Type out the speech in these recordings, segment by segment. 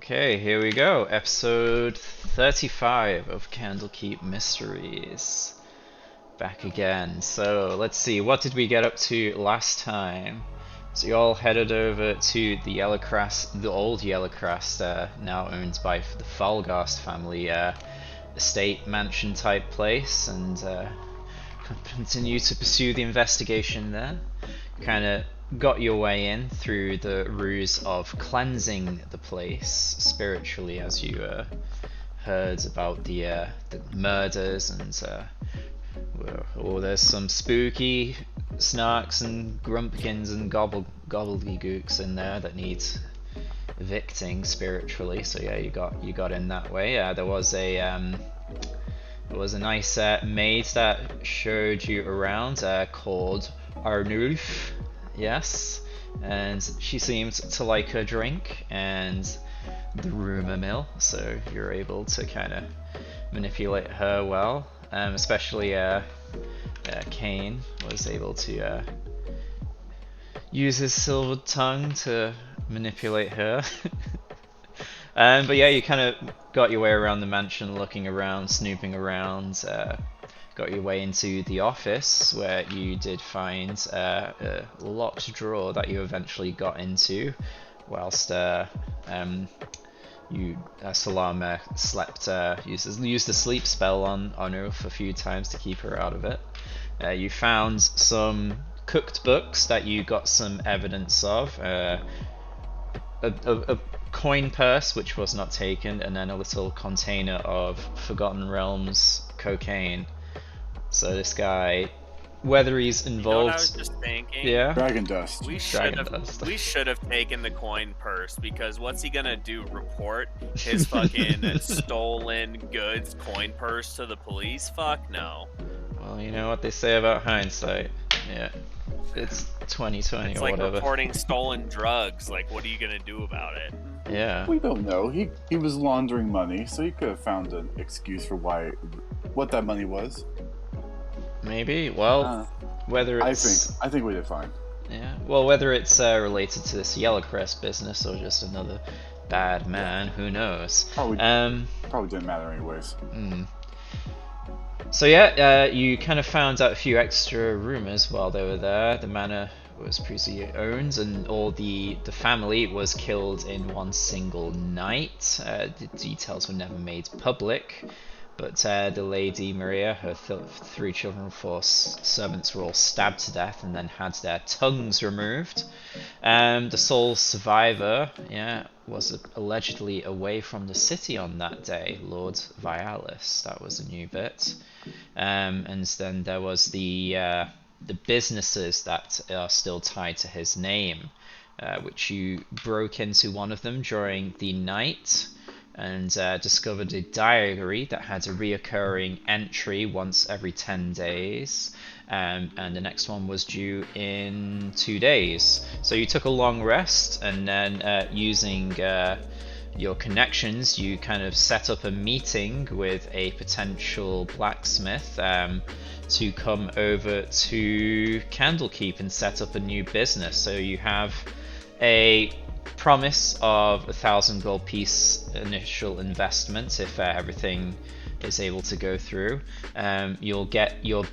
Okay, here we go. Episode 35 of Candlekeep Mysteries. Back again. So, let's see, what did we get up to last time? So you all headed over to the Yellowcrest, the old Yellowcrest, now owned by the Falgast family, estate mansion type place, and continue to pursue the investigation there. Kind of got your way in through the ruse of cleansing the place spiritually, as you heard about the murders and there's some spooky snarks and grumpkins and gobbledygooks in there that needs evicting spiritually. So yeah, you got in that way. There was a nice maid that showed you around called Arnulf. Yes, and she seemed to like her drink and the rumor mill, so you're able to kind of manipulate her well. Especially Kane was able to use his silver tongue to manipulate her. But yeah, you kind of got your way around the mansion, looking around, snooping around. Got your way into the office, where you did find a locked drawer that you eventually got into, whilst Salam slept, used the sleep spell on Earth a few times to keep her out of it. You found some cooked books that you got some evidence of, a coin purse which was not taken, and then a little container of Forgotten Realms cocaine. So this guy, whether he's involved, You know what I was just thinking? yeah, Dragon dust. We should have taken the coin purse, because what's he gonna do? Report his fucking stolen goods coin purse to the police? Fuck no. Well, you know what they say about hindsight. Yeah, it's 2020 It's or like whatever. reporting stolen drugs. Like, what are you gonna do about it? Yeah. We don't know. He was laundering money, so he could have found an excuse for what that money was. Maybe. Well, whether it's I think we did fine. yeah. Well, whether it's related to this Yellowcrest business or just another bad man, who knows? Probably didn't matter anyways. So yeah, you kind of found out a few extra rumors while they were there. The manor was previously owned, and all the family was killed in one single night. The details were never made public, but the lady Maria, her three children and four servants were all stabbed to death and then had their tongues removed. The sole survivor, yeah, was allegedly away from the city on that day, Lord Vialis. That was a new bit. And then there was the businesses that are still tied to his name, which you broke into one of them during the night and discovered a diary that had a reoccurring entry once every 10 days, and the next one was due in 2 days. So you took a long rest, and then using your connections, you kind of set up a meeting with a potential blacksmith to come over to Candlekeep and set up a new business. So you have a promise of 1,000 gold piece initial investment if everything is able to go through. You'll get your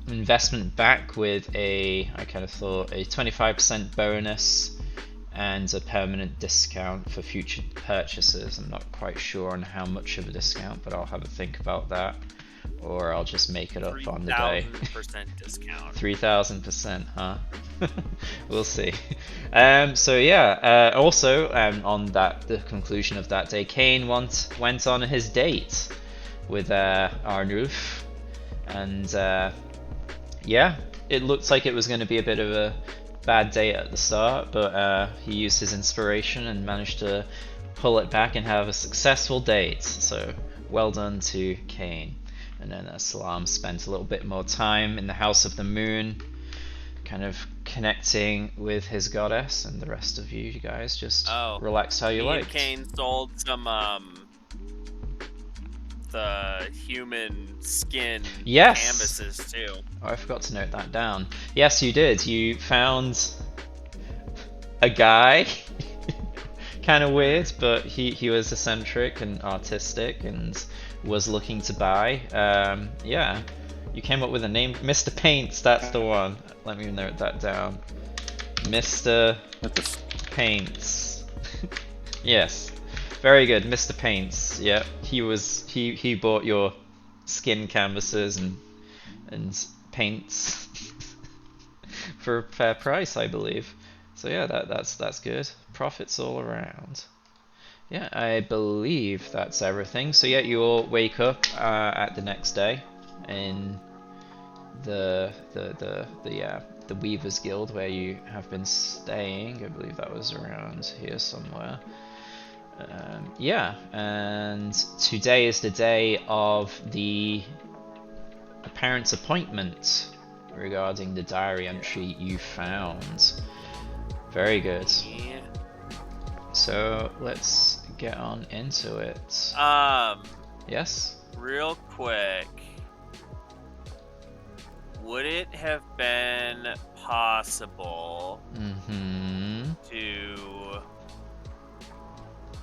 investment back with I kind of thought a 25% bonus and a permanent discount for future purchases. I'm not quite sure on how much of a discount, but I'll have a think about that, or I'll just make it up on the day. 3,000% discount. 3,000%, huh? We'll see. So yeah, also on the conclusion of that day, Kane went on his date with Arnulf, and yeah, it looked like it was going to be a bit of a bad day at the start, but he used his inspiration and managed to pull it back and have a successful date. So well done to Kane. And then Salam spent a little bit more time in the House of the Moon, kind of connecting with his goddess, and the rest of you guys just relax how you like. Kane sold some the human skin canvases too. Oh, I forgot to note that down. Yes, you did. You found a guy kind of weird, but he was eccentric and artistic and was looking to buy. Yeah, you came up with a name, Mr. Paints. That's the one. Let me note that down. Mr. That's Paints. Yes, very good, Mr. Paints. Yeah, he bought your skin canvases and paints for a fair price, I believe. So yeah, that's good. Profits all around. Yeah, I believe that's everything. So yeah, you all wake up at the next day in the Weavers Guild where you have been staying. I believe that was around here somewhere. Yeah, and today is the day of the apparent appointment regarding the diary entry you found. Very good. Yeah. So let's get on into it. Yes? Real quick. Would it have been possible to...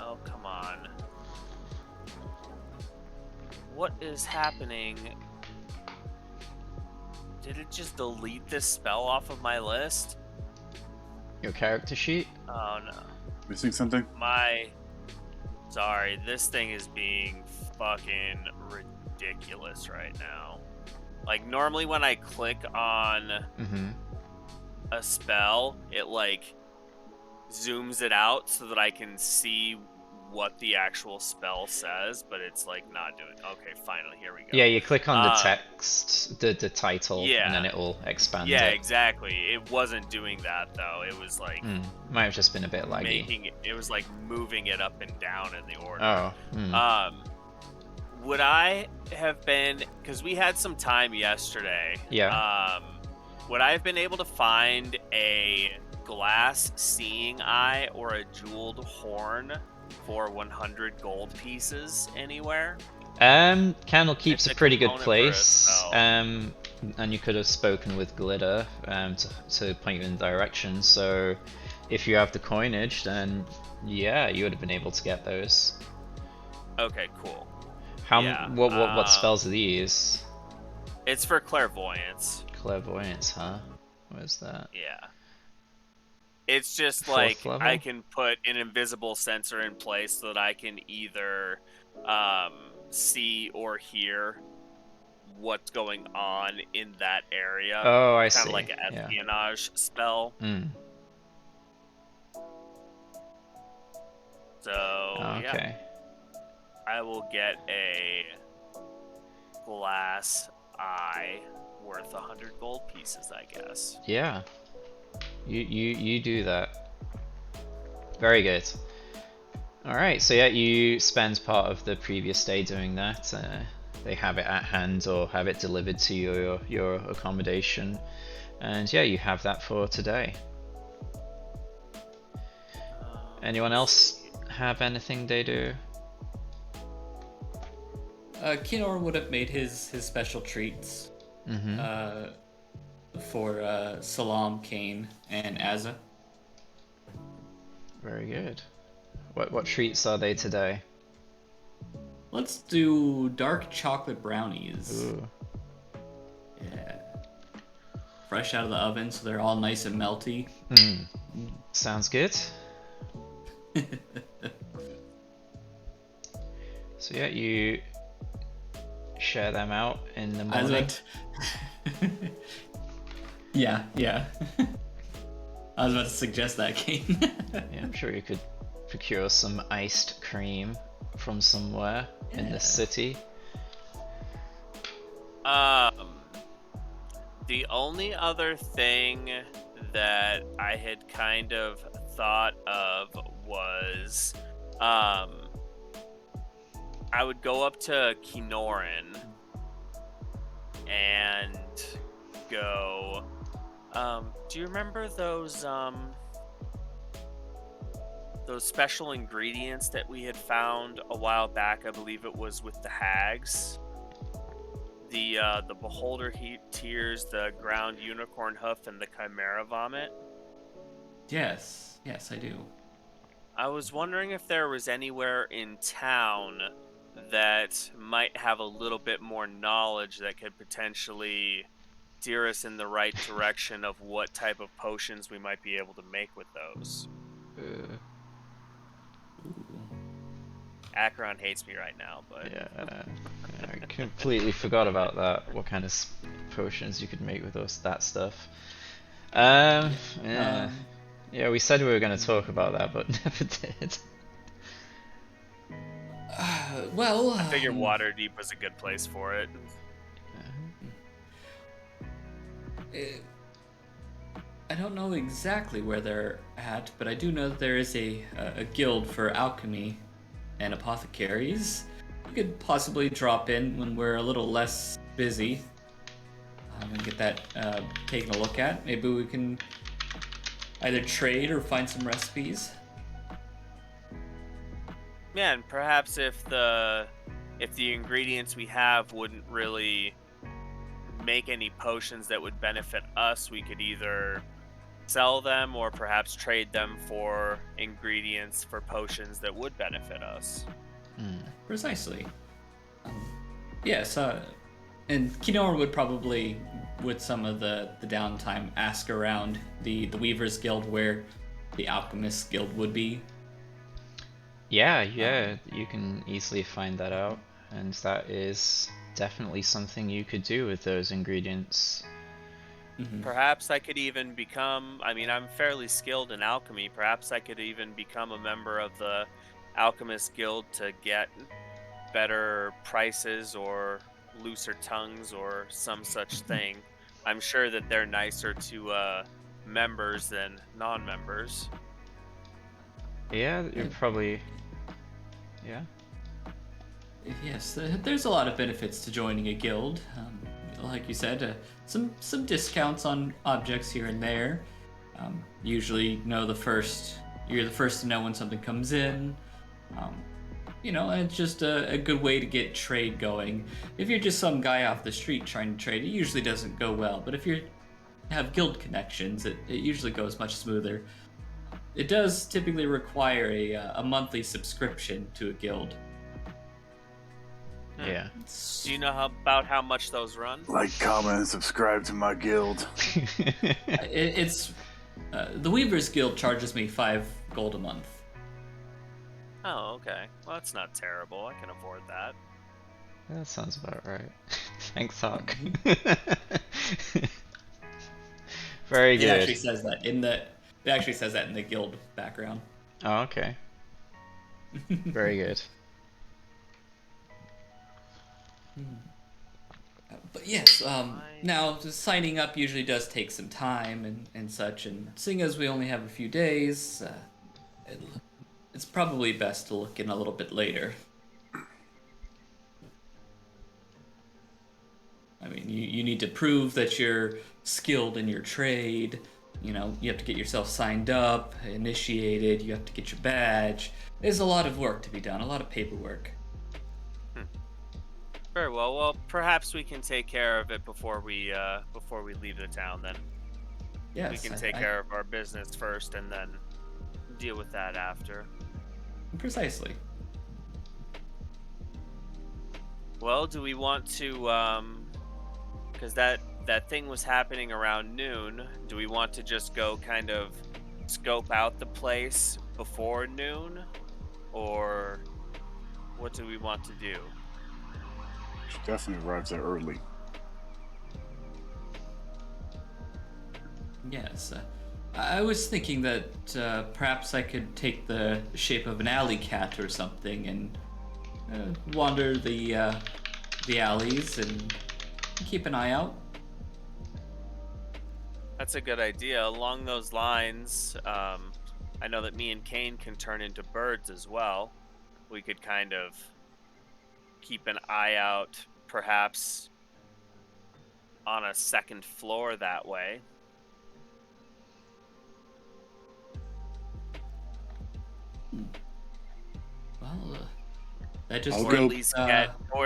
Oh, come on. What is happening? Did it just delete this spell off of my list? Your character sheet? Oh, no. missing something. Sorry, this thing is being fucking ridiculous right now. Like, normally when I click on a spell, it, like, zooms it out so that I can see what the actual spell says, but it's, like, not doing... Okay, finally, here we go. Yeah, you click on the text, the title, yeah. and then it'll expand Yeah, it. exactly. It wasn't doing that, though. It was, like... Might have just been a bit laggy. It was, like, moving it up and down in the order. Oh. Would I have been... Because we had some time yesterday. Yeah. Would I have been able to find a glass seeing eye or a jeweled horn for 100 gold pieces anywhere? Candlekeep's a pretty good component for a place. spell. And you could have spoken with Glitter to point you in the direction. So if you have the coinage, then yeah, you would have been able to get those. Okay, cool. What spells are these? It's for clairvoyance. Clairvoyance, huh? Where's that? Yeah. It's just Fourth like level? I can put an invisible sensor in place so that I can either see or hear what's going on in that area. Oh, I see. Kind of like an espionage spell. So, Okay. yeah. I will get a glass eye worth 100 gold pieces, I guess. Yeah. You do that. Very good. Alright, so yeah, you spend part of the previous day doing that. They have it at hand or have it delivered to your accommodation. And yeah, you have that for today. Anyone else have anything they do? Kinor would have made his special treats for Salam, Kane, and Azza. Very good. What treats are they today? Let's do dark chocolate brownies. Ooh. Yeah. Fresh out of the oven, so they're all nice and melty. Sounds good. So yeah, you share them out in the morning. Yeah. I was about to suggest that, Kane. Yeah, I'm sure you could procure some iced cream from somewhere in the city. The only other thing that I had kind of thought of was I would go up to Kinoran and go, do you remember those special ingredients that we had found a while back? I believe it was with the hags. The beholder tears, the ground unicorn hoof, and the chimera vomit. Yes, I do. I was wondering if there was anywhere in town that might have a little bit more knowledge that could potentially steer us in the right direction of what type of potions we might be able to make with those. Uh, Acheron hates me right now, but yeah, I completely forgot about that. What kind of potions you could make with that stuff. Yeah. Yeah, we said we were going to talk about that, but never did. Well, I figured Waterdeep was a good place for it. I don't know exactly where they're at, but I do know that there is a guild for alchemy and apothecaries. We could possibly drop in when we're a little less busy and get that taken a look at. Maybe we can either trade or find some recipes. Yeah, and perhaps if the ingredients we have wouldn't really make any potions that would benefit us, we could either sell them or perhaps trade them for ingredients for potions that would benefit us. Precisely. Yes, and Kinor would probably, with some of the downtime, ask around the Weavers Guild where the Alchemists Guild would be. Yeah, you can easily find that out, and that is definitely something you could do with those ingredients. Perhaps I could even become, I'm fairly skilled in alchemy, perhaps I could even become a member of the Alchemist Guild to get better prices or looser tongues or some such thing. I'm sure that they're nicer to members than non-members. Yeah, you're probably... Yeah. Yes, there's a lot of benefits to joining a guild. Like you said, some discounts on objects here and there. Usually, you're the first to know when something comes in. It's just a good way to get trade going. If you're just some guy off the street trying to trade, it usually doesn't go well. But if you have guild connections, it usually goes much smoother. It does typically require a monthly subscription to a guild. Yeah. Do you know about how much those run? Like, comment, and subscribe to my guild. It's the Weavers Guild charges me 5 gold a month. Oh, okay. Well, that's not terrible. I can afford that. That sounds about right. Thanks, Hawk. Very good. It actually says that in the guild background. Oh, okay. Very good. But yes, now signing up usually does take some time and such, and seeing as we only have a few days, it's probably best to look in a little bit later. I mean, you need to prove that you're skilled in your trade. You have to get yourself signed up, initiated, you have to get your badge. There's a lot of work to be done, a lot of paperwork. Very well. Well, perhaps we can take care of it before we leave the town. Then Yes, we can take care of our business first, and then deal with that after. Precisely. Well, do we want to? Because that thing was happening around noon. Do we want to just go kind of scope out the place before noon, or what do we want to do? She definitely arrives there early. Yes. I was thinking that perhaps I could take the shape of an alley cat or something and wander the alleys and keep an eye out. That's a good idea. Along those lines, I know that me and Kane can turn into birds as well. We could kind of keep an eye out, perhaps on a second floor that way. Well, that just Or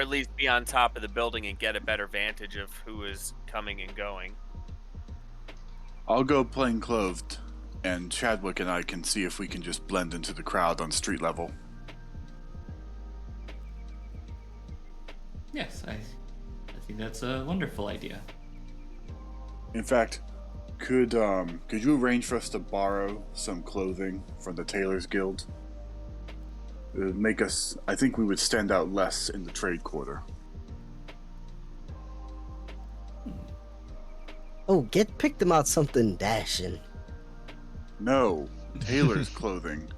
at least be on top of the building and get a better vantage of who is coming and going. I'll go plainclothed and Chadwick and I can see if we can just blend into the crowd on street level. Yes, I think that's a wonderful idea. In fact, could you arrange for us to borrow some clothing from the Tailors Guild? It would make us, I think we would stand out less in the trade quarter. Oh, pick them out something dashing. No, tailors' clothing.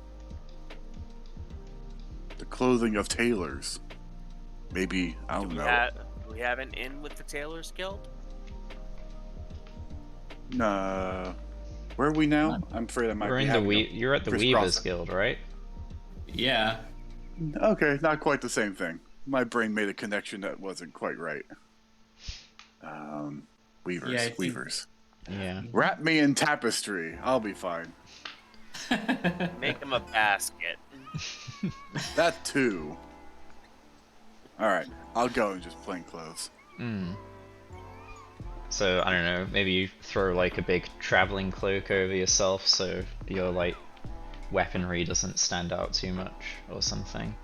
The clothing of tailors. Maybe, I don't know. Do we have an in with the Tailors Guild? Nah. Where are we now? I'm afraid I might We're be in having You're at the Chris Weavers Cross. Guild, right? Yeah. Okay, not quite the same thing. My brain made a connection that wasn't quite right. Weavers. Yeah, I think- Weavers. Yeah. Wrap me in tapestry. I'll be fine. Make them a basket. That too. Alright, I'll go in just plain clothes. So, I don't know, maybe you throw like a big traveling cloak over yourself so your like weaponry doesn't stand out too much or something.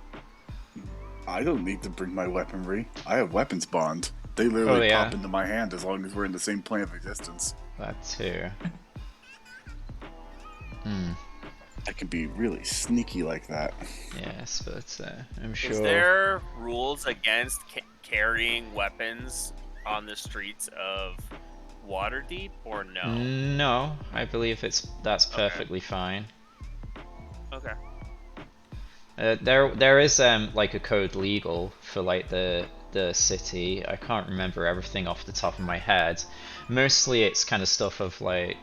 I don't need to bring my weaponry. I have weapons bond. They literally yeah. pop into my hand as long as we're in the same plane of existence. That too. I can be really sneaky like that. Yes, but I'm sure. Is there rules against carrying weapons on the streets of Waterdeep, or no? No, I believe that's perfectly fine. Okay. There is like a code legal for like the city. I can't remember everything off the top of my head. Mostly it's kind of stuff of like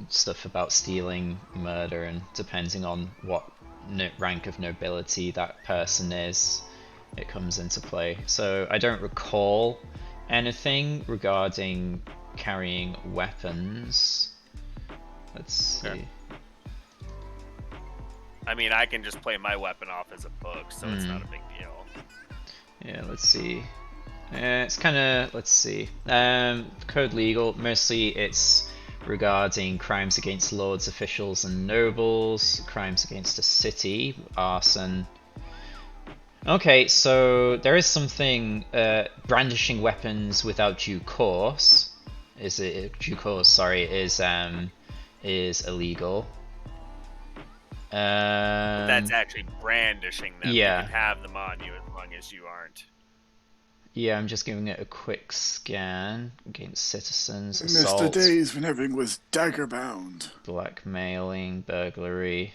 stuff about stealing, murder, and depending on what rank of nobility that person is, it comes into play. So I don't recall anything regarding carrying weapons. Let's see. Okay. I mean, I can just play my weapon off as a book, so it's not a big deal. Yeah, let's see. It's kind of, let's see. Code legal, mostly it's regarding crimes against lords, officials, and nobles, crimes against a city, arson. Okay, so there is something, brandishing weapons without due course. Is illegal. That's actually brandishing them. Yeah. You can have them on you as long as you aren't. Yeah, I'm just giving it a quick scan against citizens, I missed the assault, days when everything was dagger bound. blackmailing, burglary.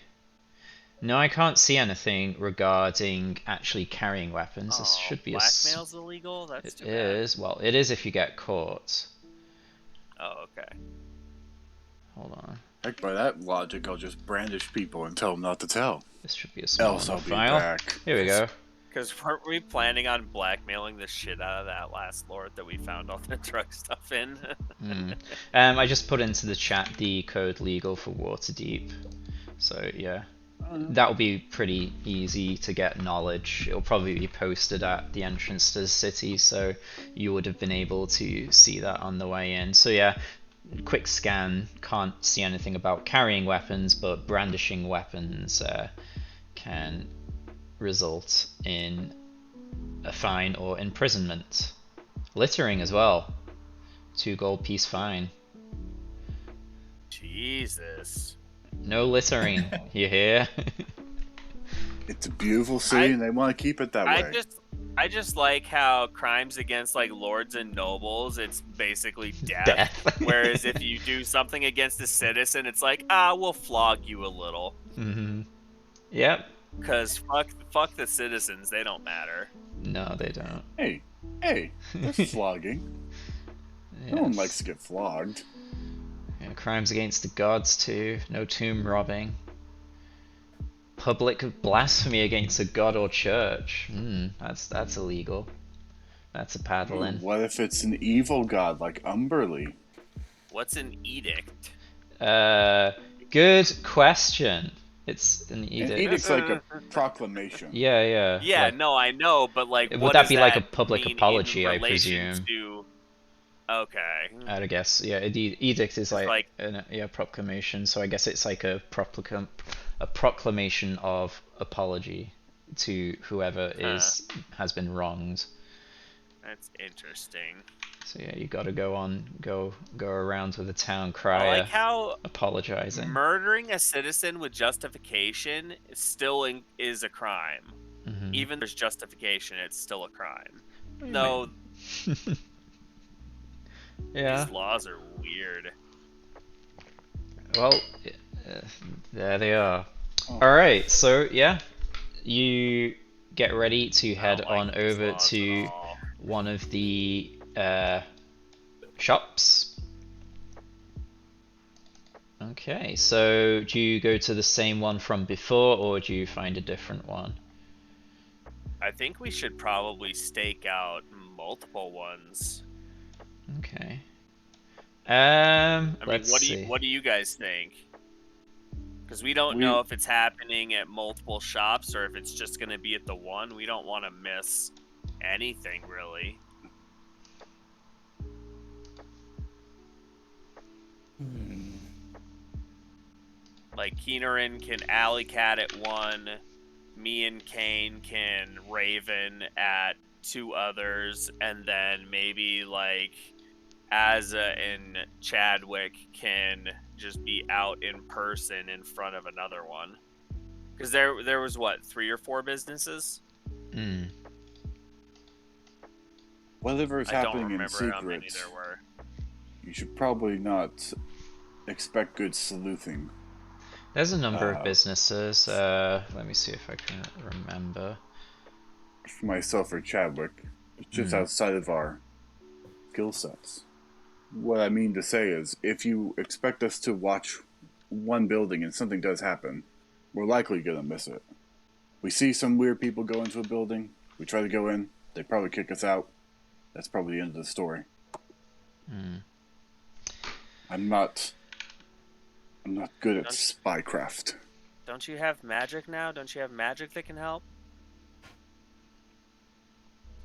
No, I can't see anything regarding actually carrying weapons. This should be blackmail's illegal? That's too It bad. is. Well, it is if you get caught. Oh, okay. Hold on. Heck, by that logic, I'll just brandish people and tell them not to tell. This should be a small Else I'll enough be file. back. Here we go. Because weren't we planning on blackmailing the shit out of that last lord that we found all the drug stuff in? I just put into the chat the code legal for Waterdeep. So yeah, that'll be pretty easy to get knowledge. It'll probably be posted at the entrance to the city, so you would have been able to see that on the way in. So yeah, quick scan, can't see anything about carrying weapons, but brandishing weapons can result in a fine or imprisonment. Littering as well. 2 gold piece fine. Jesus. No littering, you hear? It's a beautiful city, and they want to keep it that way. I just like how crimes against like lords and nobles, it's basically death. Death. Whereas if you do something against a citizen, it's like, we'll flog you a little. Yep. Cause fuck the citizens, they don't matter. No, they don't. Hey, there's flogging. No one likes to get flogged. Yeah, crimes against the gods too. No tomb robbing. Public blasphemy against a god or church. That's illegal. That's a paddling. What if it's an evil god like Umberly? What's an edict? Good question. It's an An edict. edict's like a proclamation. Yeah. Yeah, Like, no, I know, but like, would what that does be like a that public mean in apology, I relation presume? to- Okay. I'd guess. Yeah, edict is It's like proclamation. So I guess it's like a proclamation of apology to whoever has been wronged. that's interesting. So yeah, you got to go around with a town I crier like how apologizing. murdering a citizen with justification is a crime. Even if there's justification, it's still a crime. Though yeah. these laws are weird. Well, there they are. Oh. Alright, so yeah, you get ready to I head don't like on these over laws to at all. one of the shops. Okay, so do you go to the same one from before, or do you find a different one? I think we should probably stake out multiple ones. Okay. I mean, Let's see. what do you guys think? Because we don't We- know if it's happening at multiple shops or if it's just going to be at the one. We don't want to miss anything, really. Like, Keenerin can alley cat at one. Me and Kane can Raven at two others. And then maybe, like, Azza and Chadwick can just be out in person in front of another one. Because there was, what, 3 or 4 businesses? Whatever is I don't happening in remember how many secret, there were. you should probably not expect good sleuthing. There's a number of businesses. Let me see if I can remember. For myself or Chadwick, it's just outside of our skill sets. What I mean to say is, if you expect us to watch one building and something does happen, we're likely going to miss it. We see some weird people go into a building, we try to go in, they probably kick us out. That's probably the end of the story. I'm not good at spycraft. Don't you have magic now? Don't you have magic that can help?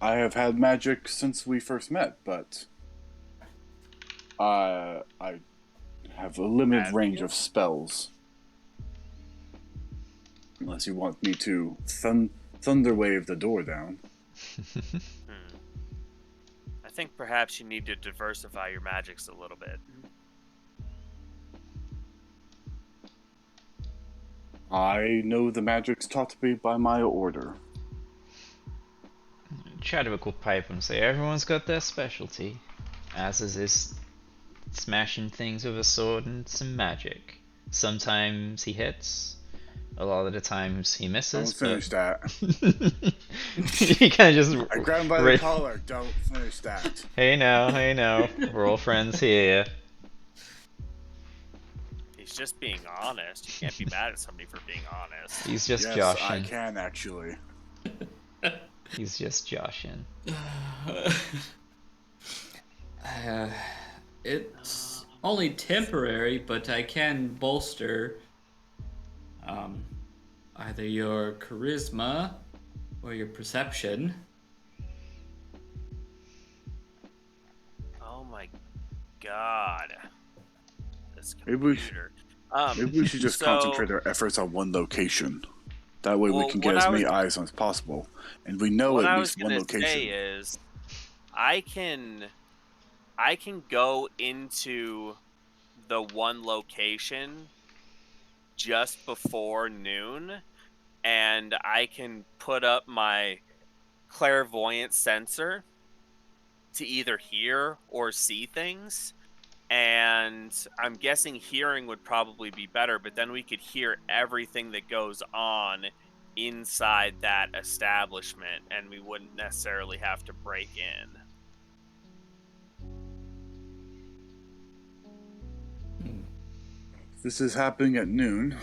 I have had magic since we first met, but I have a limited Have range you? of spells. Unless you want me to thunder wave the door down. I think perhaps you need to diversify your magics a little bit. I know the magic's taught to me by my order. Chadwick will pipe and say, everyone's got their specialty. As is his smashing things with a sword and some magic. Sometimes he hits, a lot of the times he misses. Don't finish that. You kind of just. I grab him by the collar. Don't finish that. Hey now, we're all friends here. He's just being honest. You can't be mad at somebody for being honest. He's just Yes, joshing. I can actually. He's just joshing. It's only temporary, but I can bolster either your charisma or your perception. Oh my god. This Maybe we computer. Maybe we should just So- concentrate our efforts on one location. That way we Well, can get what as I many was- eyes on as possible. And we know What at I was least one gonna location. say is, I can go into the one location just before noon, and I can put up my clairvoyant sensor to either hear or see things. And I'm guessing hearing would probably be better, but then we could hear everything that goes on inside that establishment, and we wouldn't necessarily have to break in. This is happening at noon.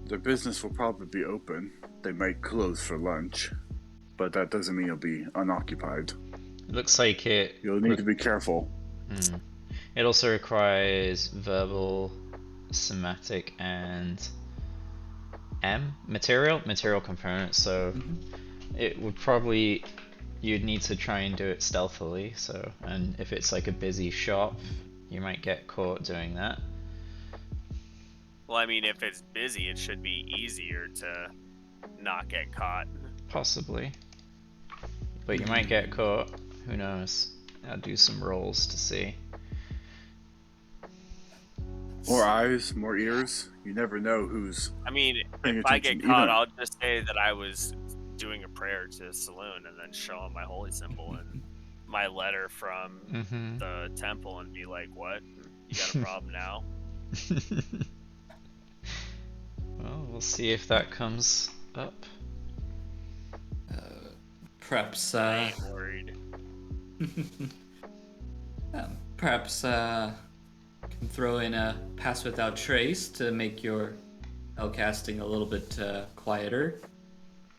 Their business will probably be open. They might close for lunch. But that doesn't mean you'll be unoccupied. Looks like it. You'll need to be careful. It also requires verbal, somatic, and material components. So it would probably you'd need to try and do it stealthily. So, and if it's like a busy shop, you might get caught doing that. Well, I mean, if it's busy, it should be easier to not get caught. Possibly. But you might get caught. Who knows? I'll do some rolls to see. More eyes, more ears. You never know who's. I mean, paying if I attention. get caught, Even- I'll just say that I was doing a prayer to the saloon and then show them my holy symbol and my letter from the temple and be like, what? You got a problem now? Well, we'll see if that comes up. Perhaps, I ain't worried. perhaps, can throw in a pass without trace to make your spellcasting a little bit quieter.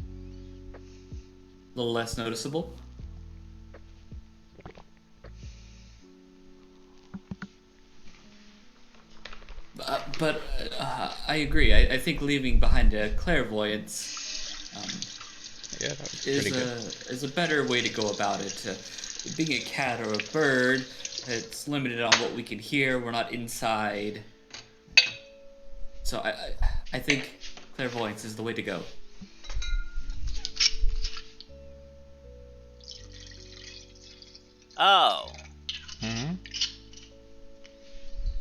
A little less noticeable. But I agree. I think leaving behind a clairvoyance Yeah, that was pretty good. is a better way to go about it. Being a cat or a bird, it's limited on what we can hear. We're not inside. So I think clairvoyance is the way to go. Oh. Hmm?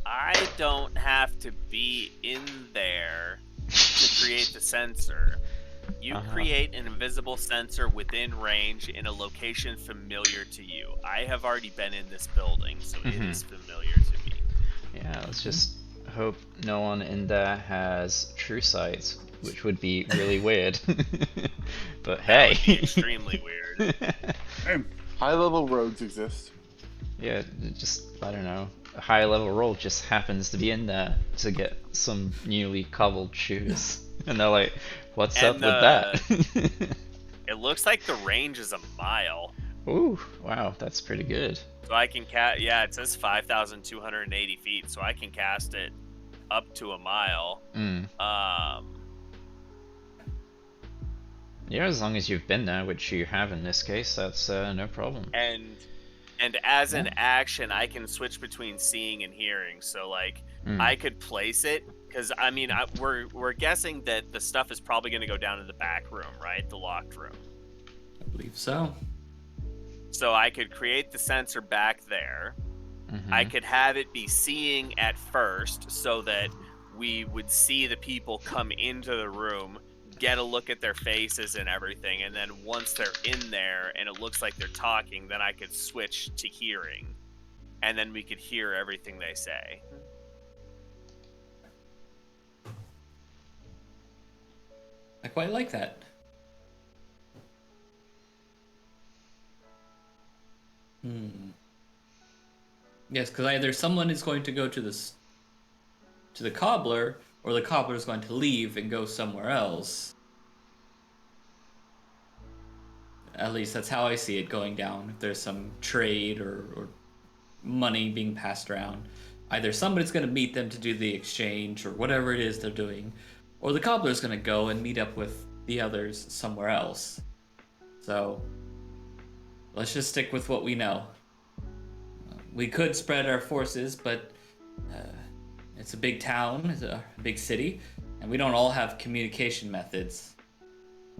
I don't have to be in there to create the sensor. You create an invisible sensor within range in a location familiar to you. I have already been in this building, so it is familiar to me. Yeah, let's just hope no one in there has true sight, which would be really weird. But hey. That would be extremely weird. Hey, high-level roads exist. Yeah, just, I don't know. A high level roll just happens to be in there to get some newly cobbled shoes. And they're like, what's up And, with that? It looks like the range is a mile. Ooh, wow, that's pretty good. So I can cast, yeah, it says 5,280 feet, so I can cast it up to a mile. Yeah, as long as you've been there, which you have in this case, that's no problem. And as an action, I can switch between seeing and hearing. So like, I could place it because I mean, we're guessing that the stuff is probably going to go down in the back room, right? The locked room. I believe so. So I could create the sensor back there. I could have it be seeing at first, so that we would see the people come into the room, get a look at their faces and everything, and then once they're in there and it looks like they're talking, then I could switch to hearing, and then we could hear everything they say. I quite like that. Yes, because either someone is going to go to the cobbler, or the cobbler is going to leave and go somewhere else. At least that's how I see it going down. If there's some trade or money being passed around, either somebody's going to meet them to do the exchange or whatever it is they're doing, or the cobbler's going to go and meet up with the others somewhere else. So let's just stick with what we know. We could spread our forces, but it's a big town, it's a big city, and we don't all have communication methods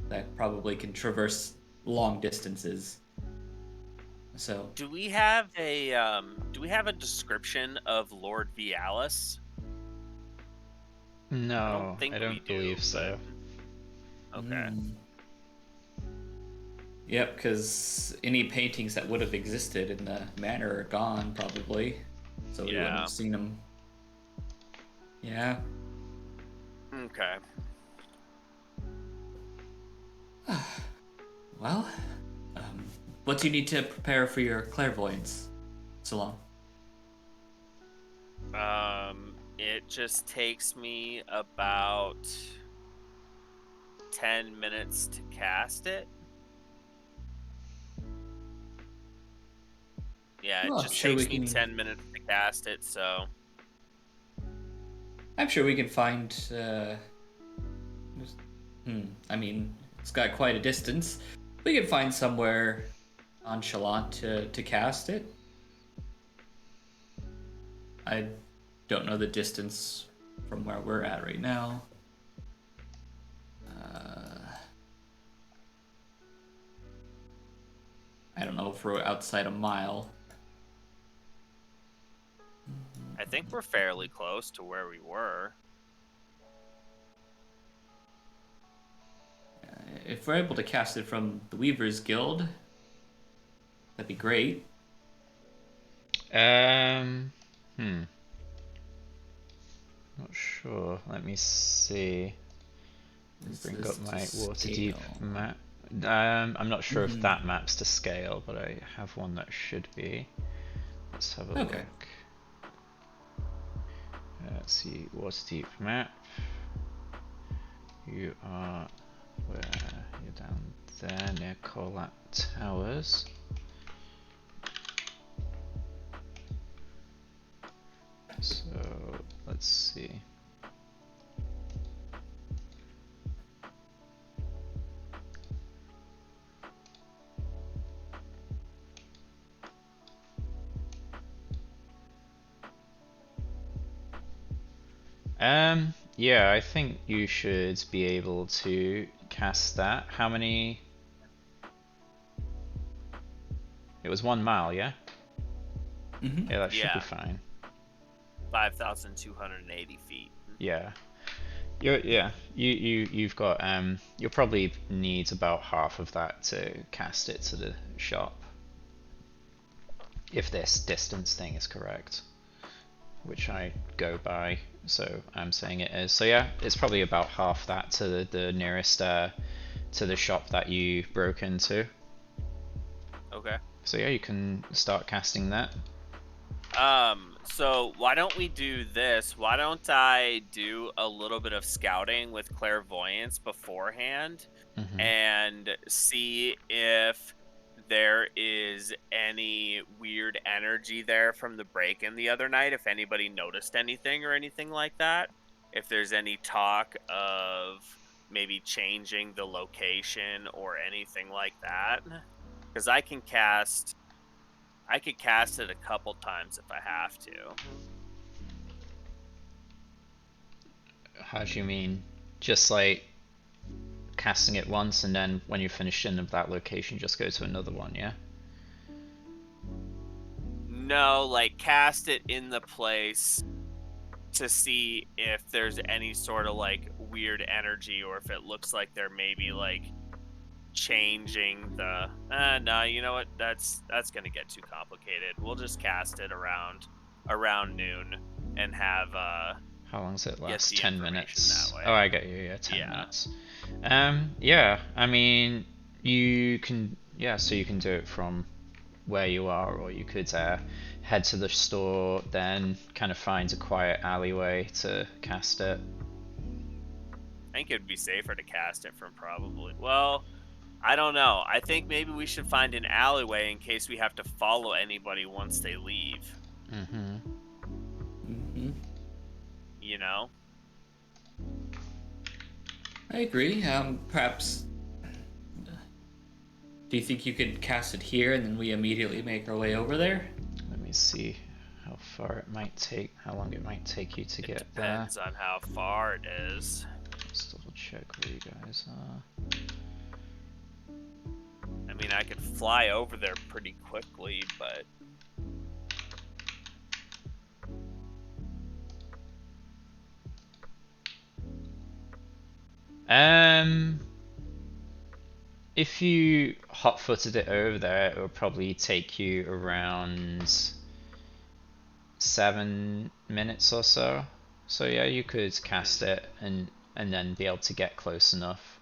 that probably can traverse long distances. So Do we have a description of Lord Vialis? No, I we don't do, believe so. but- Okay. Yep, because any paintings that would have existed in the manor are gone, probably. So we wouldn't Yeah. have seen them. Yeah. Okay. Well, what do you need to prepare for your clairvoyance, Salon? It just takes me about 10 minutes to cast it. Yeah, it Well, just sure takes we me can- 10 minutes to cast it, so... I'm sure we can find. I mean, it's got quite a distance. We can find somewhere nonchalant to cast it. I don't know the distance from where we're at right now. I don't know if we're outside a mile. I think we're fairly close to where we were. If we're able to cast it from the Weaver's Guild, that'd be great. Not sure. Let me see. Bring up my Waterdeep map. I'm not sure if that map's to scale, but I have one that should be. Let's have a look. Let's see, Waterdeep map. You are where you're down there near Corlat Towers. So let's see. Yeah, I think you should be able to cast that. How many? It was 1 mile, yeah? Yeah, that should be fine. 5,280 feet. Yeah. You've got you'll probably need about half of that to cast it to the shop. If this distance thing is correct. Which I go by, so I'm saying it is. So yeah, it's probably about half that to the nearest to the shop that you broke into. Okay. So yeah, you can start casting that. So why don't we do this? Why don't I do a little bit of scouting with clairvoyance beforehand and see if there is any weird energy there from the break-in the other night, if anybody noticed anything or anything like that. If there's any talk of maybe changing the location or anything like that. Because I could cast it a couple times if I have to. How do you mean? Just like casting it once and then when you're finished in that location just go to another one, yeah? No, like cast it in the place to see if there's any sort of like weird energy or if it looks like they're maybe like changing the no, you know what, that's gonna get too complicated. We'll just cast it around noon and have how long does it last? 10 minutes. that way. Oh, I get you. Yeah, 10 minutes. Yeah, I mean, you can, yeah, so you can do it from where you are, or you could head to the store, then kind of find a quiet alleyway to cast it. I think it'd be safer to cast it from probably, well, I don't know. I think maybe we should find an alleyway in case we have to follow anybody once they leave. You know? I agree. Perhaps. Do you think you could cast it here and then we immediately make our way over there? Let me see how far it might take, how long it might take you to get there. Depends on how far it is. Let's double check where you guys are. I mean, I could fly over there pretty quickly, but... If you hot-footed it over there, it would probably take you around 7 minutes or so. So yeah, you could cast it and then be able to get close enough.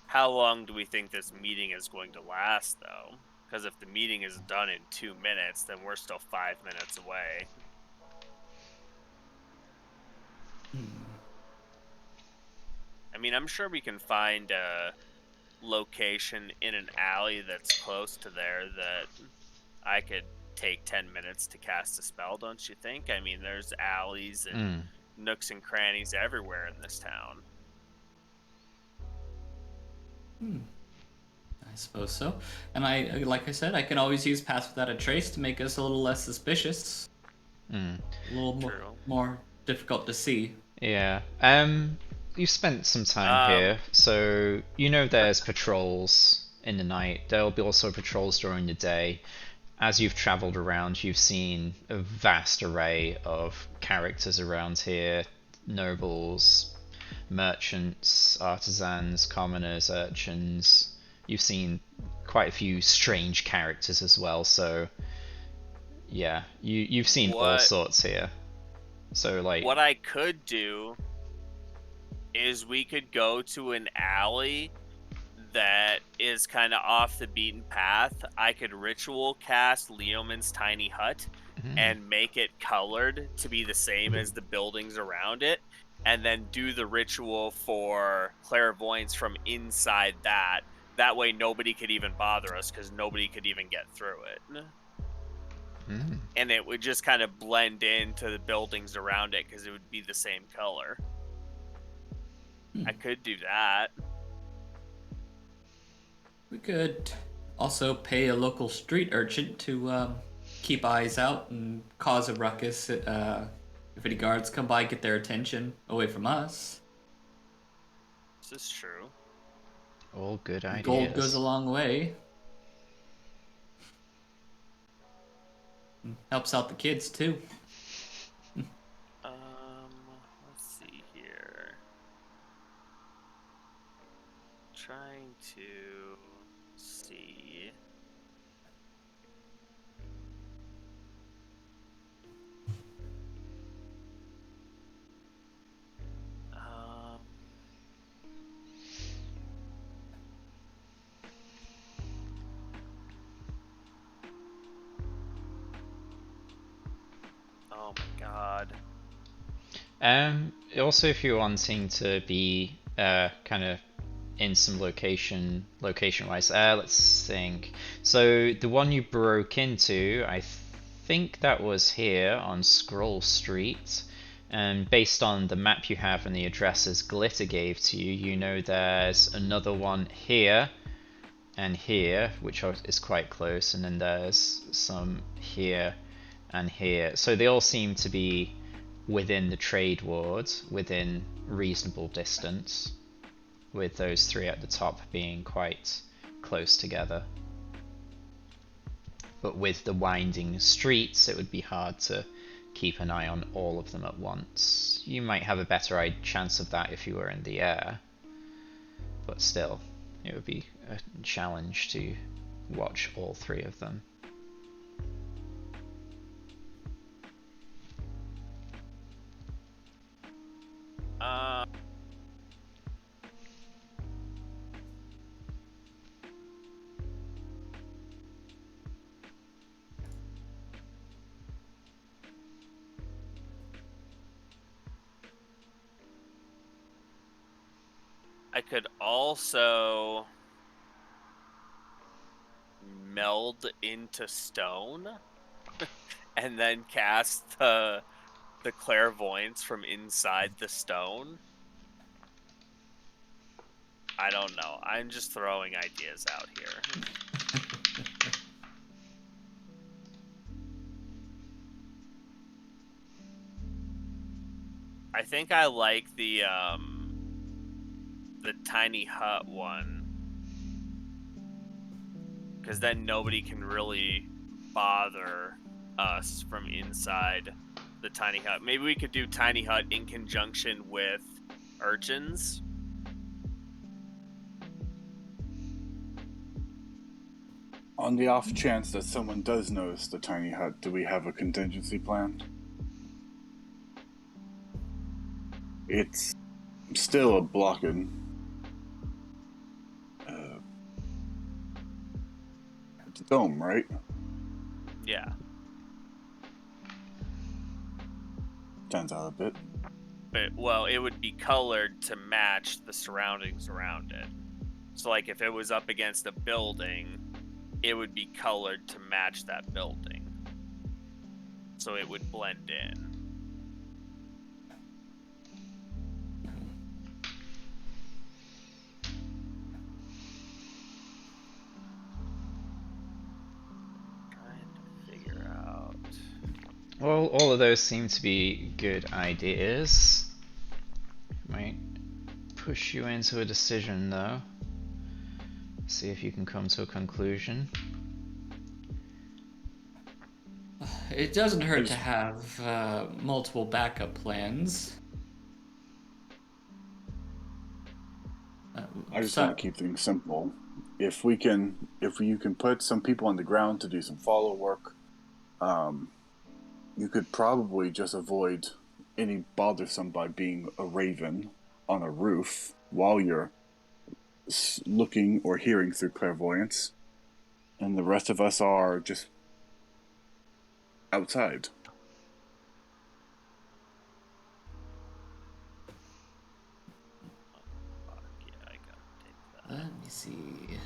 How long do we think this meeting is going to last, though? Because if the meeting is done in 2 minutes, then we're still 5 minutes away. I mean, I'm sure we can find a location in an alley that's close to there that I could take 10 minutes to cast a spell, don't you think? I mean, there's alleys and nooks and crannies everywhere in this town. I suppose so. And like I said, I can always use Pass Without a Trace to make us a little less suspicious. Mm. A little more difficult to see. Yeah. You spent some time here, so you know there's patrols in the night. There'll be also patrols during the day. As you've traveled around, you've seen a vast array of characters around here. Nobles, merchants, artisans, commoners, urchins. You've seen quite a few strange characters as well, so yeah, you've seen all sorts here. So like, what I could do is we could go to an alley that is kind of off the beaten path. I could ritual cast Leoman's tiny hut and make it colored to be the same as the buildings around it, and then do the ritual for clairvoyance from inside that. That way nobody could even bother us because nobody could even get through it. And it would just kind of blend into the buildings around it because it would be the same color. I could do that. We could also pay a local street urchin to keep eyes out and cause a ruckus if any guards come by, get their attention away from us. This is true. all good ideas. Gold goes a long way. Helps out the kids too. Let's see here. Trying to see. Oh my god. Also, if you're wanting to be kind of in some location wise, let's think. So the one you broke into, I think that was here on Scroll Street. And based on the map you have and the addresses Glitter gave to you, you know there's another one here and here, which is quite close, and then there's some here and here. So they all seem to be within the trade ward, within reasonable distance, with those three at the top being quite close together. But with the winding streets, it would be hard to keep an eye on all of them at once. You might have a better chance of that if you were in the air, but still, it would be a challenge to watch all three of them. I could also meld into stone and then cast the clairvoyance from inside the stone. I don't know. I'm just throwing ideas out here. I think I like the tiny hut one, because then nobody can really bother us from inside the tiny hut. Maybe we could do tiny hut in conjunction with urchins. On the off chance that someone does notice the tiny hut, do we have a contingency plan? It's still a blocking. It's a dome, right? Yeah. Stands out a bit. But, well, it would be colored to match the surroundings around it. So, like, if it was up against a building, it would be colored to match that building. So it would blend in. Well, all of those seem to be good ideas. Might push you into a decision, though. See if you can come to a conclusion. It doesn't hurt to have multiple backup plans. I just want to keep things simple. If you can put some people on the ground to do some follow work, you could probably just avoid any bothersome by being a raven on a roof while you're looking or hearing through clairvoyance, and the rest of us are just outside. Yeah, I gotta take that. Let me see.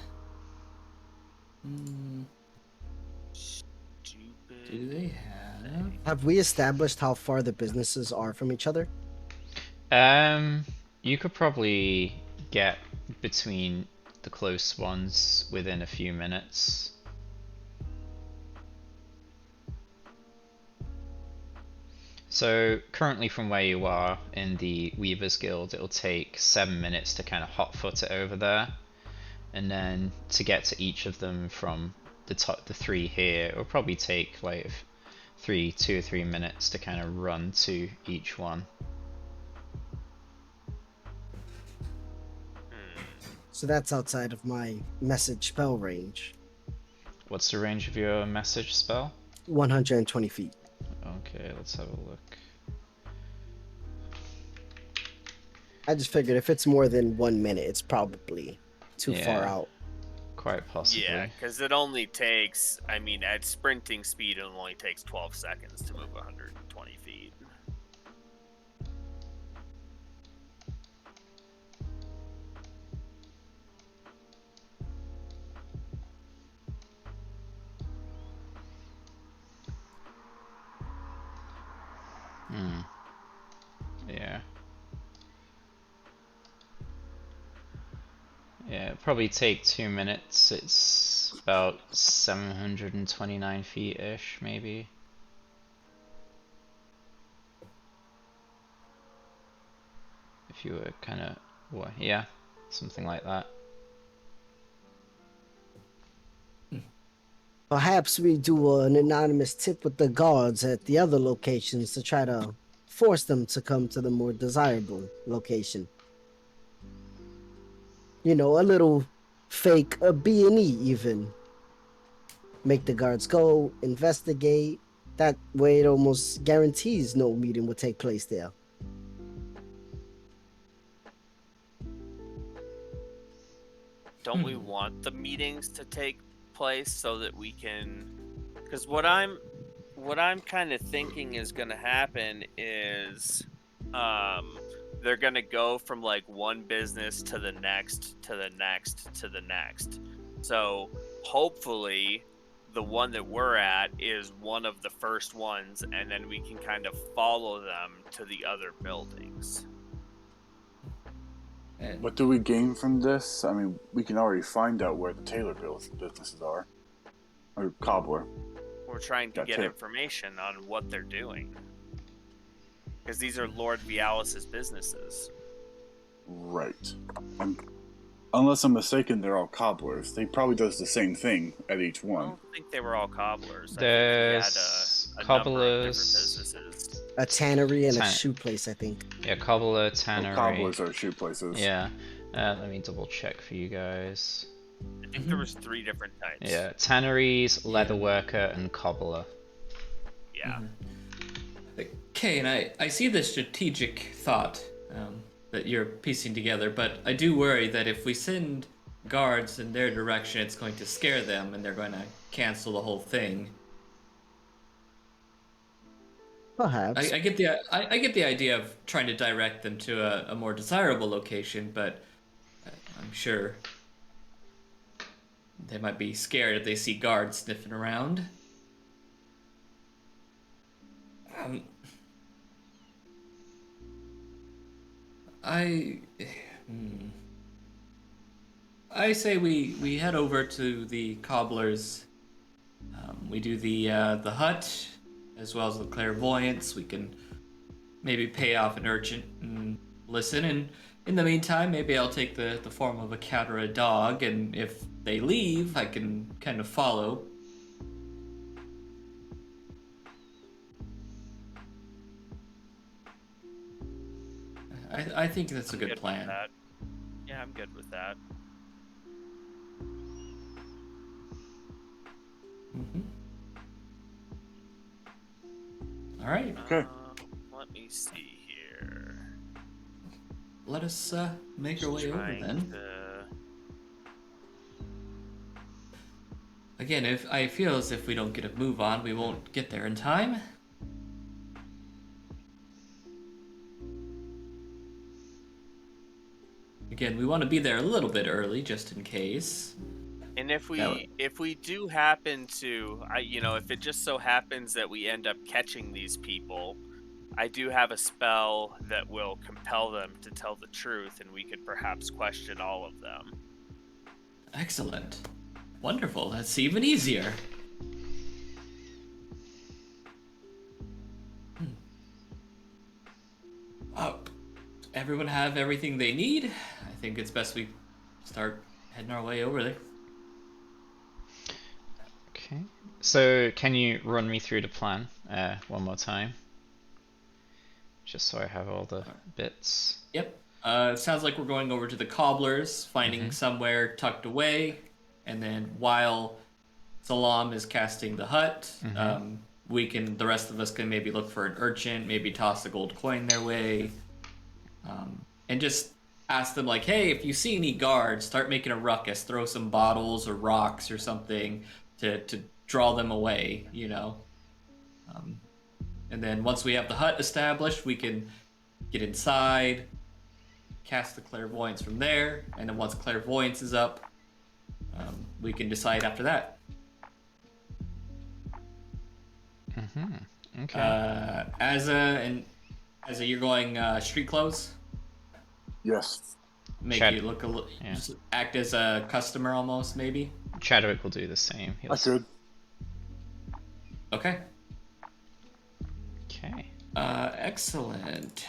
Stupid. Do they have? Have we established how far the businesses are from each other? You could probably get between the close ones within a few minutes. So currently from where you are in the Weavers Guild, it'll take 7 minutes to kind of hotfoot it over there. And then to get to each of them from the three here, it'll probably take like 2 or 3 minutes to kind of run to each one. So that's outside of my message spell range. What's the range of your message spell? 120 feet. Okay, let's have a look. I just figured if it's more than 1 minute, it's probably too far out. Quite possibly. Yeah, because it only takes, I mean, at sprinting speed, it only takes 12 seconds to move 120 feet. Yeah. Yeah, it'd probably take 2 minutes. It's about 729 feet-ish, maybe. If you were kind of, what? Yeah, something like that. Perhaps we do an anonymous tip with the guards at the other locations to try to force them to come to the more desirable location. You know, a little fake B&E even. Make the guards go, investigate. That way it almost guarantees no meeting will take place there. Don't we want the meetings to take place so that we can? Because what I'm kind of thinking is going to happen is, they're going to go from like one business to the next, to the next, to the next. So hopefully, the one that we're at is one of the first ones, and then we can kind of follow them to the other buildings. What do we gain from this? I mean, we can already find out where the tailor businesses are. Or cobbler. We're trying to get information on what they're doing. Because these are Lord Vialis's businesses. Right. Unless I'm mistaken, they're all cobblers. They probably does the same thing at each I one. don't think they were all cobblers. There's I think he had a cobblers, number of different businesses. A tannery and a shoe place, I think. Yeah, cobbler, tannery. Cobblers are shoe places. Yeah. Let me double check for you guys. I think there was 3 different types. Yeah, tanneries, leatherworker, and cobbler. Yeah. Okay, and I see the strategic thought that you're piecing together, but I do worry that if we send guards in their direction, it's going to scare them and they're going to cancel the whole thing. Perhaps. I get the idea of trying to direct them to a more desirable location, but I'm sure they might be scared if they see guards sniffing around. I say we head over to the cobbler's. We do the hut, as well as the clairvoyance. We can maybe pay off an urchin and listen. And in the meantime, maybe I'll take the form of a cat or a dog. And if they leave, I can kind of follow. I think that's a good plan. Yeah, I'm good with that. Mm-hmm. All right. Okay. Let me see here. Let us make our way over then. Again, if I feel as if we don't get a move on, we won't get there in time. Again, we want to be there a little bit early, just in case. And if we do happen to, if it just so happens that we end up catching these people, I do have a spell that will compel them to tell the truth, and we could perhaps question all of them. Excellent. Wonderful. That's even easier. Everyone have everything they need? I think it's best we start heading our way over there. Okay. So can you run me through the plan one more time? Just so I have all the bits. Yep. It sounds like we're going over to the cobblers, finding somewhere tucked away, and then while Salam is casting the hut, the rest of us can maybe look for an urchin, maybe toss a gold coin their way, and just ask them like, hey, if you see any guards, start making a ruckus, throw some bottles or rocks or something to draw them away, and then once we have the hut established, we can get inside, cast the clairvoyance from there, and then once clairvoyance is up, we can decide after that. Okay. Azza, you're going street clothes? Yes. Make you look a little, just act as a customer almost, maybe? Chadwick will do the same. I could. Okay. Okay. Excellent.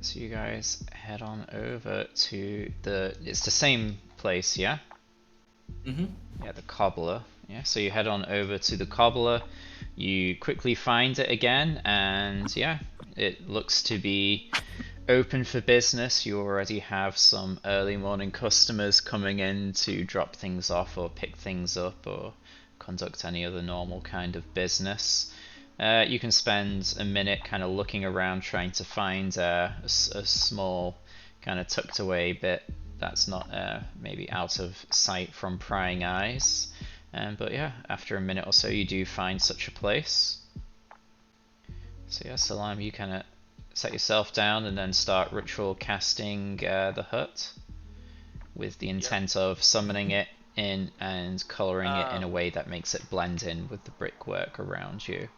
So you guys head on over to it's the same place, yeah? Yeah, the cobbler. Yeah, so you head on over to the cobbler. You quickly find it again, and yeah, it looks to be open for business. You already have some early morning customers coming in to drop things off or pick things up or conduct any other normal kind of business. You can spend a minute kind of looking around trying to find a small kind of tucked away bit that's not maybe out of sight from prying eyes. But yeah, after a minute or so you do find such a place. So yeah, Salam, you kind of set yourself down and then start ritual casting the hut with the intent of summoning it in and colouring it in a way that makes it blend in with the brickwork around you.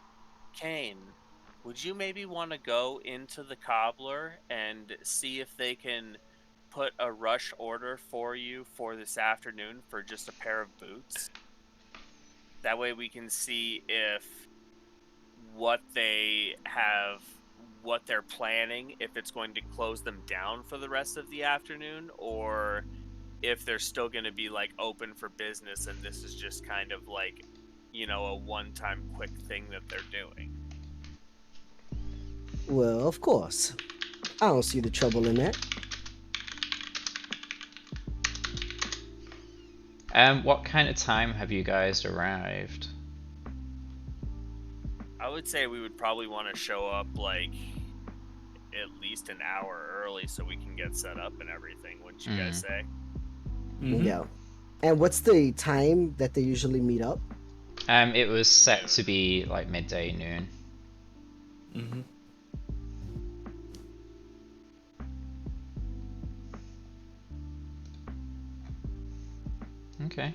Kane, would you maybe want to go into the cobbler and see if they can put a rush order for you for this afternoon for just a pair of boots? That way we can see if what they have, what they're planning, if it's going to close them down for the rest of the afternoon, or if they're still going to be like open for business and this is just kind of like, a one-time quick thing that they're doing. Well, of course. I don't see the trouble in that. What kind of time have you guys arrived? I would say we would probably want to show up like at least an hour early so we can get set up and everything, wouldn't you guys say? Yeah. And what's the time that they usually meet up? It was set to be like midday, noon. Okay.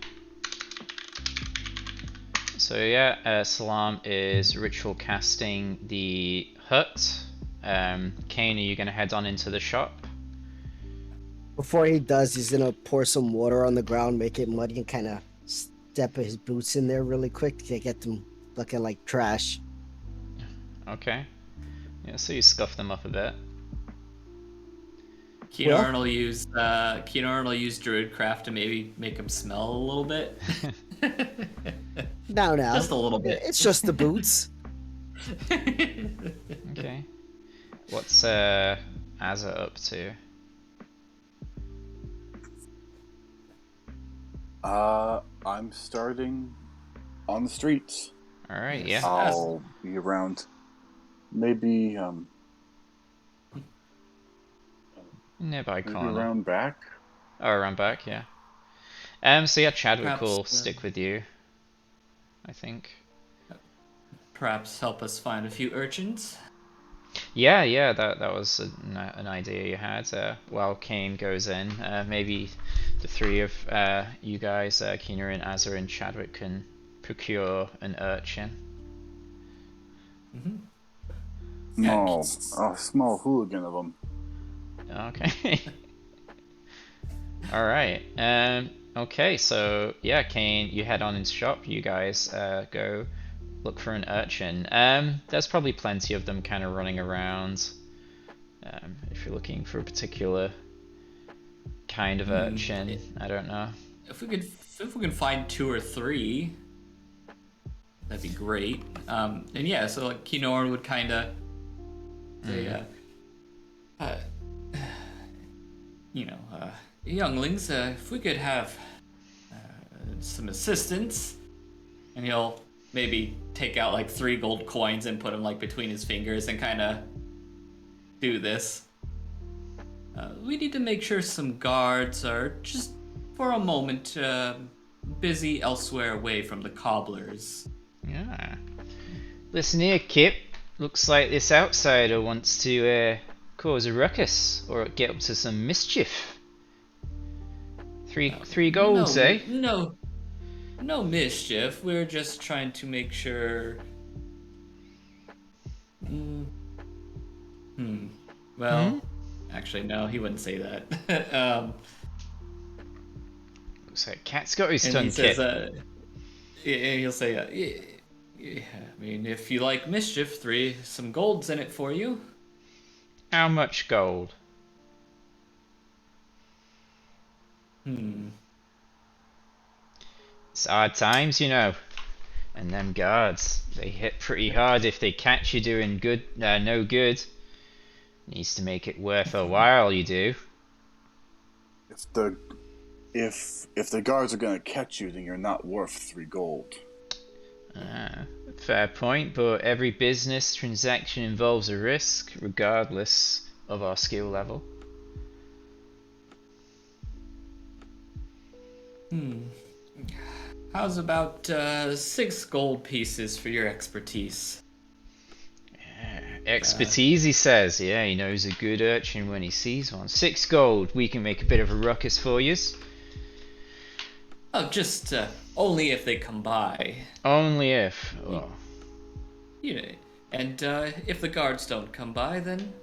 So yeah, Salam is ritual casting the hut. Kane, are you gonna head on into the shop? Before he does, he's gonna pour some water on the ground, make it muddy, and kind of step his boots in there really quick to get them looking like trash. Okay. Yeah, so you scuff them up a bit. Keenorn will use Druidcraft to maybe make them smell a little bit. Now, Just a little bit. It's just the boots. Okay. What's Azza up to? I'm starting on the streets. All right, yeah. I'll be around. Maybe Nearby corner. around back. Oh, around back, yeah. So yeah, Chadwick Perhaps, will stick with you, I think. Perhaps help us find a few urchins. Yeah, that was an idea you had. While Kane goes in, maybe the three of you guys, Keener and Azza and Chadwick, can procure an urchin. A small hooligan of them. Okay. All right. Okay, so yeah, Kane, you head on into shop. You guys go look for an urchin. There's probably plenty of them kind of running around. If you're looking for a particular kind of urchin, I don't know. If we can find 2 or 3, that'd be great. And yeah, so like Keenorn would kind of say, younglings, if we could have some assistance, and he'll maybe take out like 3 gold coins and put them like between his fingers and kind of do this. We need to make sure some guards are just for a moment busy elsewhere away from the cobblers. Yeah. Listen here, Kip. Looks like this outsider wants to cause a ruckus or get up to some mischief. Three golds, eh? No mischief. We're just trying to make sure. Well, actually, no. He wouldn't say that. Looks like Cat's got his and tongue he says, Kip. He'll say, yeah, I mean, if you like mischief, some gold's in it for you. How much gold? It's hard times, you know. And them guards, they hit pretty hard if they catch you doing no good. Needs to make it worth a while, you do. If the guards are gonna catch you, then you're not worth 3 gold. Fair point, but every business transaction involves a risk, regardless of our skill level. How's about 6 gold pieces for your expertise? Expertise, he says. Yeah, he knows a good urchin when he sees one. 6 gold, we can make a bit of a ruckus for yous. Oh, just only if they come by. Only if. Oh. You know, and if the guards don't come by, then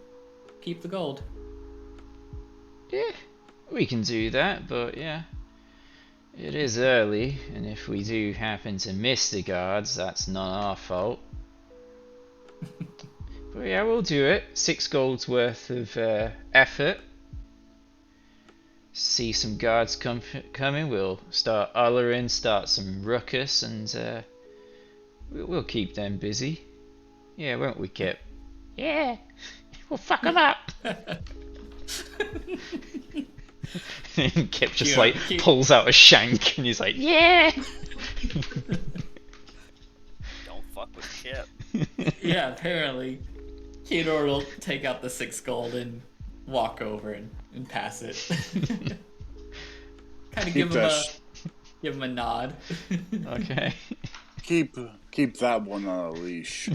keep the gold. Yeah, we can do that, but yeah. It is early, and if we do happen to miss the guards, that's not our fault. But yeah, we'll do it. 6 gold's worth of effort. See some guards coming, we'll start hollering, start some ruckus, and we'll keep them busy. Yeah, won't we, Kip? Yeah, we'll fuck them up. And Kip just pulls out a shank and he's like, yeah! Don't fuck with Kip. Yeah, apparently. Keynor will take out the 6 gold and walk over and pass it. Kind of give him a nod. Okay. Keep that one on a leash.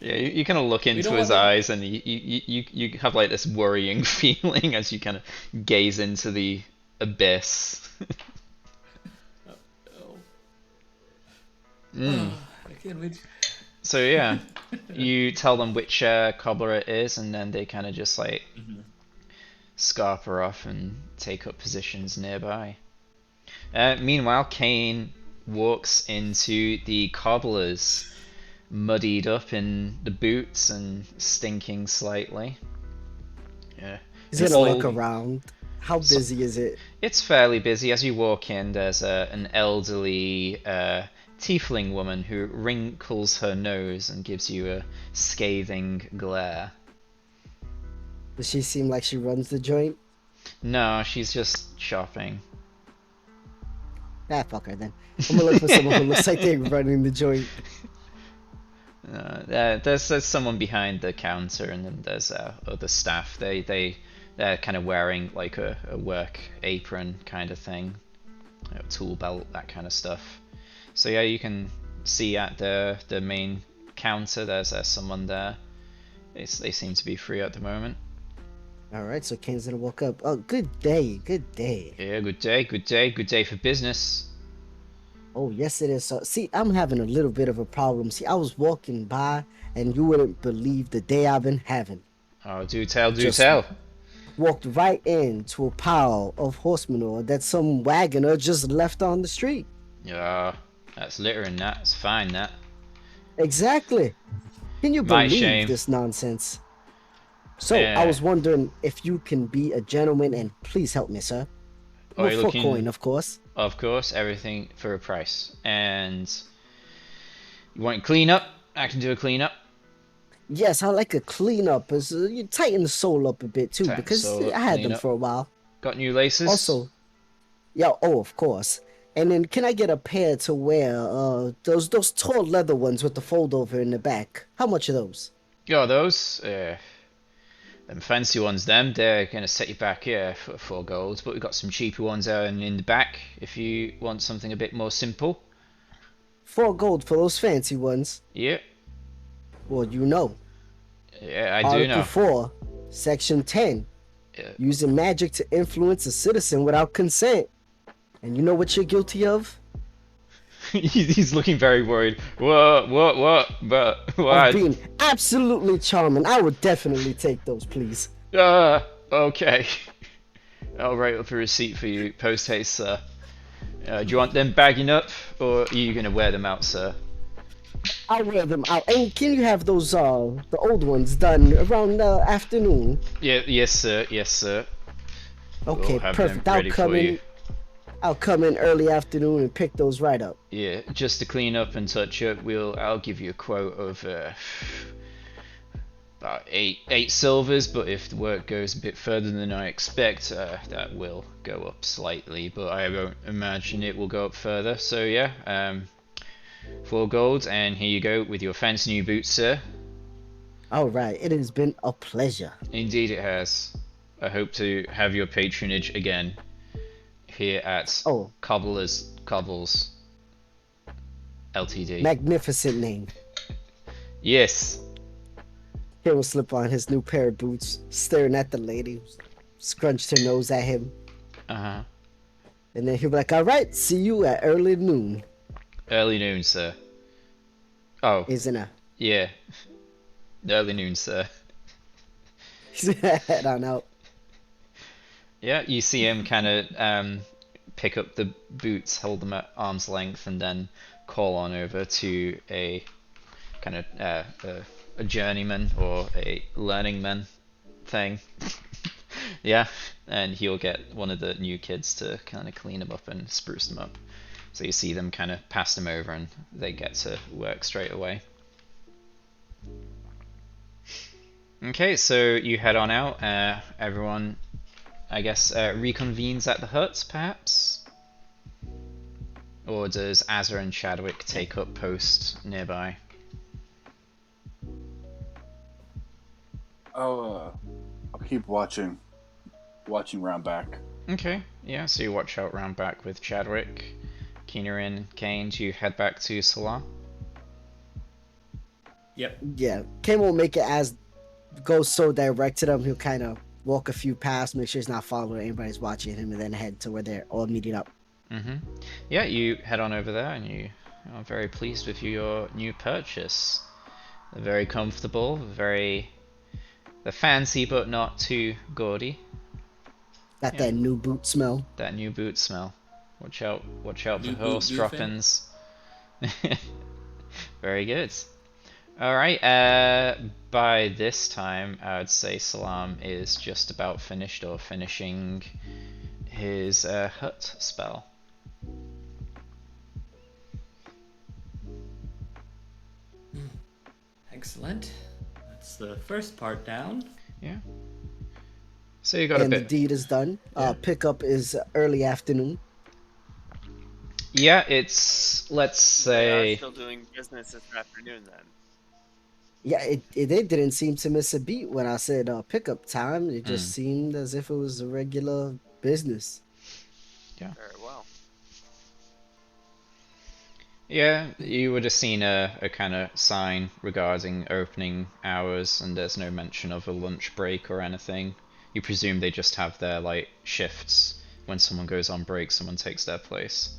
Yeah, you kind of look into his eyes and you have like this worrying feeling as you kind of gaze into the abyss. So yeah, you tell them which cobbler it is, and then they kind of just like scarper off and take up positions nearby. Meanwhile, Kane walks into the cobbler's. muddied up in the boots and stinking slightly. Yeah. He's And gonna look all, around. How so, busy is it? it's fairly busy. As you walk in, there's an elderly tiefling woman who wrinkles her nose and gives you a scathing glare. Does she seem like she runs the joint? No, she's just shopping. Ah, fuck her then. I'm gonna look for someone who looks like they're running the joint. There's someone behind the counter, and then there's other staff. They're kind of wearing like a work apron kind of thing, a tool belt, that kind of stuff. So yeah, you can see at the main counter there's someone there. They seem to be free at the moment. All right, so Kane's gonna walk up. Oh, good day, good day. Yeah, good day, good day, good day for business. Oh, yes, it is. So, see, I'm having a little bit of a problem. See, I was walking by, and you wouldn't believe the day I've been having. Oh, do tell, do Just tell. walked right into a pile of horse manure that some wagoner just left on the street. Yeah, that's littering. That's fine. That. Exactly. Can you My believe shame. this nonsense? So, Yeah. I was wondering if you can be a gentleman and please help me, sir. Are you For looking? coin, of course. Of course, everything for a price. And you want clean up? I can do a clean up. Yes, I like a clean up. You tighten the sole up a bit too, Tighten the because sole up, I had clean them up. for a while. Got new laces? Also, yeah, oh, of course. And then can I get a pair to wear? Those tall leather ones with the fold over in the back. How much are those? Yeah, those. Them fancy ones, they're gonna set you back here for 4 gold. But we've got some cheaper ones there in the back if you want something a bit more simple. 4 gold for those fancy ones. Yeah, Well, you know. yeah, I do Article know. 4, Section 10. Yeah. Using magic to influence a citizen without consent. And you know what you're guilty of? He's looking very worried. What? But Of what? being absolutely charming. I would definitely take those, please. Okay. I'll write up a receipt for you post haste, sir. Do you want them bagging up, or are you gonna wear them out, sir? I'll wear them out. And can you have those, the old ones done around afternoon? Yeah, yes, sir. Yes, sir. Okay, We'll have perfect. them ready for you. I'll come in early afternoon and pick those right up. Yeah, just to clean up and touch up, I'll give you a quote of about eight silvers. But if the work goes a bit further than I expect, that will go up slightly. But I won't imagine it will go up further. So yeah, 4 gold, and here you go with your fancy new boots, sir. All right, it has been a pleasure. Indeed, it has. I hope to have your patronage again here at Cobbles Ltd. Magnificent name. Yes. He will slip on his new pair of boots, staring at the lady, who's scrunched her nose at him. Uh-huh. And then he'll be like, all right, see you at early noon. Early noon, sir. Oh, Isn't it? yeah. Early noon, sir. Head on out. Yeah, you see him kind of pick up the boots, hold them at arm's length, and then call on over to a kind of a journeyman or a learning man thing. Yeah, and he'll get one of the new kids to kind of clean them up and spruce them up. So you see them kind of pass them over, and they get to work straight away. Okay, so you head on out. Everyone, I guess, reconvenes at the hut, perhaps? Or does Azra and Chadwick take up post nearby? I'll keep watching round back. Okay, yeah, so you watch out round back with Chadwick, Keenerin, Kane. Do you head back to Salah? Yep. Yeah, Kane won't make it as go so direct to them. He'll kind of walk a few past, make sure he's not following anybody's watching him, and then head to where they're all meeting up. Mm-hmm. Yeah, you head on over there, and you are very pleased with your new purchase. They're very comfortable, they're fancy but not too gaudy. Got that new boot smell. That new boot smell. Watch out for New boot horse boofing. droppings. Very good. Alright, by this time, I would say Salam is just about finished or finishing his hut spell. Excellent. That's the first part down. Yeah. So you got a And the bit. deed is done. Yeah. Pickup is early afternoon. Yeah, it's, let's They are say, still doing business this afternoon then. Yeah, it didn't seem to miss a beat when I said pickup time. It just seemed as if it was a regular business. yeah. Very well. Yeah, you would have seen a kind of sign regarding opening hours, and there's no mention of a lunch break or anything. You presume they just have their like shifts. When someone goes on break, someone takes their place.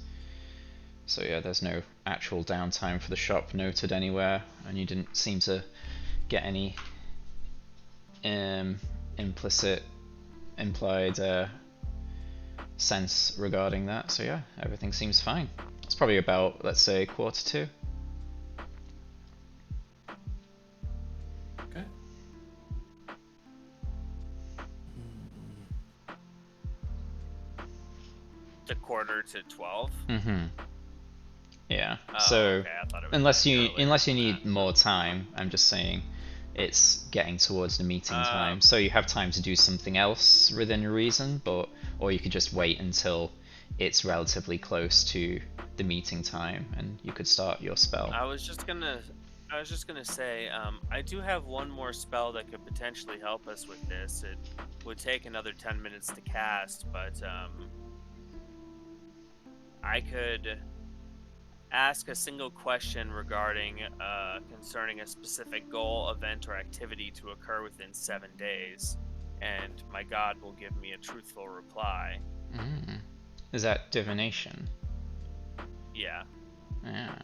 So yeah, there's no actual downtime for the shop noted anywhere, and you didn't seem to get any implicit, implied sense regarding that. So yeah, everything seems fine. It's probably about, let's say, 1:45. Okay. The 11:45. Mm-hmm. Yeah. Oh, So okay. I thought it was unless you earlier than need that. more time, I'm just saying it's getting towards the meeting time. So you have time to do something else within reason, but or you could just wait until it's relatively close to the meeting time and you could start your spell. I was just gonna say, I do have one more spell that could potentially help us with this. It would take another 10 minutes to cast, but I could ask a single question regarding concerning a specific goal, event, or activity to occur within 7 days, and my god will give me a truthful reply. Is that divination? Yeah. Yeah.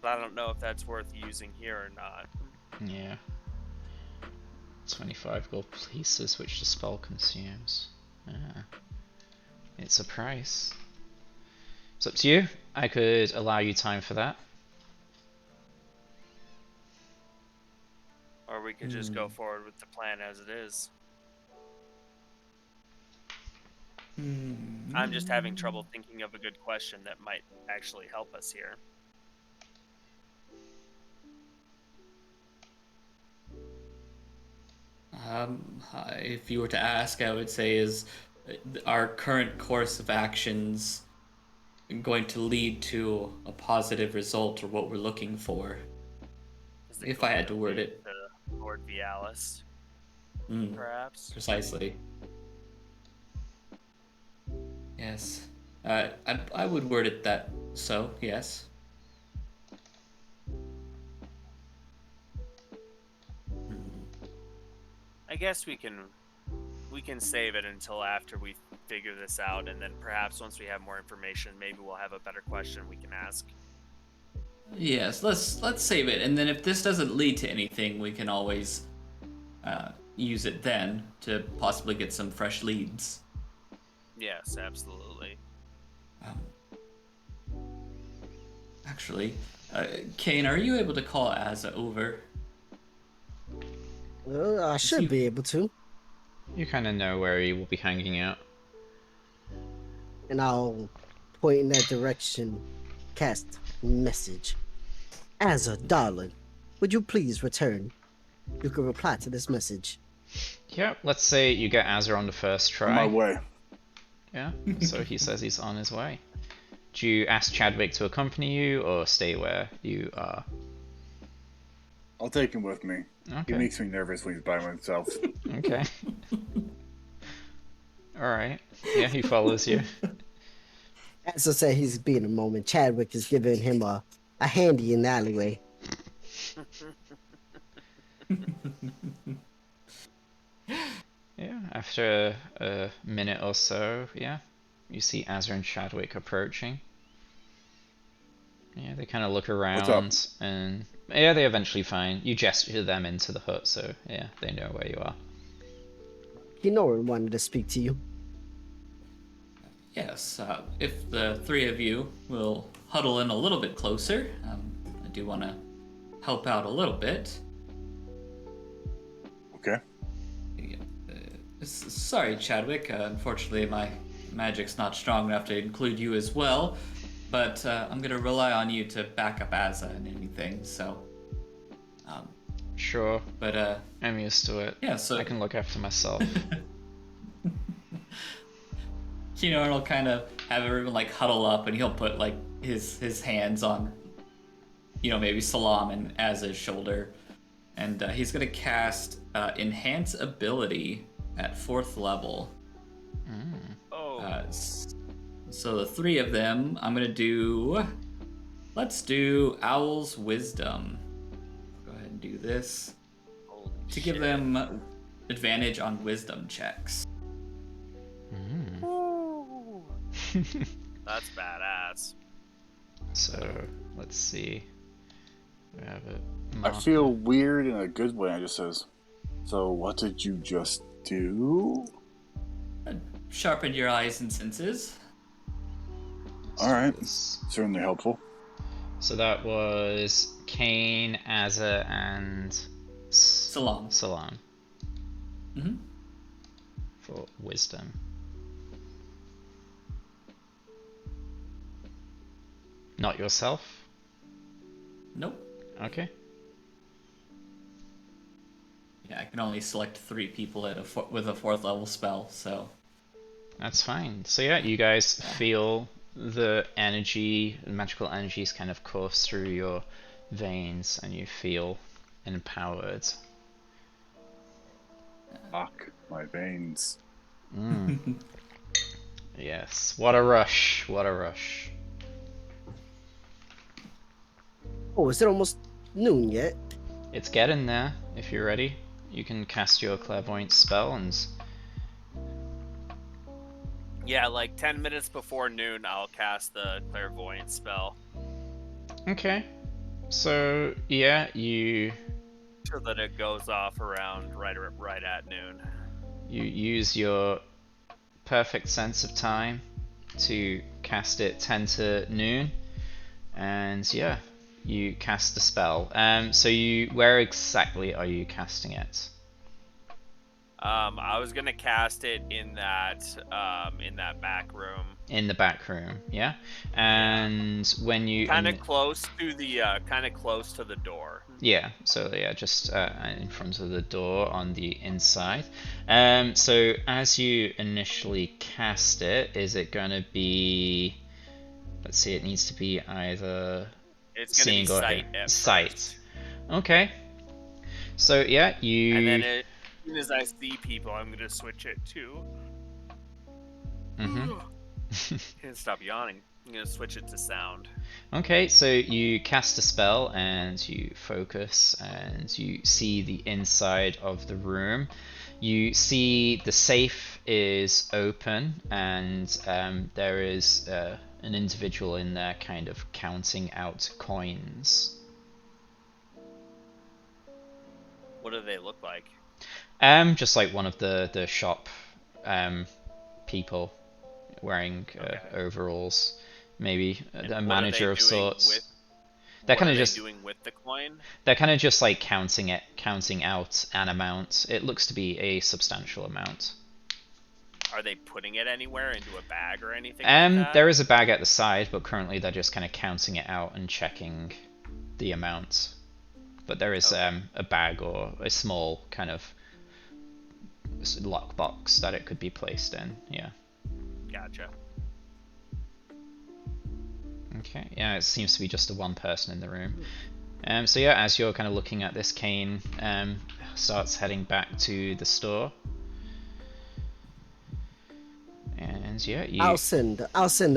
But I don't know if that's worth using here or not. Yeah. 25 gold pieces which the spell consumes. Yeah. It's a price. It's up to you. I could allow you time for that. Or we could just go forward with the plan as it is. I'm just having trouble thinking of a good question that might actually help us here. If you were to ask, I would say is our current course of actions going to lead to a positive result or what we're looking for? If I had to word it. Lord Vialis, perhaps? Precisely. Yes. I would word it that so, yes. I guess we can save it until after we figure this out, and then perhaps once we have more information, maybe we'll have a better question we can ask. Yes, let's save it, and then if this doesn't lead to anything, we can always use it then to possibly get some fresh leads. Yes, absolutely. Actually, Kane, are you able to call Asa over? Well, I should be able to. You kind of know where he will be hanging out. And I'll point in that direction. Cast message. As a darling, would you please return? You can reply to this message. Yeah, let's say you get Azar on the first try. On my way. Yeah, so he says he's on his way. Do you ask Chadwick to accompany you or stay where you are? I'll take him with me. Okay. He makes me nervous when he's by himself. Okay. Alright. Yeah, he follows you. As I say, he's being a moment. Chadwick is giving him a handy in the alleyway. Yeah, after a minute or so, yeah, you see Azar and Chadwick approaching. Yeah, they kind of look around, and yeah, they eventually find you. Gesture them into the hut, so yeah, they know where you are. Kinoran wanted to speak to you. Yes, if the three of you will huddle in a little bit closer, I do want to help out a little bit. Okay. Sorry, Chadwick. Unfortunately, my magic's not strong enough to include you as well, but I'm going to rely on you to back up Asa and anything, so... Sure. But, I'm used to it. yeah, so... I can look after myself. Keenan will kind of have everyone, like, huddle up, and he'll put, like, his hands on, maybe Salam and Asa's shoulder. And he's going to cast Enhance Ability at 4th level. Oh. So the three of them, I'm going to do... Let's do Owl's Wisdom. Go ahead and do this. Holy To give shit. them advantage on wisdom checks. Ooh. That's badass. So, let's see. We have it. I feel weird in a good way. I just says, so what did you just do? Sharpen your eyes and senses. All right. Certainly helpful. So that was Kane, Asa, and Salam. Salam Mm-hmm. for wisdom. Not yourself? Nope. Okay. Yeah, I can only select 3 people with a 4th level spell, so... That's fine. So yeah, you guys feel the energy, magical energies kind of course through your veins and you feel empowered. Fuck my veins. Yes, what a rush, what a rush. Oh, is it almost noon yet? It's getting there, if you're ready. You can cast your clairvoyance spell and... Yeah, like 10 minutes before noon, I'll cast the clairvoyance spell. Okay. So, yeah, you So that it goes off around right at noon. you use your perfect sense of time to cast it 10 to noon. And yeah, you cast the spell. So where exactly are you casting it? I was gonna cast it in that back room. In the back room, yeah. And when you Kind of close to the door. yeah, so yeah, just in front of the door on the inside. So as you initially cast it, is it gonna be? Let's see, it needs to be either It's gonna be seeing or sight at sight. first. Okay. So yeah, you. And then as soon as I see people, I'm gonna switch it to. Can't stop yawning. I'm gonna switch it to sound. Okay, so you cast a spell and you focus and you see the inside of the room. You see the safe is open and there is an individual in there kind of counting out coins. What do they look like? Just like one of the shop people wearing overalls. Maybe a manager of sorts. They're kind of just doing with the coin. They're kind of just like counting out an amount. It looks to be a substantial amount. Are they putting it anywhere into a bag or anything like that? There is a bag at the side, but currently they're just kind of counting it out and checking the amount. But there is a bag or a small kind of lockbox that it could be placed in. Yeah. Gotcha. Okay, yeah, it seems to be just the one person in the room. So yeah, as you're kind of looking at this, Kane starts heading back to the store. And yeah, I'll send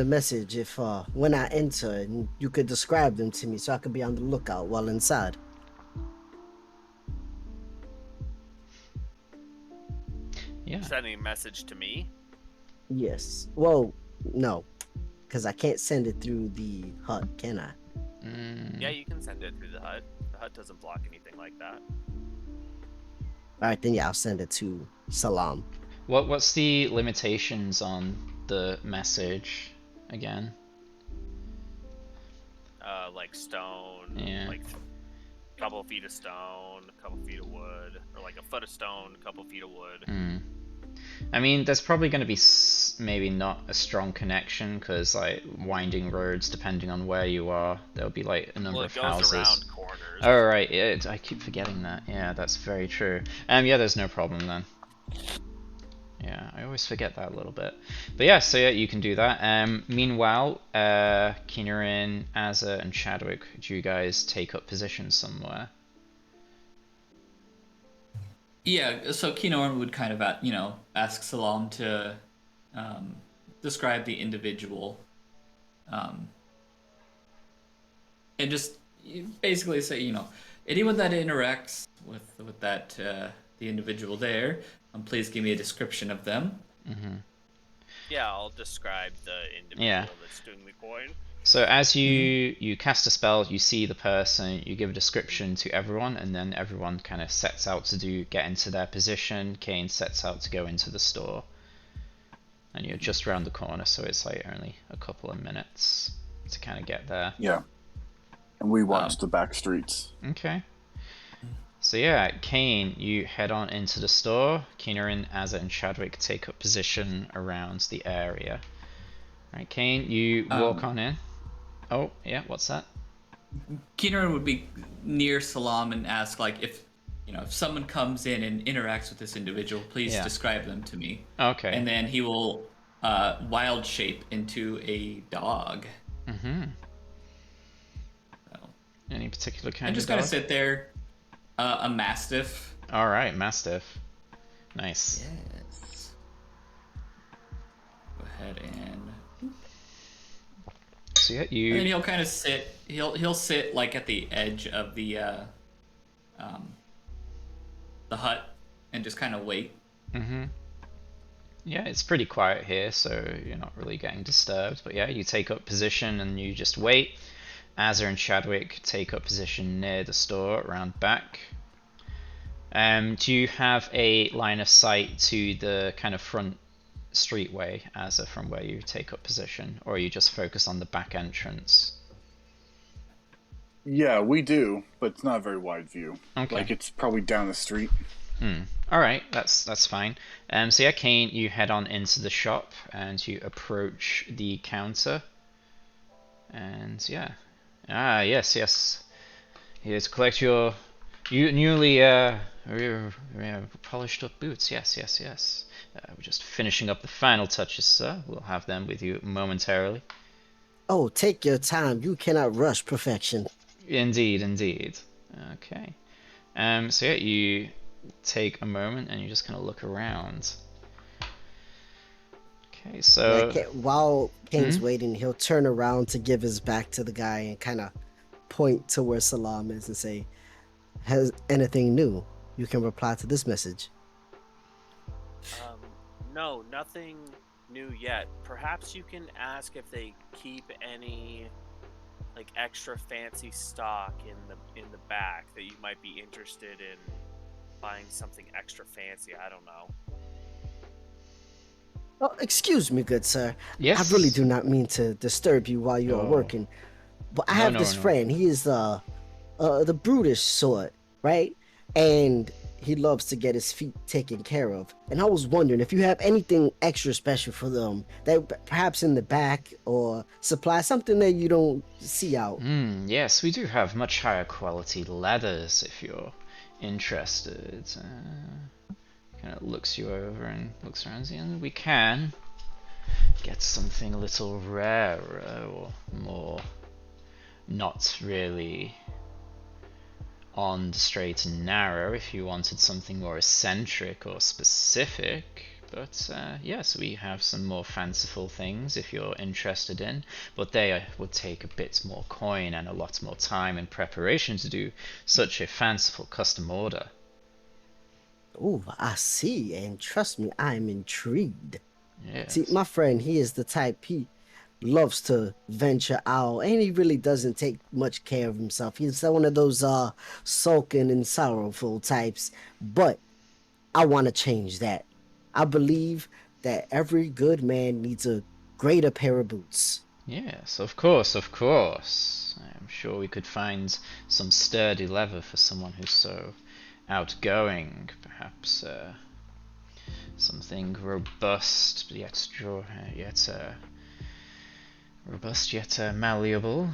a message if when I enter and you could describe them to me so I could be on the lookout while inside. Yeah. Sending a message to me? Yes. Well, no. Because I can't send it through the hut, can I? Yeah, you can send it through the hut. The hut doesn't block anything like that. Alright, then yeah, I'll send it to Salam. What's the limitations on the message again? Like stone, Yeah. like a couple of feet of stone, a couple feet of wood, or like a foot of stone, a couple feet of wood. I mean, there's probably going to be maybe not a strong connection because like winding roads, depending on where you are, there'll be like a number Well, of it goes houses. around corners. Oh right, yeah, I keep forgetting that. Yeah, that's very true. Yeah, there's no problem then. Yeah, I always forget that a little bit. But yeah, so yeah, you can do that. Meanwhile, Keenerin, Azza, and Chadwick, do you guys take up positions somewhere? Yeah, so Keenorn would kind of, ask Salam to describe the individual, um, and just basically say, anyone that interacts with that the individual there, please give me a description of them. Yeah, I'll describe the individual Yeah. that's doing the coin. So as you cast a spell, you see the person, you give a description to everyone, and then everyone kind of sets out to get into their position. Kane sets out to go into the store, and you're just around the corner, so it's like only a couple of minutes to kind of get there. Yeah. And we watch the back streets. Okay. So yeah, Kane, you head on into the store. Keenerin, Azza, and Chadwick take up position around the area. Right, Kane, you walk on in. Oh, yeah, what's that? Keenerin would be near Salam and ask, like, if someone comes in and interacts with this individual, please describe them to me. Okay. And then he will wild shape into a dog. So, any particular kind and just of dog? kind of sit there. A mastiff. All right, mastiff. Nice. Yes. Go ahead and. So yeah, you. And then he'll kind of sit. He'll sit like at the edge of the hut and just kind of wait. Yeah, it's pretty quiet here, so you're not really getting disturbed. But yeah, you take up position and you just wait. Azza and Chadwick take up position near the store around back. Do you have a line of sight to the kind of front streetway, Azza, from where you take up position, or you just focus on the back entrance? Yeah, we do, but it's not a very wide view. Okay. Like it's probably down the street. All right, that's fine. So yeah, Kane, you head on into the shop and you approach the counter. And yeah, yes. Here to collect your newly polished up boots. Yes. We're just finishing up the final touches, sir. We'll have them with you momentarily. Oh, take your time. You cannot rush perfection. Indeed. Okay. So yeah, you take a moment and you just kind of look around. Okay, so while Kane's waiting, he'll turn around to give his back to the guy and kind of point to where Salam is and say, "Has anything new? You can reply to this message." No, nothing new yet. Perhaps you can ask if they keep any like extra fancy stock in the back that you might be interested in buying something extra fancy. I don't know. Oh, excuse me, good sir. Yes. I really do not mean to disturb you while you are working, but I have this friend. He is the brutish sort, right? And he loves to get his feet taken care of. And I was wondering if you have anything extra special for them, that perhaps in the back, or supply something that you don't see out. Yes, we do have much higher quality leathers if you're interested. Kind of looks you over and looks around, and we can get something a little rarer or more not really on the straight and narrow if you wanted something more eccentric or specific. But yes, we have some more fanciful things if you're interested in, but they would take a bit more coin and a lot more time and preparation to do such a fanciful custom order. Oh, I see, and trust me, I'm intrigued. Yes. See, my friend, he is the type, he loves to venture out, and he really doesn't take much care of himself. He's one of those sulking and sorrowful types, but I want to change that. I believe that every good man needs a greater pair of boots. Yes, of course, of course. I'm sure we could find some sturdy leather for someone who's so outgoing. Perhaps something robust, yet robust yet malleable,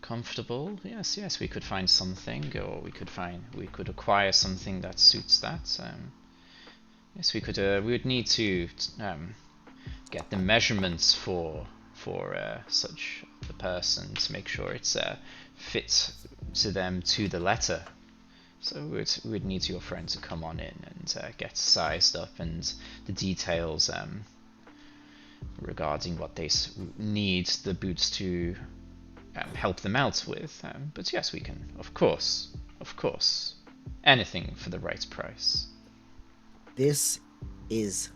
comfortable. Yes, yes, we could find something, or we could acquire something that suits that. Yes, we could. We would need to get the measurements for such a person to make sure it's fit to them to the letter. So we'd need your friend to come on in and get sized up, and the details regarding what they need the boots to help them out with. But yes, we can, of course, anything for the right price. This is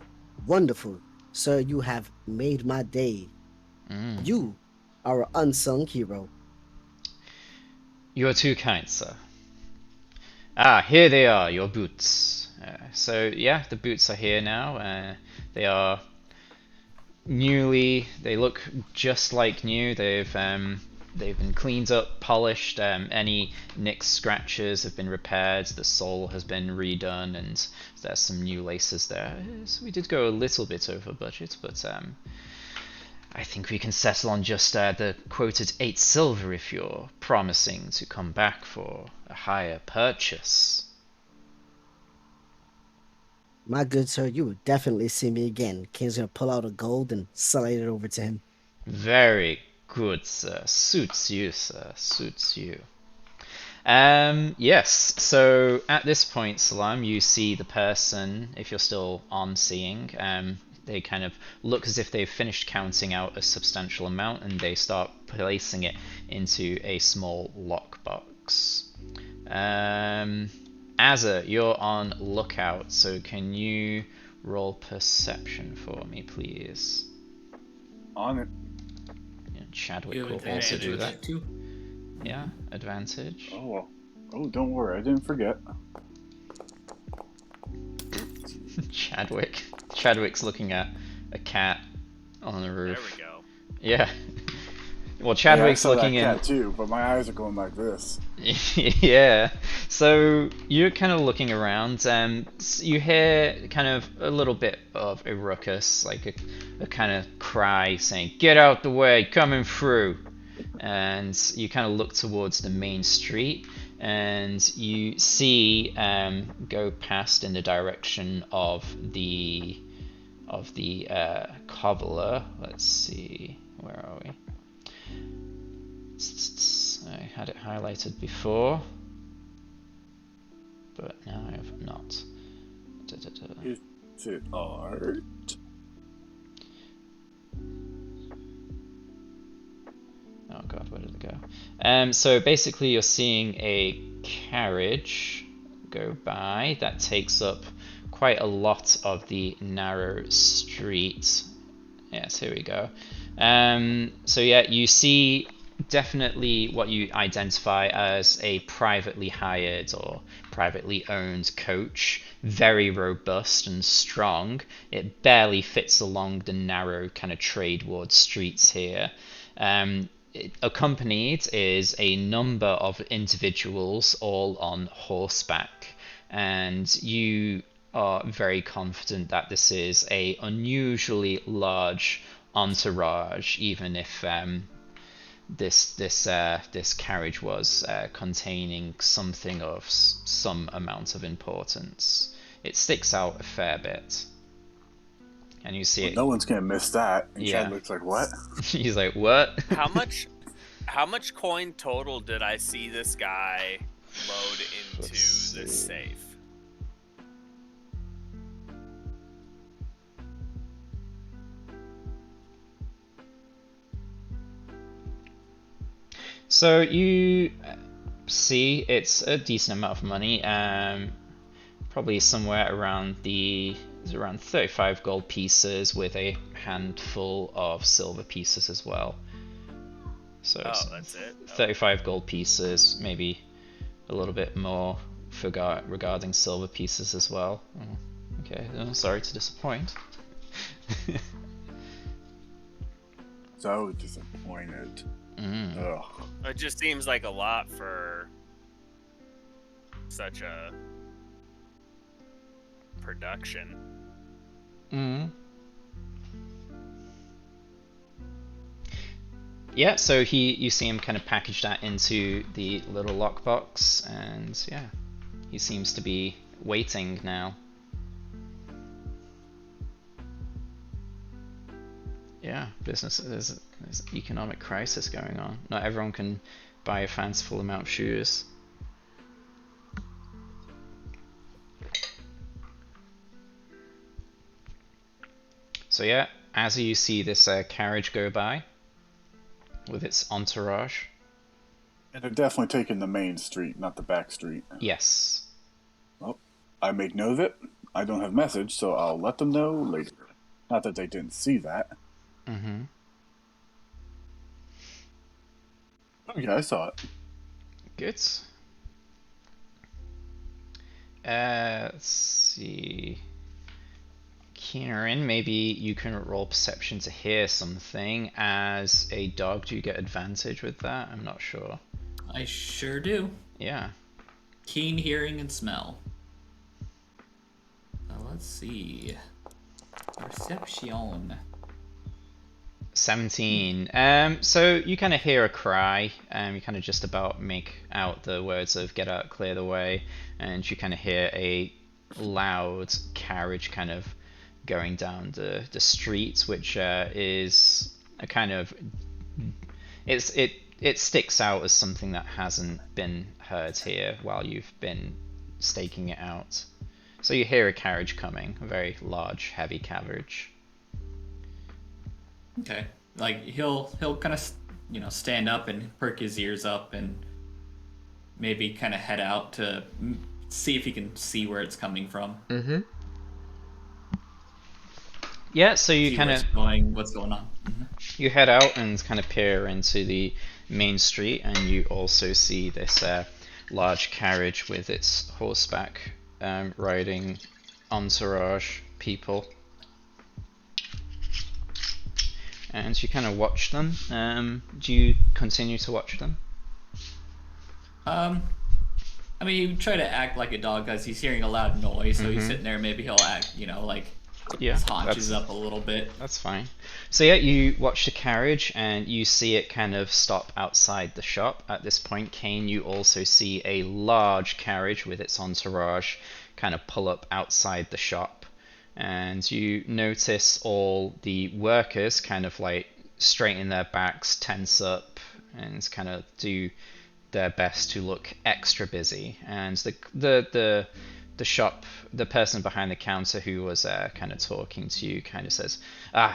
wonderful. Sir, you have made my day. You are an unsung hero. You are too kind, sir. Ah, here they are, your boots. So yeah, the boots are here now. They are they look just like new. They've been cleaned up, polished. Any nicks, scratches have been repaired. The sole has been redone, and there's some new laces there. So we did go a little bit over budget, but I think we can settle on just the quoted 8 silver if you're promising to come back for a higher purchase. My good sir, you will definitely see me again. King's gonna pull out a gold and slide it over to him. Very good, sir. Suits you, sir. Suits you. Yes, so at this point, Salam, you see the person, if you're still on seeing, they kind of look as if they've finished counting out a substantial amount, and they start placing it into a small lockbox. Azza, you're on lookout, so can you roll perception for me, please? On it. Yeah, Chadwick You have will also advantage do with that. that too. Yeah, advantage. Oh, well. Oh, don't worry. I didn't forget. Chadwick's looking at a cat on the roof. There we go. Yeah. Well, Yeah, I Chadwick's saw looking that in. cat too, but my eyes are going like this. Yeah. So you're kind of looking around, and you hear kind of a little bit of a ruckus, like a kind of cry saying, "Get out the way, coming through!" And you kind of look towards the main street, and you see go past in the direction of the cobbler. Let's see, where are we? I had it highlighted before, but now I have not. Is it art? Oh god, where did it go? So basically you're seeing a carriage go by that takes up quite a lot of the narrow street. Yes, here we go. So yeah, you see definitely what you identify as a privately hired or privately owned coach. Very robust and strong. It barely fits along the narrow kind of trade ward streets here. Accompanied is a number of individuals all on horseback, and you are very confident that this is a unusually large entourage, even if this carriage was containing something of some amount of importance. It sticks out a fair bit, and you see Well, it. no one's gonna miss that. And Yeah. Chad looks like, what? He's like, what? How much coin total did I see this guy load into Let's this see. safe? So you see it's a decent amount of money, probably somewhere around around 35 gold pieces with a handful of silver pieces as well. So Oh, that's it? Oh. 35 gold pieces, maybe a little bit more regarding silver pieces as well. Okay, sorry to disappoint. So disappointed. Ugh. It just seems like a lot for such a production. Yeah, so you see him kind of package that into the little lockbox, and yeah, he seems to be waiting now. Yeah, business, there's economic crisis going on. Not everyone can buy a fanciful amount of shoes. So yeah, as you see this carriage go by with its entourage. And they're definitely taking the main street, not the back street. Yes. Well, I make note of it. I don't have message, so I'll let them know later. Not that they didn't see that. Mm-hmm. Oh yeah, I saw it. Good. Let's see. Kieran, maybe you can roll perception to hear something. As a dog, do you get advantage with that? I'm not sure. I sure do. Yeah. Keen hearing and smell. Let's see. Perception. 17. So you kind of hear a cry. You kind of just about make out the words of "get out, clear the way," and you kind of hear a loud carriage kind of going down the street, which is a kind of it sticks out as something that hasn't been heard here while you've been staking it out. So you hear a carriage coming, a very large, heavy carriage. Okay, like he'll kind of stand up and perk his ears up and maybe kind of head out to see if he can see where it's coming from. Mm-hmm. Yeah, so you kind of what's going on. Mm-hmm. You head out and kind of peer into the main street, and you also see this large carriage with its horseback riding entourage people. And you kind of watch them. Do you continue to watch them? I mean, you try to act like a dog because he's hearing a loud noise, so he's sitting there. Maybe he'll act, like his haunches up a little bit. That's fine. So yeah, you watch the carriage and you see it kind of stop outside the shop. At this point, Kane, you also see a large carriage with its entourage kind of pull up outside the shop. And you notice all the workers kind of like straighten their backs, tense up, and kind of do their best to look extra busy. And the shop, the person behind the counter who was kind of talking to you kind of says,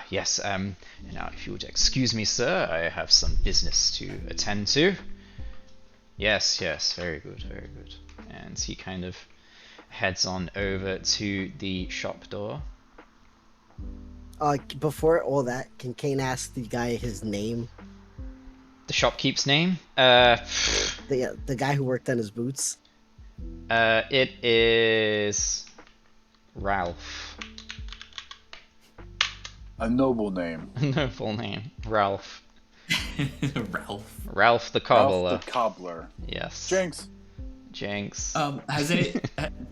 yes, now if you would excuse me, sir, I have some business to attend to. Yes, very good. And he kind of heads on over to the shop door. Before all that, can Kane ask the guy his name? The shopkeep's name? The guy who worked on his boots? It is Ralph. A noble name. Noble name. Ralph. Ralph the cobbler. Ralph the cobbler. Yes. Jinx.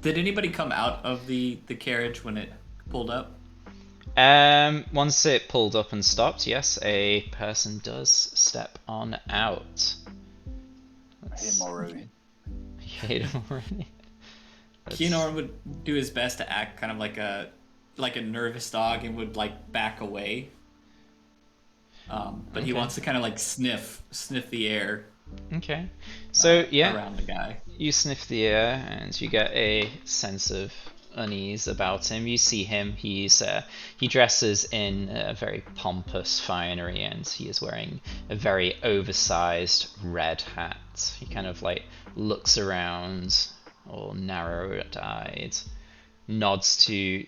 Did anybody come out of the carriage when it pulled up? Once it pulled up and stopped, yes, a person does step on out. I hate him already. Keonor would do his best to act kind of like a nervous dog and would like back away. But he wants to kind of like sniff the air. Okay. So yeah, around the guy. You sniff the air and you get a sense of unease about him. You see him. He dresses in a very pompous finery, and he is wearing a very oversized red hat. He kind of like looks around, all narrow-eyed, nods to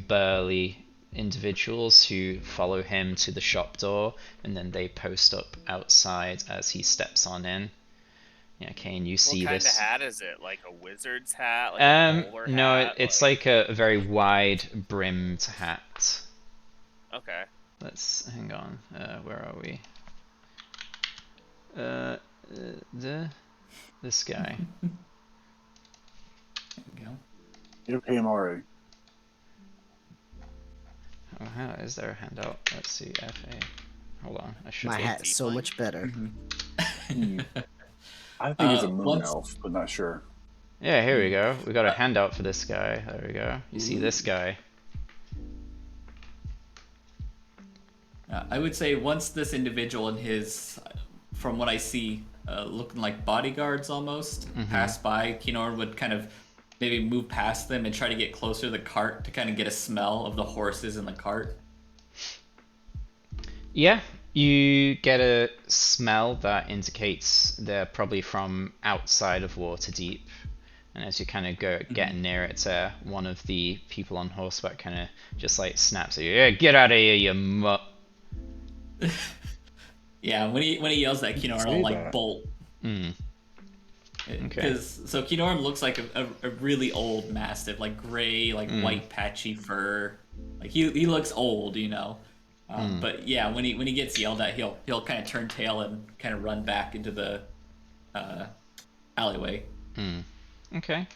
burly individuals who follow him to the shop door, and then they post up outside as he steps on in. Yeah, Kane, you What see kind this. of hat is it? Like a wizard's hat? Like a bowler No, hat? it's like a very wide brimmed hat. Okay. Let's hang on. Where are we? This guy. There we go. You pay him already. Oh, is there a handout? Let's see. FA. Hold on. I should. My Be. hat's so tiefling? much better. I think it's a moon Once elf, but not sure. Yeah, here we go. We got a handout for this guy. There we go. You see this Ooh. guy. I would say once this individual and his, from what I see, looking like bodyguards almost, pass by, Kinorn would kind of maybe move past them and try to get closer to the cart to kind of get a smell of the horses in the cart. Yeah, you get a smell that indicates they're probably from outside of Waterdeep. And as you kind of go getting near it, one of the people on horseback kind of just like snaps at you. Yeah, get out of here, you mutt. Yeah, when he yells that, You Kinorn say will like that. bolt. Okay. Because so Kinorm looks like a really old mastiff, like gray, like white patchy fur. Like he looks old, you know. But yeah, when he gets yelled at, he'll kind of turn tail and kind of run back into the alleyway. Okay.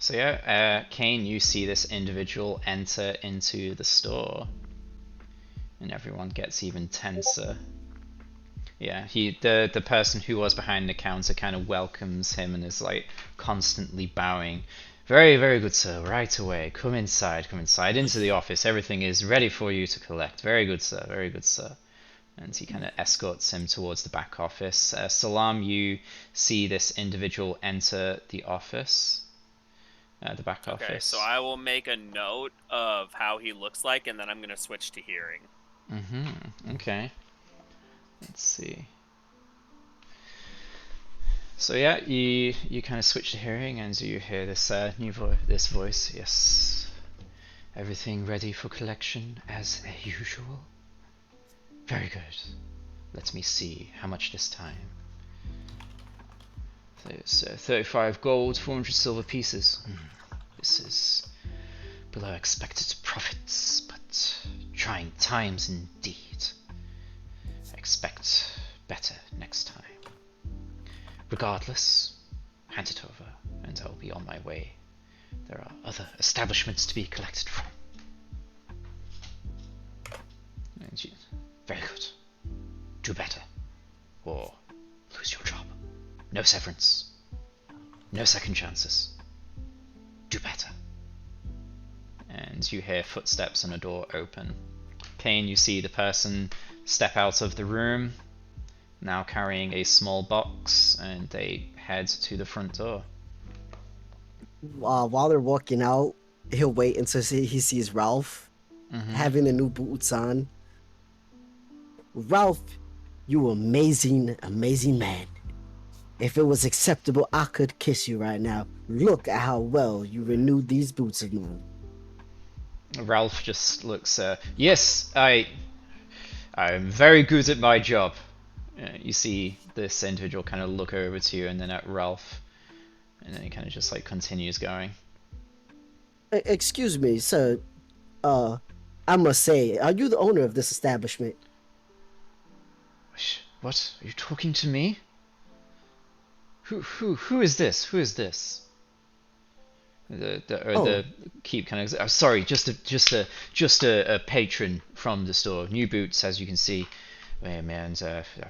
So yeah, Kane, you see this individual enter into the store, and everyone gets even tenser. Yeah, the person who was behind the counter kind of welcomes him and is like constantly bowing. Very, very good, sir. Right away. Come inside into the office. Everything is ready for you to collect. Very good, sir. Very good, sir. And he kind of escorts him towards the back office. Salam, you see this individual enter the office. The back office. Okay, so I will make a note of how he looks like, and then I'm going to switch to hearing. Okay. Let's see. So yeah, you kind of switch to hearing, and you hear this this voice. Yes, everything ready for collection as usual. Very good. Let me see how much this time. There's 35 gold, 400 silver pieces. This is below expected profits, but trying times indeed. I expect better next time. Regardless, hand it over, and I'll be on my way. There are other establishments to be collected from. Very good. Do better, or lose your job. No severance. No second chances. Do better. And you hear footsteps and a door open. Kane, you see the person step out of the room, now carrying a small box, and they head to the front door. While they're walking out, he'll wait until he sees Ralph having the new boots on. Ralph, you amazing, amazing man. If it was acceptable, I could kiss you right now. Look at how well you renewed these boots of mine. Ralph just looks, yes, I'm very good at my job. You see this individual kind of look over to you and then at Ralph, and then he kind of just like continues going. Excuse me, sir. I must say, are you the owner of this establishment? What? Are you talking to me? Who is this? Who is this? The keep kind of. Sorry, just a patron from the store. New boots, as you can see. And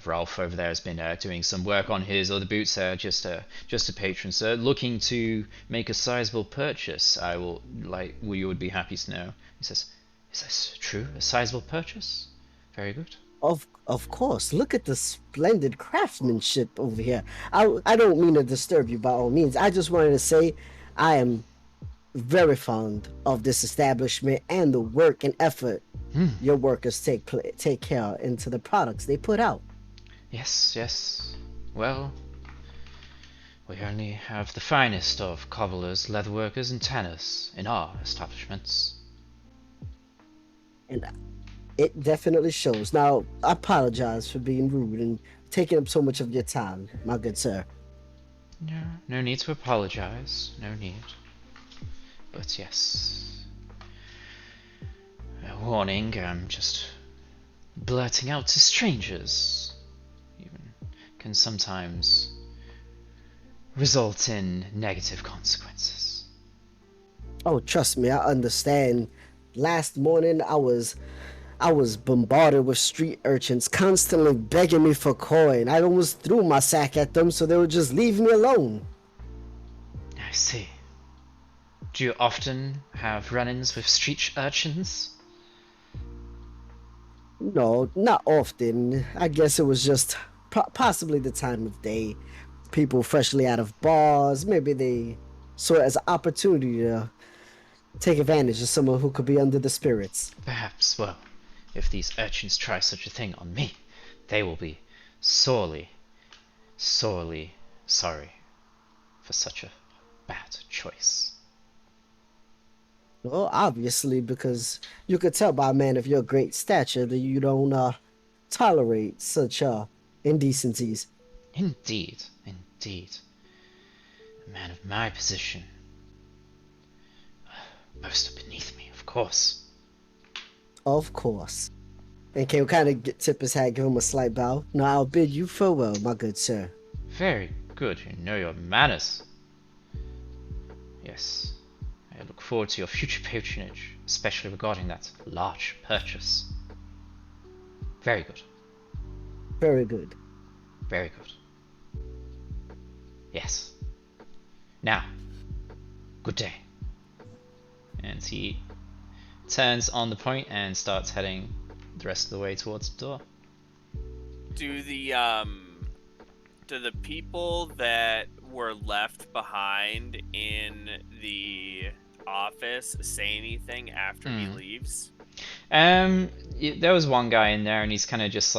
Ralph over there has been doing some work on his other boots. Just a patron, sir, looking to make a sizable purchase. You would be happy to know. He says, "Is this true? A sizable purchase? Very good." Of course. Look at the splendid craftsmanship over here. I don't mean to disturb you by all means. I just wanted to say I am very fond of this establishment and the work and effort your workers take care into the products they put out. Yes. Well, we only have the finest of cobblers, leatherworkers, and tanners in our establishments. And It definitely shows. Now, I apologize for being rude and taking up so much of your time, my good sir. No, no need to apologize. No need. But yes, a warning. I'm just blurting out to strangers. Even can sometimes result in negative consequences. Oh, trust me, I understand. Last morning, I was bombarded with street urchins constantly begging me for coin. I almost threw my sack at them so they would just leave me alone. I see. Do you often have run-ins with street urchins? No, not often. I guess it was just possibly the time of day. People freshly out of bars, maybe they saw it as an opportunity to take advantage of someone who could be under the spirits. Perhaps, well, if these urchins try such a thing on me, they will be sorely, sorely sorry for such a bad choice. Well, obviously, because you could tell by a man of your great stature that you don't tolerate such indecencies. Indeed, indeed. A man of my position. Most are beneath me, of course. Of course. And can kind of tip his hat, give him a slight bow. Now I'll bid you farewell, my good sir. Very good, you know your manners. Yes, I look forward to your future patronage, especially regarding that large purchase. Very good, Very good. very good. Yes. Now, good day. And he turns on the point and starts heading the rest of the way towards the door. Do the people that were left behind in the office say anything after he leaves? There was one guy in there, and he's kind of just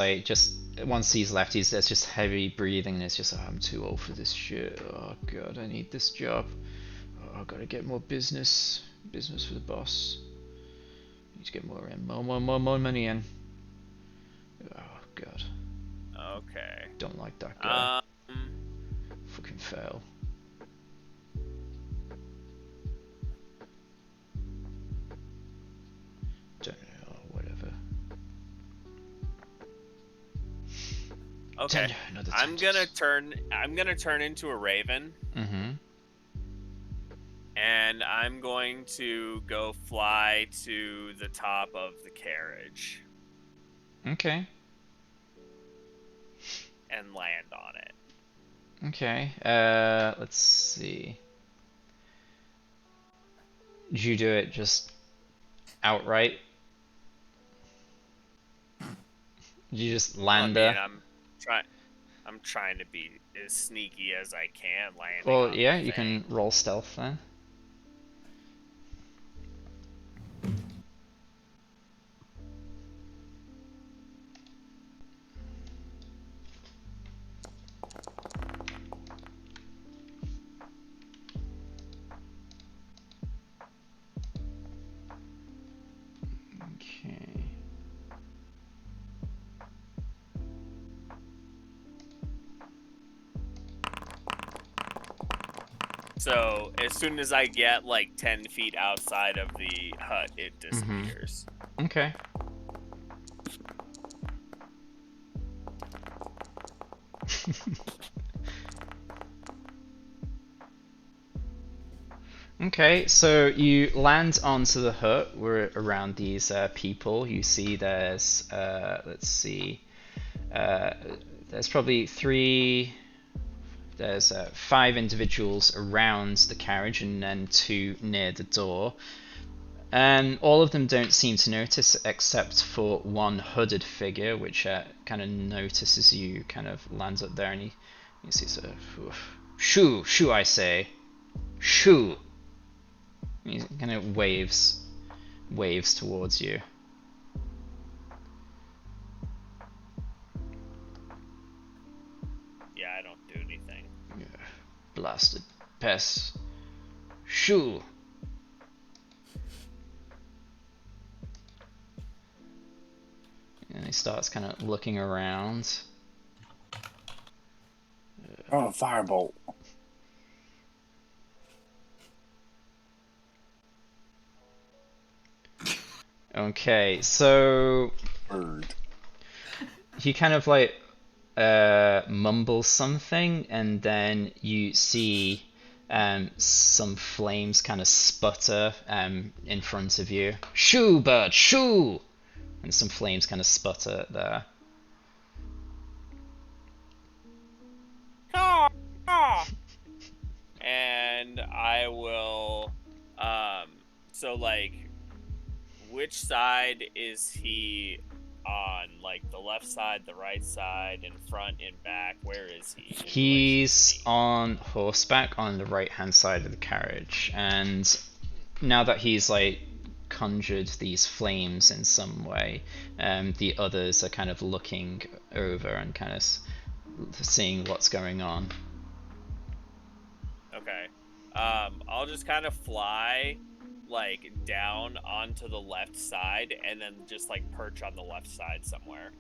once he's left, there's just heavy breathing, and it's just, oh, I'm too old for this shit. Oh god, I need this job. Oh, I gotta get more business for the boss. Need to get more in, more money in. Oh god, Okay. don't like that guy. Um, Fucking fail. Don't know, whatever. okay. I'm gonna turn into a raven. Mm-hmm. And I'm going to go fly to the top of the carriage Okay. and land on it. Okay. Let's see. Did you do it just outright? Did you just land there? I'm trying to be as sneaky as I can landing Well, on yeah, the you thing. can roll stealth then. Okay. So as soon as I get like 10 feet outside of the hut, it disappears. Okay. Okay, so you land onto the hut. We're around these people. You see there's, let's see, there's probably there's 5 individuals around the carriage and then 2 near the door. And all of them don't seem to notice except for one hooded figure, which kind of notices you, kind of lands up there, and you see sort of, shoo, I say, shoo. He kind of waves towards you. Yeah, I don't do anything. Yeah, blasted pest. Shoo. he starts kind of looking around. Oh, firebolt. Okay, so Bird. he kind of like mumbles something, and then you see some flames kind of sputter in front of you. Shoo, bird, shoo! And some flames kind of sputter there. And I will, so like, which side is he on? Like the left side, the right side, in front, in back? Where is he? He's on horseback on the right hand side of the carriage, and now that he's like conjured these flames in some way, the others are kind of looking over and kind of seeing what's going on. Okay. I'll just kind of fly like down onto the left side and then just like perch on the left side somewhere.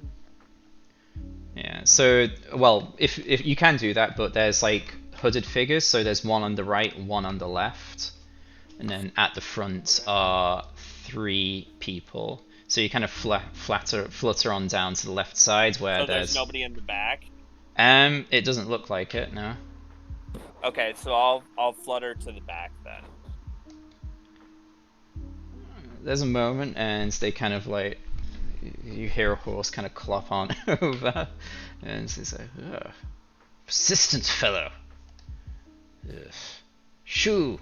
Yeah, so, well, if you can do that, but there's like hooded figures, so there's one on the right, one on the left, and then at the front are 3 people. So you kind of flutter on down to the left side where So there's nobody in the back? It doesn't look like it, no. Okay, so I'll flutter to the back then. There's a moment, and they kind of like, you hear a horse kind of clop on over, and it's like, ugh, persistent fellow. Ugh. Shoo!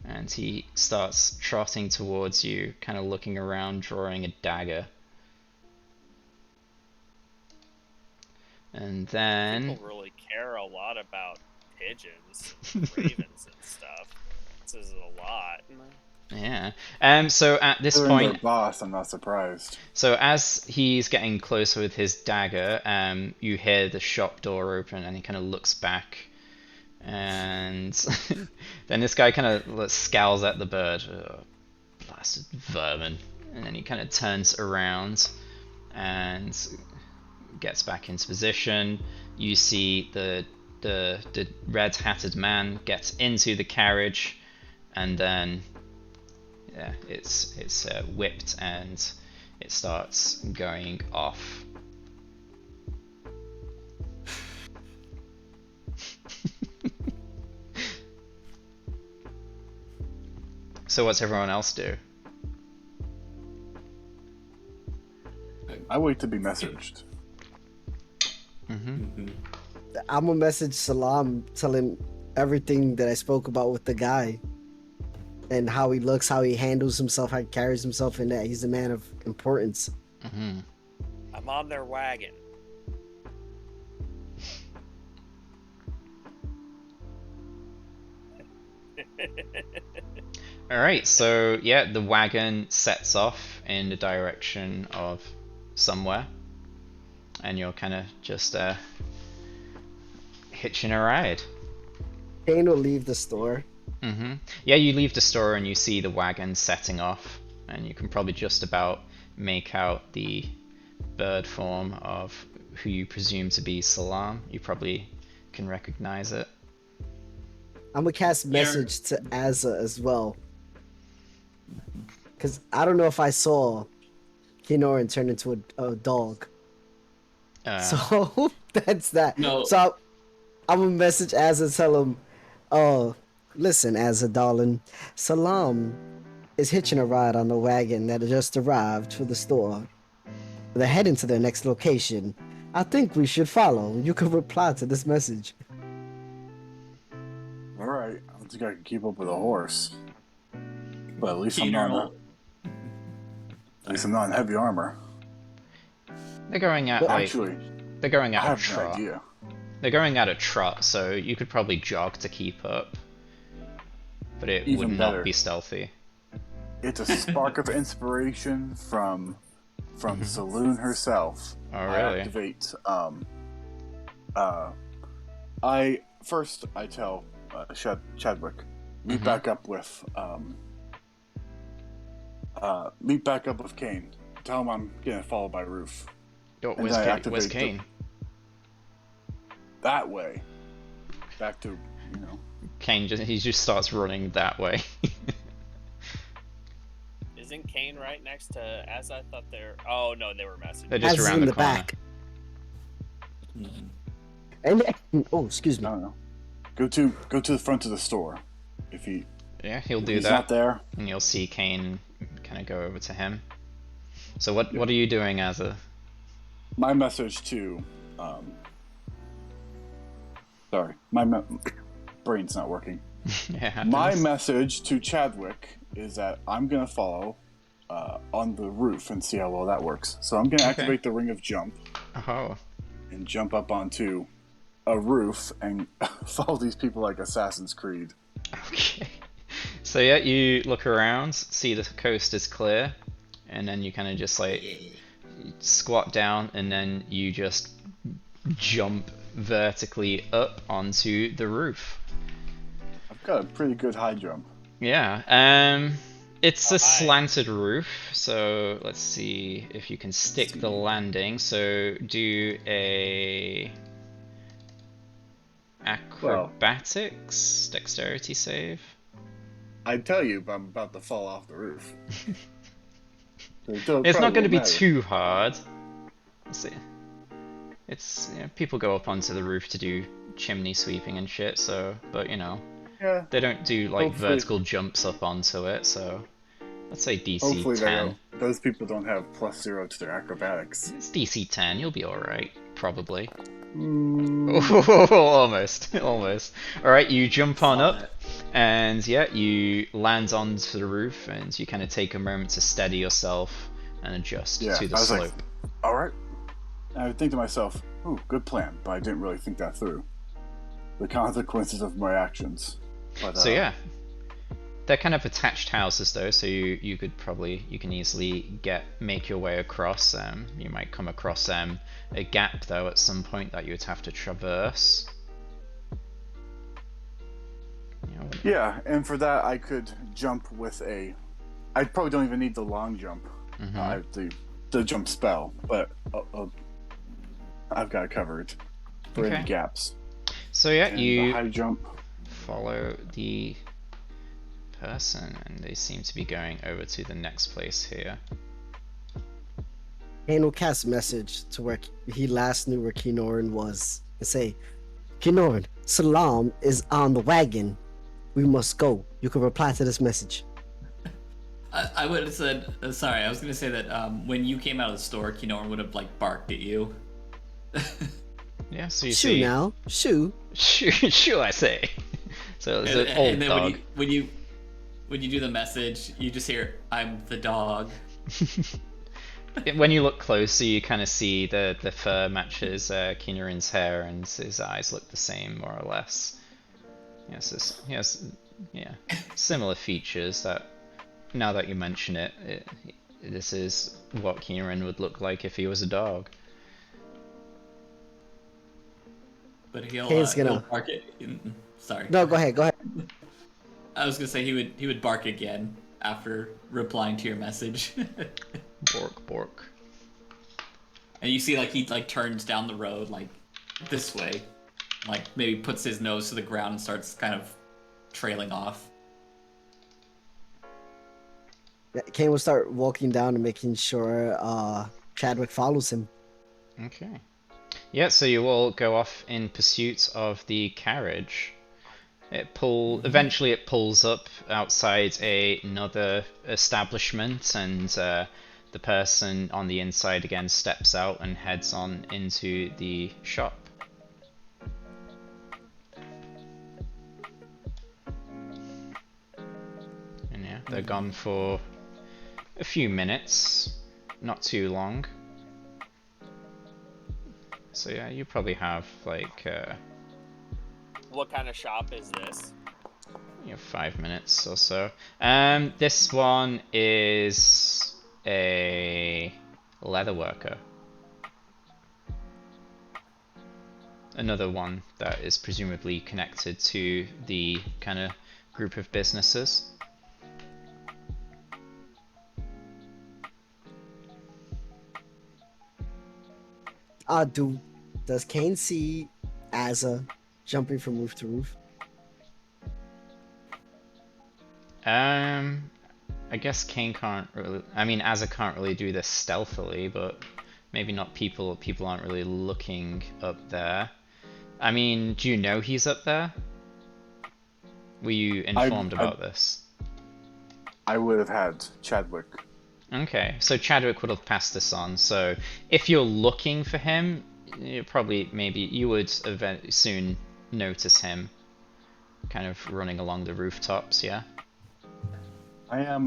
And he starts trotting towards you, kind of looking around, drawing a dagger. And then... People really care a lot about pigeons, ravens, and stuff. This is a lot. Yeah. So at this They're point... their boss, I'm not surprised. So as he's getting closer with his dagger, you hear the shop door open, and he kind of looks back. And then this guy kind of scowls at the bird. Oh, blasted vermin. And then he kind of turns around and gets back into position. You see the red hatted man gets into the carriage, and then yeah, it's whipped and it starts going off. So what's everyone else do? I wait to be messaged. Mm-hmm. I'm gonna message Salam, tell him everything that I spoke about with the guy, and how he looks, how he handles himself, how he carries himself, and that he's a man of importance. Mm-hmm. I'm on their wagon. Alright, so yeah, the wagon sets off in the direction of somewhere, and you're kind of just hitching a ride. Kane will leave the store. Mm-hmm. Yeah, you leave the store and you see the wagon setting off, and you can probably just about make out the bird form of who you presume to be Salam. You probably can recognize it. I'm gonna cast message to Azza as well, because I don't know if I saw Kinoran turn into a dog. So that's that. No. So I'm gonna message Azza, tell him, oh, listen, Azza, darling, Salam is hitching a ride on the wagon that just arrived for the store. They're heading to their next location. I think we should follow. You can reply to this message. Alright, I don't think I can keep up with a horse. But at least Keener I'm will- not. At least I'm not in heavy armor. They're going at Well, like actually, they're going I at a have an trot. idea. They're going at a trot, so you could probably jog to keep up, but it Even would better. not be stealthy. It's a spark of inspiration from Saloon herself. Oh, I really? activate. I tell Chadwick, meet back up with Kane. tell him I'm getting followed by Roof. Oh, And then I activate where's Kane? That way. Back to, Kane he just starts running that way. Isn't Kane right next to? As I thought they're. Oh no, they were messaging. They're just As around in the corner. back. And oh, excuse me. I don't know. Go to the front of the store. If Yeah, he'll do he's that. not there. And you'll see Kane kind of go over to him. So what are you doing, Azza? My message to, sorry, brain's not working. Yeah, My message to Chadwick is that I'm gonna follow on the roof and see how well that works. So I'm gonna activate the Ring of Jump Oh. and jump up onto a roof and follow these people like Assassin's Creed. Okay. So yeah, you look around, see the coast is clear, and then you kind of just like squat down, and then you just jump vertically up onto the roof. I've got a pretty good high jump. Yeah. It's a Hi. slanted roof, so let's see if you can stick the landing. So do a acrobatics dexterity save. I'd tell you, but I'm about to fall off the roof. It's not going to be too hard. Let's see. It's people go up onto the roof to do chimney sweeping and shit. So, but Yeah. they don't do like Hopefully. vertical jumps up onto it. So, let's say DC Hopefully 10. those people don't have +0 to their acrobatics. It's DC 10. You'll be all right, probably. Mm, Almost. All right, you jump on Saw up. that. And yeah, you land onto the roof, and you kind of take a moment to steady yourself and adjust Yeah, to the I was like, slope. all right. And I would think to myself, ooh, good plan, but I didn't really think that through. The consequences of my actions. But, So yeah, they're kind of attached houses though, so you can easily make your way across. You might come across a gap though at some point that you would have to traverse. Yeah, and for that I could jump with I probably don't even need the long jump. I have the jump spell, but I've got it covered for any gaps. So yeah, And the you high jump. follow the person, and they seem to be going over to the next place here. Kane will cast a message to where he last knew where Kinoran was and say, Kinoran, Salam is on the wagon. We must go. You can reply to this message. I would have said, sorry, I was going to say that when you came out of the store, Kinoran would have like barked at you. Yeah, so you Shoo see. now. Shoo. Shoo, I say. So it's an old and then dog. when you do the message, you just hear, I'm the dog. When you look closer, you kind of see the fur matches Kinoran's hair, and his eyes look the same, more or less. Yes, he has similar features that, now that you mention it, this is what Kinoran would look like if he was a dog. But he'll bark at. Sorry. No, go ahead. I was gonna say he would bark again after replying to your message. Bork. And you see, like, he like turns down the road like this way, like maybe puts his nose to the ground and starts kind of trailing off. Kane will start walking down and making sure Chadwick follows him. Okay. Yeah, so you all go off in pursuit of the carriage. Eventually it pulls up outside another establishment, and the person on the inside again steps out and heads on into the shop. And yeah, they're gone for a few minutes, not too long. So yeah, you probably have like What kind of shop is this? 5 minutes or so. This one is a leather worker. Another one that is presumably connected to the kind of group of businesses. Does Kane see Asa jumping from roof to roof? I guess Kane can't really. I mean, Azza can't really do this stealthily, but maybe not people. People aren't really looking up there. I mean, do you know he's up there? Were you informed about this? I would have had Chadwick. Okay, so Chadwick would have passed this on. So if you're looking for him, maybe you would soon notice him, kind of running along the rooftops. Yeah. I'm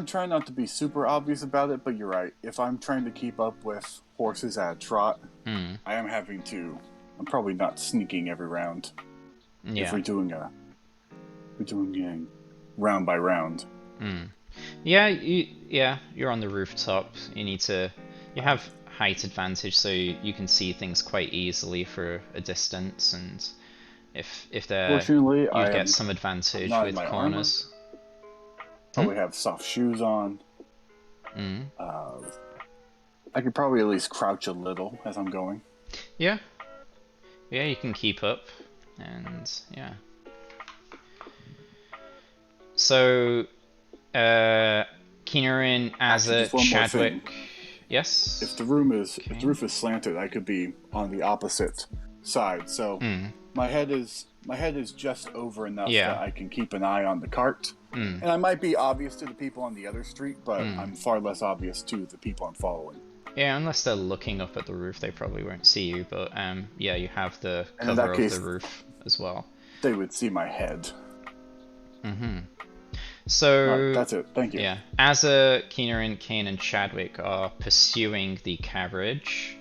trying not to be super obvious about it, but you're right. If I'm trying to keep up with horses at a trot, I'm probably not sneaking every round. Yeah. If we're doing round by round. Yeah, you're on the rooftop. You have height advantage, so you can see things quite easily for a distance, and if they're, Fortunately, you get some advantage with corners. Probably have soft shoes on. I could probably at least crouch a little as I'm going. Yeah, you can keep up, and yeah. So, Keenerin, Azza, Chadwick. Yes. If the roof is slanted, I could be on the opposite side. So my head is just over enough that I can keep an eye on the cart. And I might be obvious to the people on the other street, but I'm far less obvious to the people I'm following. Yeah, unless they're looking up at the roof, they probably won't see you. But yeah, you have the cover of the roof as well. They would see my head. So that's it. Thank you. Yeah, Azza, Keenerin, Kane, and Chadwick are pursuing the carriage.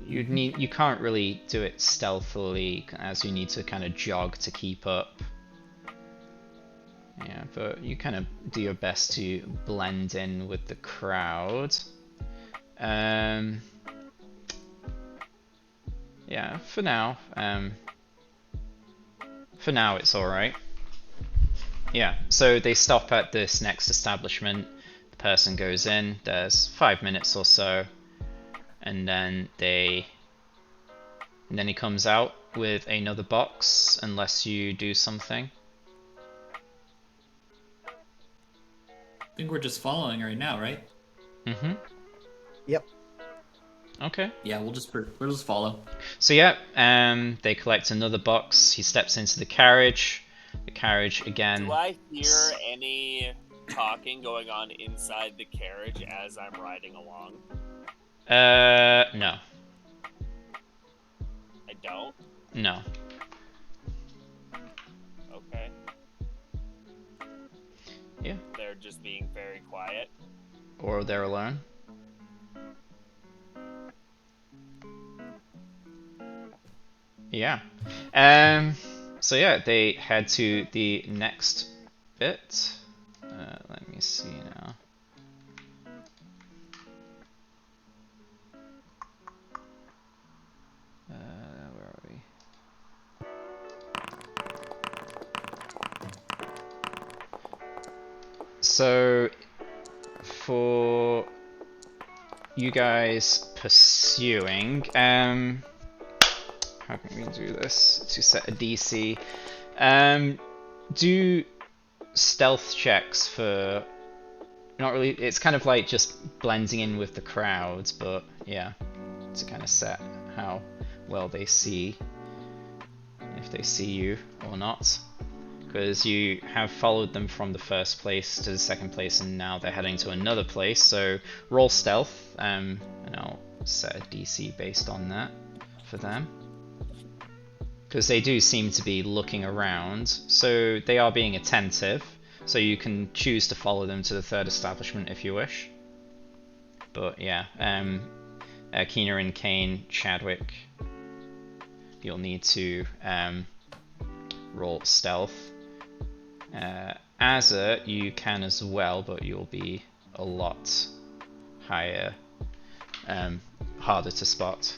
You can't really do it stealthily, as you need to kind of jog to keep up. Yeah, but you kind of do your best to blend in with the crowd. Yeah, for now it's alright. Yeah, so they stop at this next establishment. The person goes in, there's 5 minutes or so, and then he comes out with another box, unless you do something. I think we're just following right now, right? Yep. Okay. Yeah, we'll just follow. So yeah, they collect another box. He steps into the carriage. The carriage again. Do I hear any talking going on inside the carriage as I'm riding along? No. I don't? No. Okay. Yeah. They're just being very quiet. Or they're alone. Yeah. So yeah, they head to the next bit. Let me see now. Where are we? So, for you guys pursuing, how can we do this to set a DC? Do stealth checks for, not really, it's kind of like just blending in with the crowds, but yeah, to kind of set how well they see, if they see you or not. Because you have followed them from the first place to the second place, and now they're heading to another place, so roll stealth, and I'll set a DC based on that for them. Because they do seem to be looking around, so they are being attentive, so you can choose to follow them to the third establishment if you wish. But yeah, Keenerin, Kane, Chadwick, you'll need to roll stealth. Azza, you can as well, but you'll be a lot higher, harder to spot.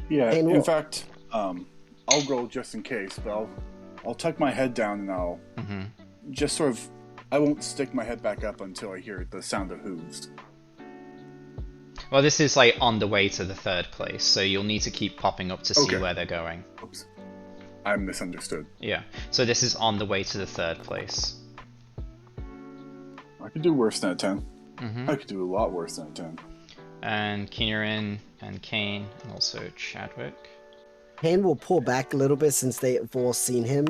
Yeah, in fact, I'll roll just in case, but I'll tuck my head down and I'll just sort of, I won't stick my head back up until I hear the sound of hooves. Well, this is like on the way to the third place, so you'll need to keep popping up to see Okay. where they're going. Oops. I misunderstood. Yeah, so this is on the way to the third place. I could do worse than a 10. Mm-hmm. I could do a lot worse than a 10. And Kieran and Kane, and also Chadwick. Kane will pull back a little bit since they've all seen him,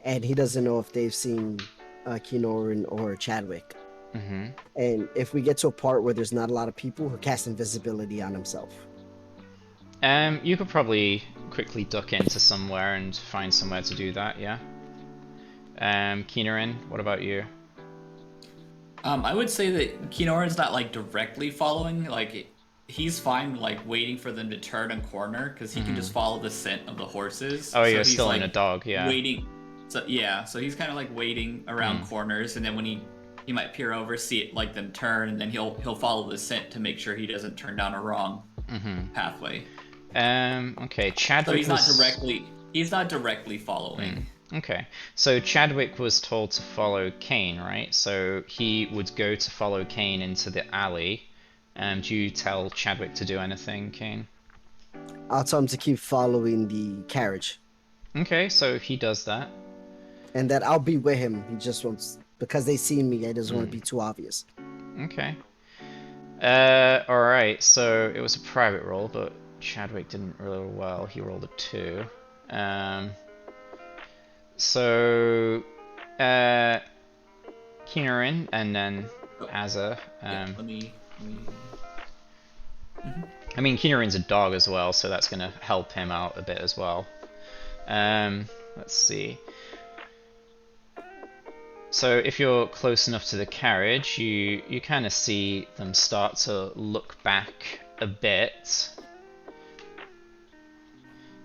and he doesn't know if they've seen Kinoran or Chadwick. Mm-hmm. And if we get to a part where there's not a lot of people, he'll cast invisibility on himself. You could probably quickly duck into somewhere and find somewhere to do that, yeah? Kieran, what about you? I would say that Kinoran's not like directly following. Like he's fine, like waiting for them to turn a corner because he can just follow the scent of the horses. Oh, so you're he's, still like, in a dog, yeah. Waiting. So yeah, so he's kind of like waiting around corners, and then when he might peer over, see it like them turn, and then he'll follow the scent to make sure he doesn't turn down a wrong pathway. Okay, Chadwick So he's not directly following. Okay, so Chadwick was told to follow Kane, right? So he would go to follow Kane into the alley. Do you tell Chadwick to do anything, Kane? I'll tell him to keep following the carriage. Okay, so he does that. And that I'll be with him. He just wants, because they see me, he doesn't want to be too obvious. Okay. Alright, so it was a private roll, but Chadwick didn't roll well. He rolled a 2. So, Kieran and then Azza. Let me... I mean, Kieran's a dog as well, so that's going to help him out a bit as well. Let's see. So if you're close enough to the carriage, you kind of see them start to look back a bit.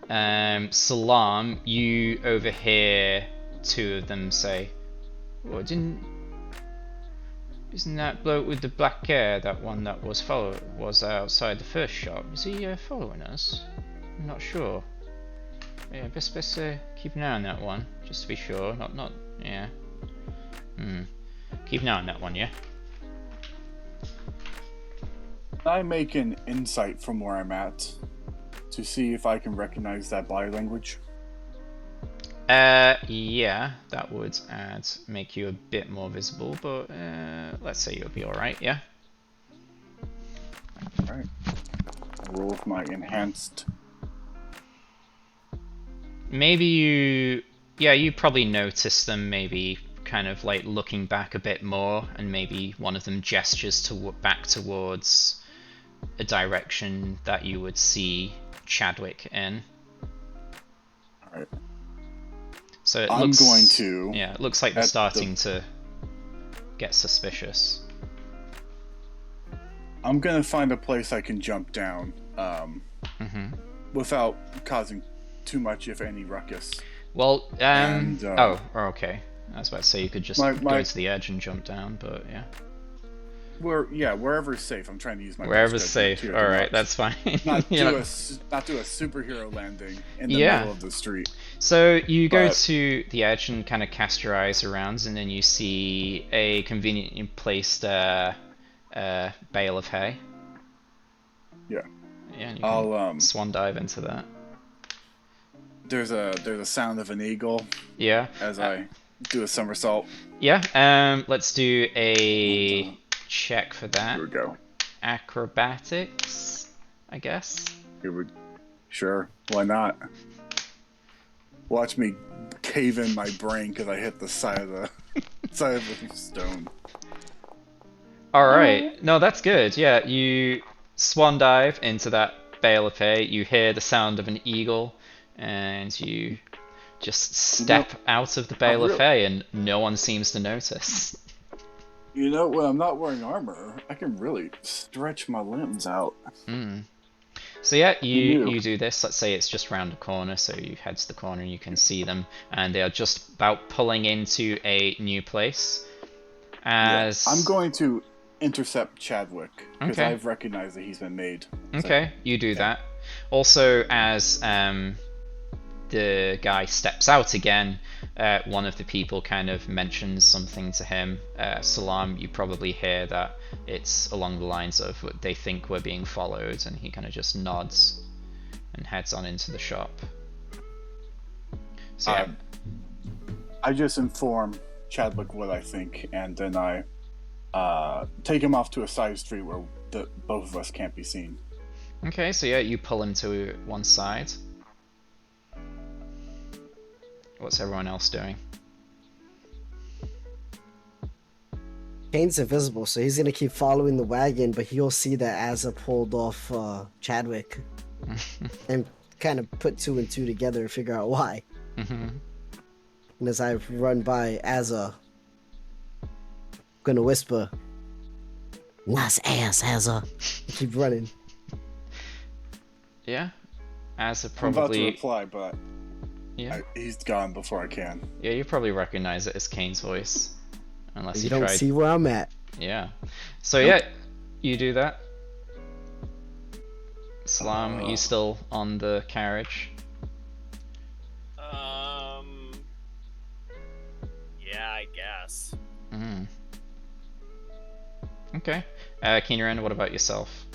Salam, you overhear two of them say, "Well, isn't that bloke with the black hair that one that was outside the first shop? Is he following us? I'm not sure. Yeah, best keep an eye on that one, just to be sure. Not yeah. Keep an eye on that one, yeah." I make an insight from where I'm at to see if I can recognize that body language. Yeah, that would make you a bit more visible, but let's say you'll be alright, yeah? Alright. Roll with my enhanced. Maybe you probably notice them maybe kind of like looking back a bit more, and maybe one of them gestures back towards a direction that you would see Chadwick in. Alright. So it I'm going to. Yeah, it looks like they're starting to get suspicious. I'm gonna find a place I can jump down, without causing too much, if any, ruckus. Well, okay. I was about to say you could just go to the edge and jump down, but yeah. Wherever's safe. I'm trying to use my wherever's safe. All right, that's fine. Not do a superhero landing in the middle of the street. So you go to the edge and kind of cast your eyes around, and then you see a conveniently placed bale of hay. Yeah. Yeah, and you can swan dive into that. There's a sound of an eagle. Yeah. As I do a somersault. Yeah. Let's do a check for that. Here we go. Acrobatics, I guess. Sure. Why not? Watch me cave in my brain because I hit the side of the stone. All right. No, that's good. Yeah, you swan dive into that bale of hay. You hear the sound of an eagle, and you just step out of the bale of hay, and no one seems to notice. You know, when I'm not wearing armor, I can really stretch my limbs out. So yeah, you do this. Let's say it's just round the corner, so you head to the corner and you can see them, and they are just about pulling into a new place. I'm going to intercept Chadwick because I've recognized that he's been made. Okay, you do that. Also, as the guy steps out again, one of the people kind of mentions something to him. Salam, you probably hear that it's along the lines of what they think we're being followed, and he kind of just nods and heads on into the shop. So yeah. I just inform Chadwick what I think, and then I take him off to a side street where both of us can't be seen. Okay, so yeah, you pull him to one side. What's everyone else doing? Kane's invisible, so he's gonna keep following the wagon, but he'll see that Asa pulled off Chadwick and kind of put 2 and 2 together and figure out why. And as I run by Asa, I'm gonna whisper, "Nice ass, Asa." Keep running. Yeah, Asa I'm about to probably. reply, but Yeah. he's gone before I can. Yeah, you probably recognize it as Kane's voice, unless You don't see where I'm at. Yeah. So yeah, you do that. Salam, are you still on the carriage? Yeah, I guess. Okay. Keenran, what about yourself?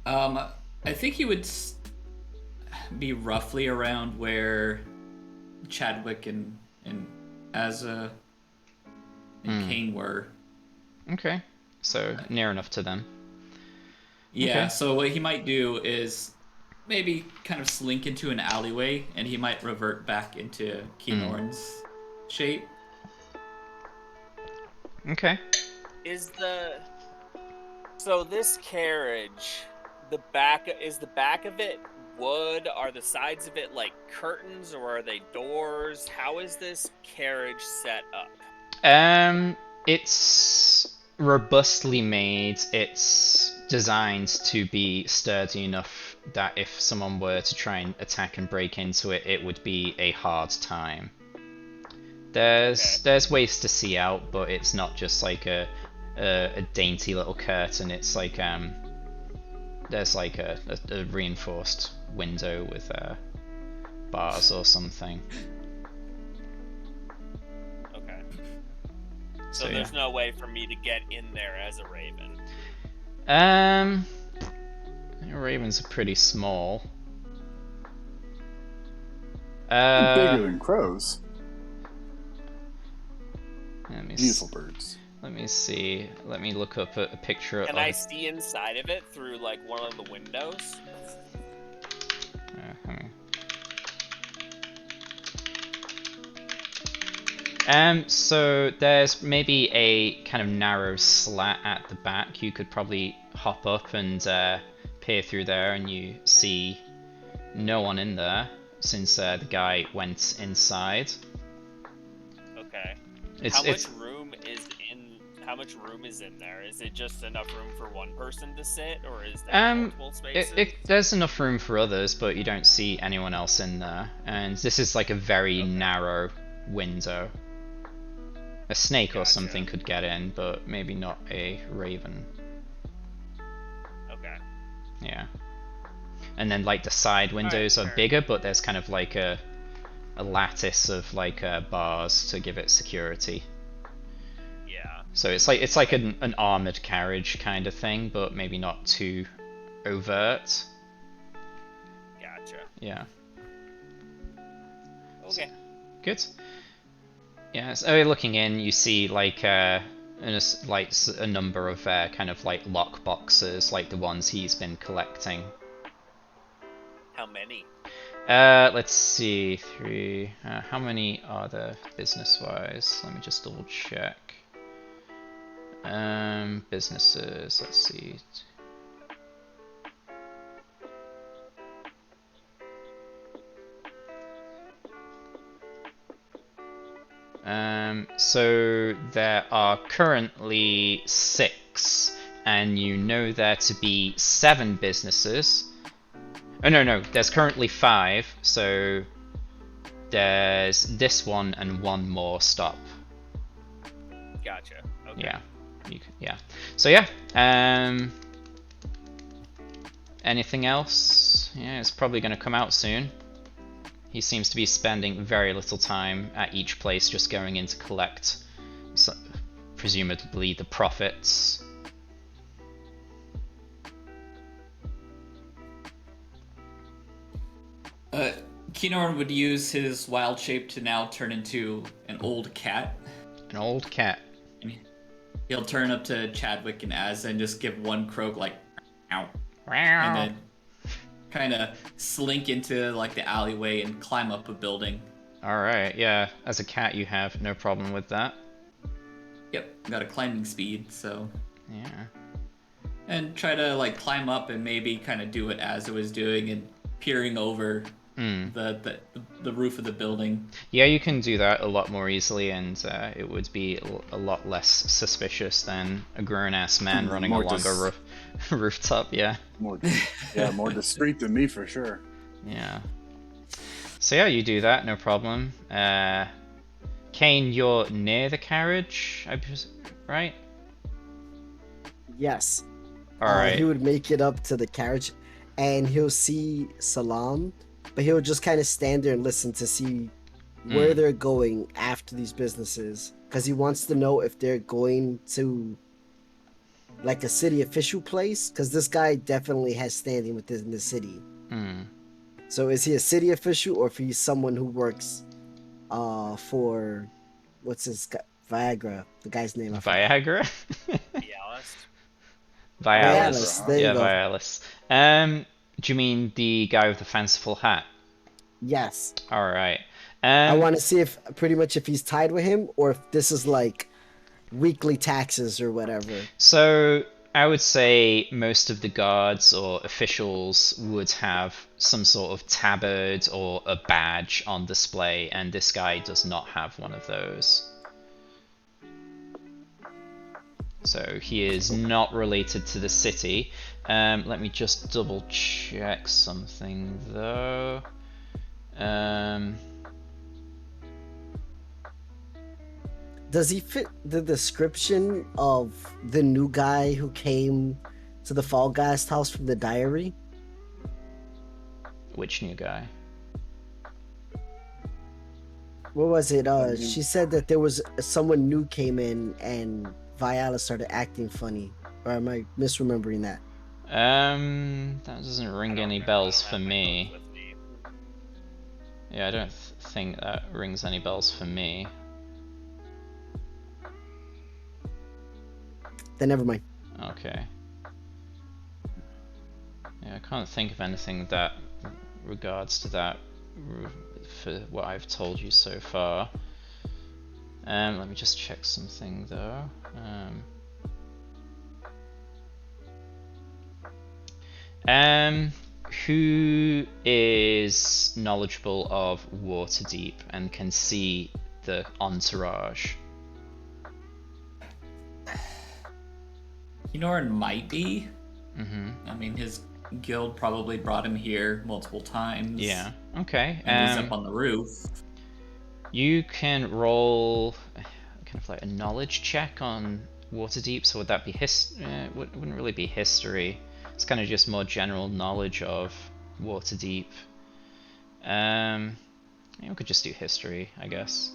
I think he would be roughly around where Chadwick and Asa and Kane were. Okay. So near enough to them. Yeah, Okay. so what he might do is maybe kind of slink into an alleyway, and he might revert back into Keenorn's shape. Okay. So this carriage, the back of it wood? Are the sides of it like curtains, or are they doors? How is this carriage set up? It's robustly made. It's designed to be sturdy enough that if someone were to try and attack and break into it, it would be a hard time. There's ways to see out, but it's not just like a dainty little curtain. It's like there's like a reinforced window with bars or something. Okay. So there's no way for me to get in there as a raven. Ravens are pretty small. Bigger than crows. Beautiful birds. Let me see. Let me look up a picture Can of. I see inside of it through like one of the windows? So there's maybe a kind of narrow slat at the back. You could probably hop up and peer through there, and you see no one in there since the guy went inside. Okay. How much room is in there? Is it just enough room for one person to sit, or is there multiple spaces? There's enough room for others, but you don't see anyone else in there. And this is like a very narrow window. A snake or something could get in, but maybe not a raven. Okay. Yeah. And then like the side windows are bigger, but there's kind of like a lattice of like bars to give it security. Yeah. So it's like an armored carriage kind of thing, but maybe not too overt. Gotcha. Yeah. Okay. Good. Yeah. So looking in, you see like a number of kind of like lock boxes, like the ones he's been collecting. How many? Let's see, 3. How many are there business-wise? Let me just double check. Businesses. Let's see. So there are currently 6, and you know there to be 7 businesses. Oh no, there's currently 5, so there's this one and one more stop. Gotcha. Okay. Yeah. Yeah. So yeah. Anything else? Yeah, it's probably gonna come out soon. He seems to be spending very little time at each place, just going in to collect, presumably, the profits. Keenorn would use his wild shape to now turn into an old cat. An old cat. And he'll turn up to Chadwick and Az and just give one croak like, ow. And then kind of slink into like the alleyway and climb up a building. Alright, yeah. As a cat, you have no problem with that. Yep, got a climbing speed, so. Yeah. And try to like climb up and maybe kind of do what Az was doing and peering over the roof of the building. Yeah, you can do that a lot more easily, and it would be a lot less suspicious than a grown-ass man running along a rooftop, yeah. More discreet than me, for sure. Yeah. So yeah, you do that, no problem. Kane, you're near the carriage, right? Yes. Alright. He would make it up to the carriage, and he'll see Salam, but he'll just kind of stand there and listen to see where they're going after these businesses, because he wants to know if they're going to like a city official place, because this guy definitely has standing within the city. So is he a city official, or if he's someone who works for what's his Viagra, the guy's name? Viagra? Vialis. Vialis. There you go. Vialis. Do you mean the guy with the fanciful hat? Yes. Alright. I want to see if he's tied with him, or if this is like weekly taxes or whatever. So I would say most of the guards or officials would have some sort of tabard or a badge on display, and this guy does not have one of those. So he is not related to the city. Let me just double check something though. Does he fit the description of the new guy who came to the Fall Guys house from the diary? Which new guy? What was it? She said that there was someone new came in and Viola started acting funny. Or am I misremembering that? That doesn't ring any bells for me. Yeah, I don't think that rings any bells for me. Then never mind. Okay. Yeah, I can't think of anything that regards to that for what I've told you so far. Let me just check something though. Who is knowledgeable of Waterdeep and can see the entourage? Keenorn might be. I mean, his guild probably brought him here multiple times. Yeah. Okay. And he's up on the roof. You can roll kind of like a knowledge check on Waterdeep. So would that be wouldn't really be history. It's kind of just more general knowledge of Waterdeep. Yeah, we could just do history, I guess.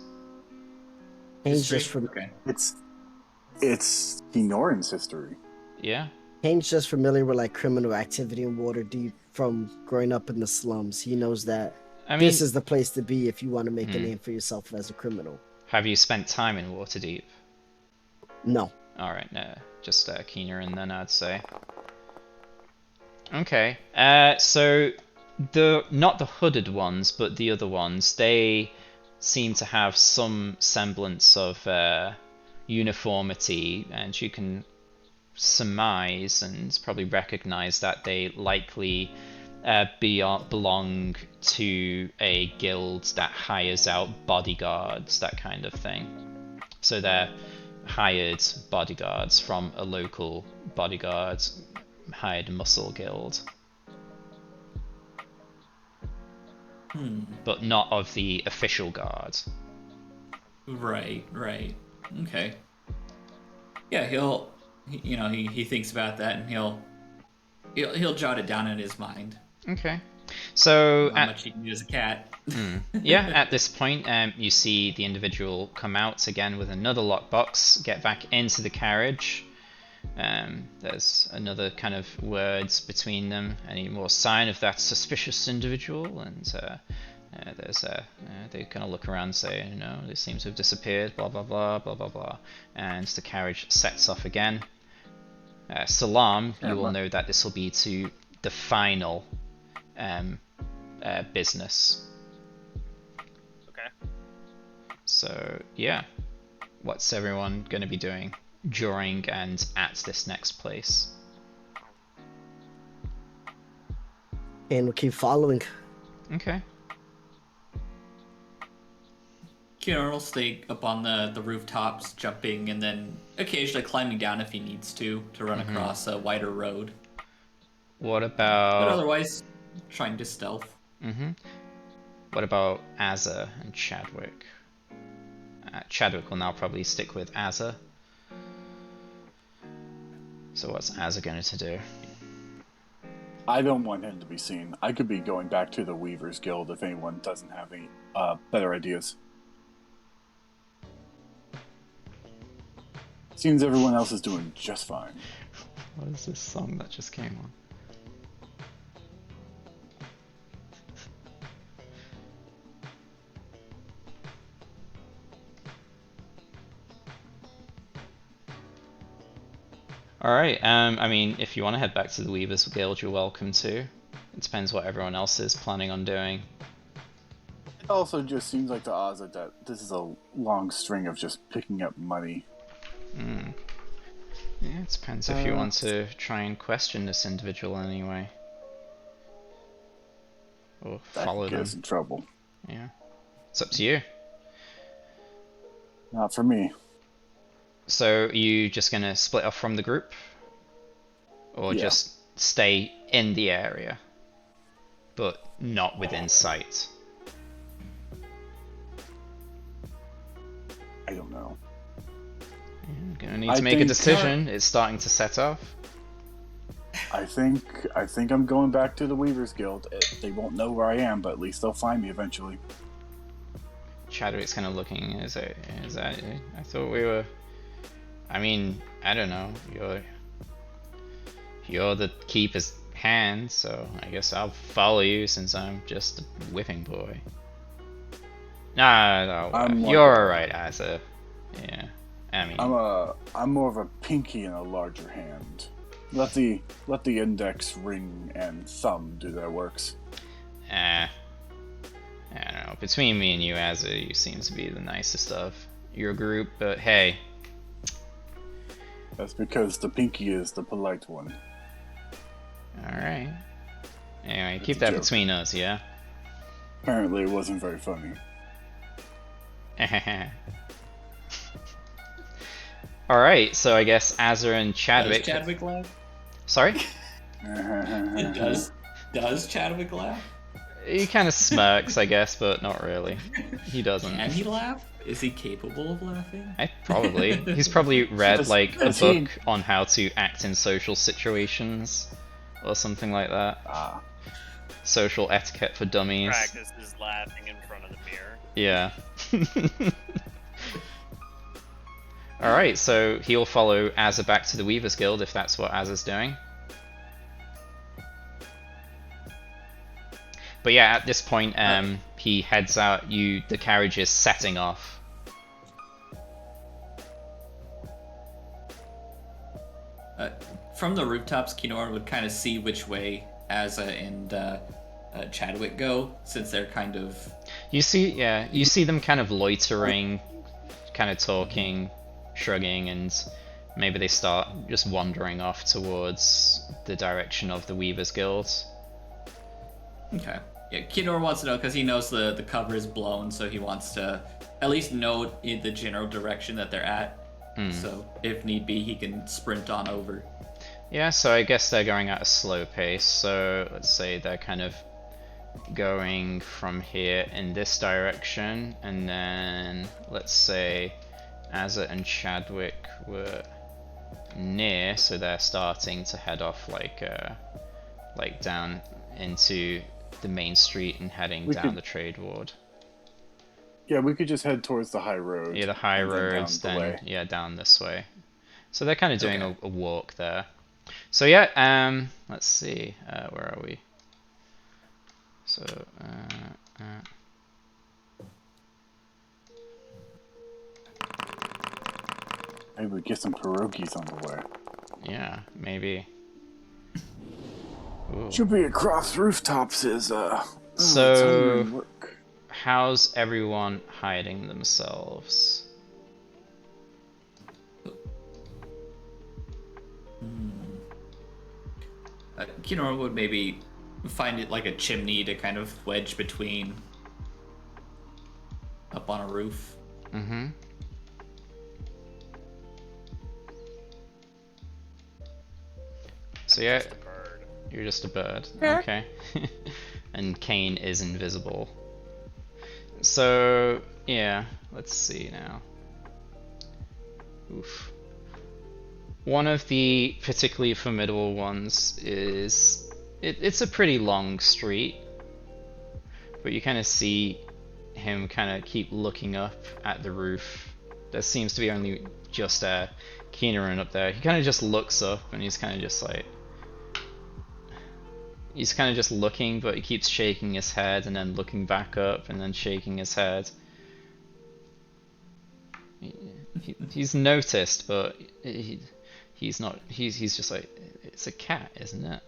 Kane's just Okay. It's Kenoran's history. Yeah. Kane's just familiar with like criminal activity in Waterdeep from growing up in the slums. He knows that this is the place to be if you want to make a name for yourself as a criminal. Have you spent time in Waterdeep? No. Alright, no. Just Keener, then I'd say. Okay. So not the hooded ones, but the other ones, they seem to have some semblance of uniformity, and you can surmise and probably recognize that they likely belong to a guild that hires out bodyguards, that kind of thing. So they're hired bodyguards from a local bodyguard hired muscle guild. But not of the official guard. Right. Okay. Yeah, he thinks about that and he'll jot it down in his mind. Okay. So Not much you can do as a cat. yeah, at this point, you see the individual come out again with another lockbox, get back into the carriage. There's another kind of words between them. Any more sign of that suspicious individual? And they kind of look around and say, no, they seem to have disappeared, blah blah blah, blah blah blah. And the carriage sets off again. Salam, you will know that this will be to the final business. Okay. So yeah, what's everyone going to be doing during and at this next place? And we'll keep following. Okay. Kinar will stay up on the rooftops, jumping, and then occasionally climbing down if he needs to run across a wider road. What But about... otherwise, trying to stealth. What about Azza and Chadwick? Chadwick will now probably stick with Azza. So what's Azza going to do? I don't want him to be seen. I could be going back to the Weavers Guild if anyone doesn't have any better ideas. Seems everyone else is doing just fine. What is this song that just came on? Alright, I mean, if you want to head back to the Weavers Guild, you're welcome to. It depends what everyone else is planning on doing. It also just seems like to Ozzy that this is a long string of just picking up money. Yeah, it depends if you want to try and question this individual anyway. Or follow that could get them. us in trouble. Yeah. It's up to you. Not for me. So, are you just gonna split off from the group? Or Yeah. just stay in the area? But not within sight? I don't know. You're gonna need I to make a think, decision. It's starting to set off. I think I'm going back to the Weavers Guild. They won't know where I am, but at least they'll find me eventually. Chadwick's kind of looking. Is that? I thought we were. I mean, I don't know. You're the keeper's hand, so I guess I'll follow you since I'm just a whipping boy. No, you're alright, Asa. Yeah, I mean, I'm more of a pinky and a larger hand. Let the index, ring, and thumb do their works. I don't know. Between me and you, Asa, you seem to be the nicest of your group, but hey. That's because the pinky is the polite one. Alright. Anyway, It's keep a that joke. between us, yeah? Apparently it wasn't very funny. Alright, so I guess Azza and Chadwick... Does Chadwick laugh? Sorry? Does Chadwick laugh? He kind of smirks, I guess, but not really. He doesn't. Can he laugh? Is he capable of laughing? Probably. He's probably read Does- like a does he- book on how to act in social situations or something like that. Social etiquette for dummies. Practices laughing in front of the mirror. Yeah. Alright, so he'll follow Azza back to the Weavers Guild if that's what Azza's doing. But yeah, at this point, he heads out. The carriage is setting off. From the rooftops, Kinor would kind of see which way Azza and Chadwick go, since they're kind of... You see them kind of loitering, kind of talking, shrugging, and maybe they start just wandering off towards the direction of the Weavers Guild. Okay. Yeah, Kinor wants to know because he knows the cover is blown, so he wants to at least know in the general direction that they're at. So if need be, he can sprint on over. Yeah, so I guess they're going at a slow pace, so let's say they're kind of going from here in this direction, and then let's say Azza and Chadwick were near, so they're starting to head off like down into the main street and heading We down could- the trade ward. Yeah, we could just head towards the high road. Yeah, the high and roads, then down the way. yeah, down this way. So they're kind of doing Okay. a walk there. So yeah, let's see, where are we? So, Maybe we get some pierogies on the way. yeah, maybe. Ooh. Should be across rooftops is So- it's hungry work. How's everyone hiding themselves? Kinora would maybe find it like a chimney to kind of wedge between up on a roof. Mm-hmm. So yeah, Just a bird. you're just a bird. Okay. And Kane is invisible. So yeah, let's see now. Oof. One of the particularly formidable ones is it's a pretty long street, but you kind of see him kind of keep looking up at the roof. There seems to be only just Keenerin up there. He kind of just looks up and he's kind of just like, he's kind of just looking, but he keeps shaking his head and then looking back up and then shaking his head. He's noticed, but he's not. He's just like, it's a cat, isn't it?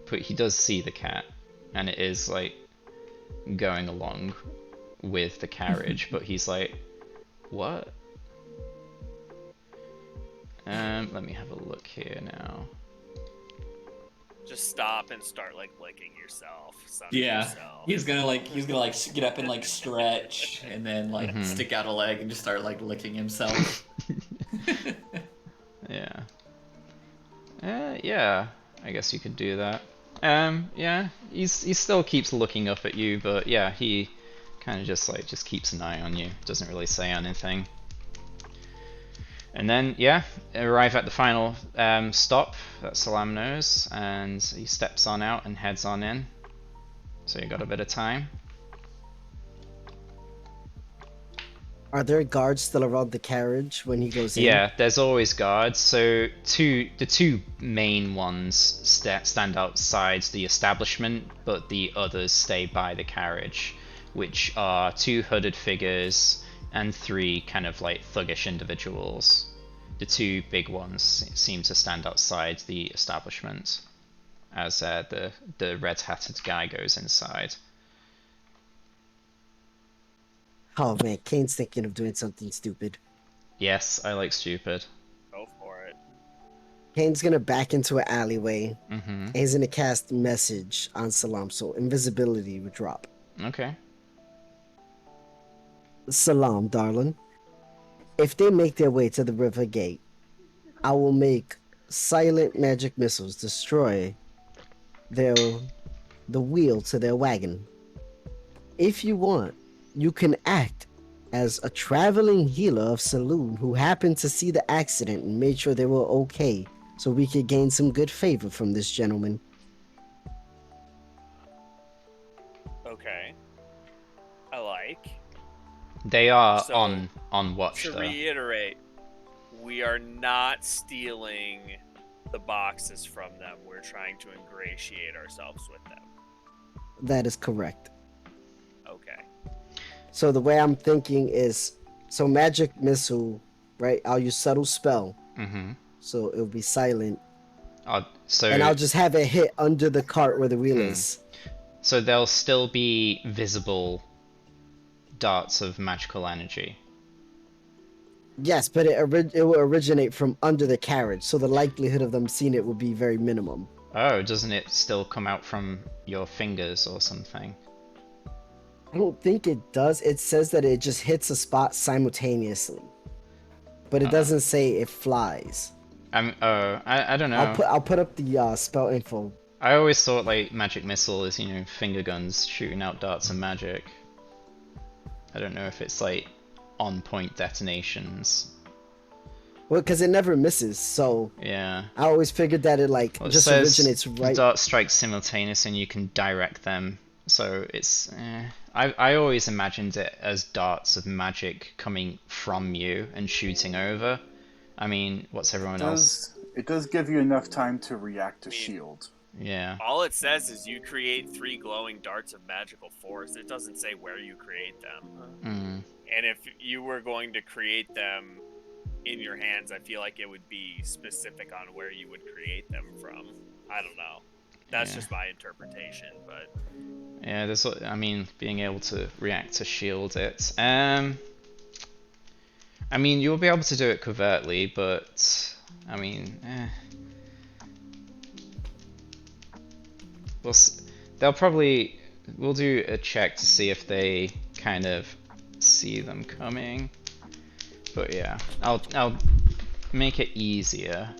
But he does see the cat, and it is like going along with the carriage. But he's like, what? Let me have a look here now. Just stop and start like licking yourself. Yeah, Yourself. he's gonna get up and like stretch, and then like stick out a leg and just start like licking himself. Yeah. Yeah. I guess you could do that. Yeah. He still keeps looking up at you, but yeah, he kind of just keeps an eye on you. Doesn't really say anything. And then, yeah, arrive at the final stop that Salam knows, and he steps on out and heads on in. So you got a bit of time. Are there guards still around the carriage when he goes in? Yeah, there's always guards. So the two main ones stand outside the establishment, but the others stay by the carriage, which are two hooded figures and three kind of like thuggish individuals. The two big ones seem to stand outside the establishment as the red-hatted guy goes inside. Oh man, Kane's thinking of doing something stupid. Yes, I like stupid. Go for it. Kane's gonna back into an alleyway, Mm-hmm. and he's gonna cast message on Salam, so invisibility would drop. Okay. Salam, darling. If they make their way to the river gate, I will make silent magic missiles destroy the wheel to their wagon. If you want, you can act as a traveling healer of Saloon who happened to see the accident and made sure they were okay, so we could gain some good favor from this gentleman. Okay. I like. They are So, on watch To though. reiterate, we are not stealing the boxes from them. We're trying to ingratiate ourselves with them. That is correct. Okay. So the way I'm thinking is, so magic missile, right? I'll use subtle spell, Mm-hmm. so it'll be silent, So and I'll just have it hit under the cart where the wheel is. So there'll still be visible darts of magical energy. Yes, but it will originate from under the carriage, so the likelihood of them seeing it will be very minimum. Oh, doesn't it still come out from your fingers or something? I don't think it does. It says that it just hits a spot simultaneously, but it doesn't say it flies. I don't know. I'll put up the spell info. I always thought like magic missile is, finger guns shooting out darts of magic. I don't know if it's like on point detonations. Well, because it never misses, so Yeah. I always figured that it like Well, it just says originates the right. dart strikes simultaneous and you can direct them. So it's. I always imagined it as darts of magic coming from you and shooting over. I mean, what's everyone else? It does give you enough time to react to I mean, shield. Yeah. all it says is you create 3 glowing darts of magical force. It doesn't say where you create them. Mm. And if you were going to create them in your hands, I feel like it would be specific on where you would create them from. I don't know. That's Yeah. just my interpretation, but Yeah, there's. I mean, being able to react to shield it. I mean, you'll be able to do it covertly, but I mean, we'll. They'll probably. We'll do a check to see if they kind of see them coming. But yeah, I'll make it easier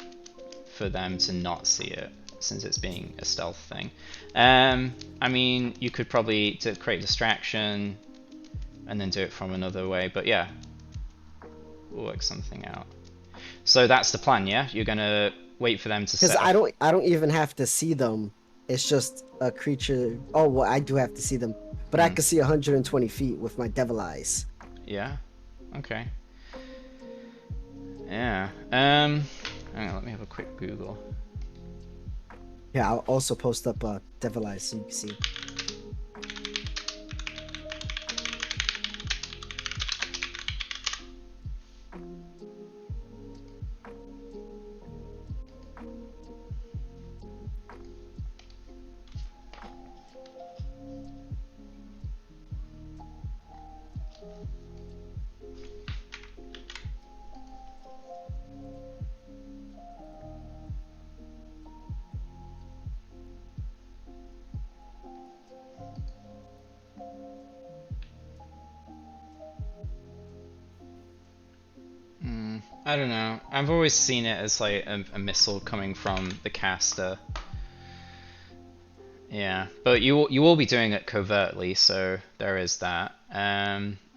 for them to not see it, since it's being a stealth thing. I mean, you could probably create distraction and then do it from another way, but yeah, we'll work something out. So that's the plan, yeah? You're gonna wait for them to Because set. I don't even have to see them. It's just a creature. Oh well, I do have to see them, but I can see 120 feet with my devil eyes. Yeah. Okay. Yeah. Hang on, let me have a quick Google. Yeah, I'll also post up devil eyes so you can see. I don't know. I've always seen it as like a missile coming from the caster. Yeah, but you will be doing it covertly, so there is that.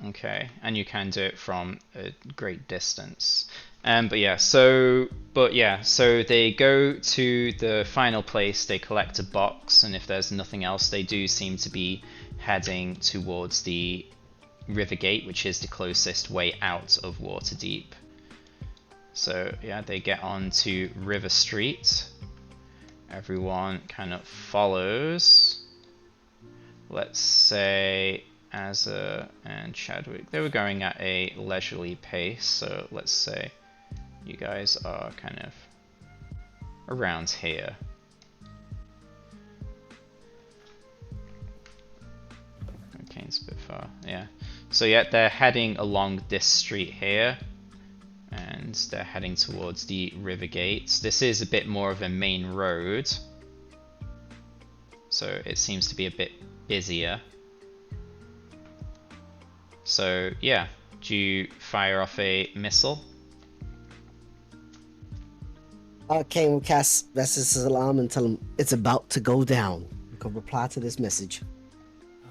Okay, and you can do it from a great distance. But yeah, so they go to the final place. They collect a box, and if there's nothing else, they do seem to be heading towards the river gate, which is the closest way out of Waterdeep. So yeah, they get on to River Street. Everyone kind of follows. Let's say Azza and Chadwick, they were going at a leisurely pace, so let's say you guys are kind of around here. Okay, it's a bit far, yeah. So yeah, they're heading along this street here, and they're heading towards the river gates. This is a bit more of a main road, so it seems to be a bit busier. So yeah, do you fire off a missile? Okay, we'll cast Vestus' alarm and tell him it's about to go down. You can reply to this message.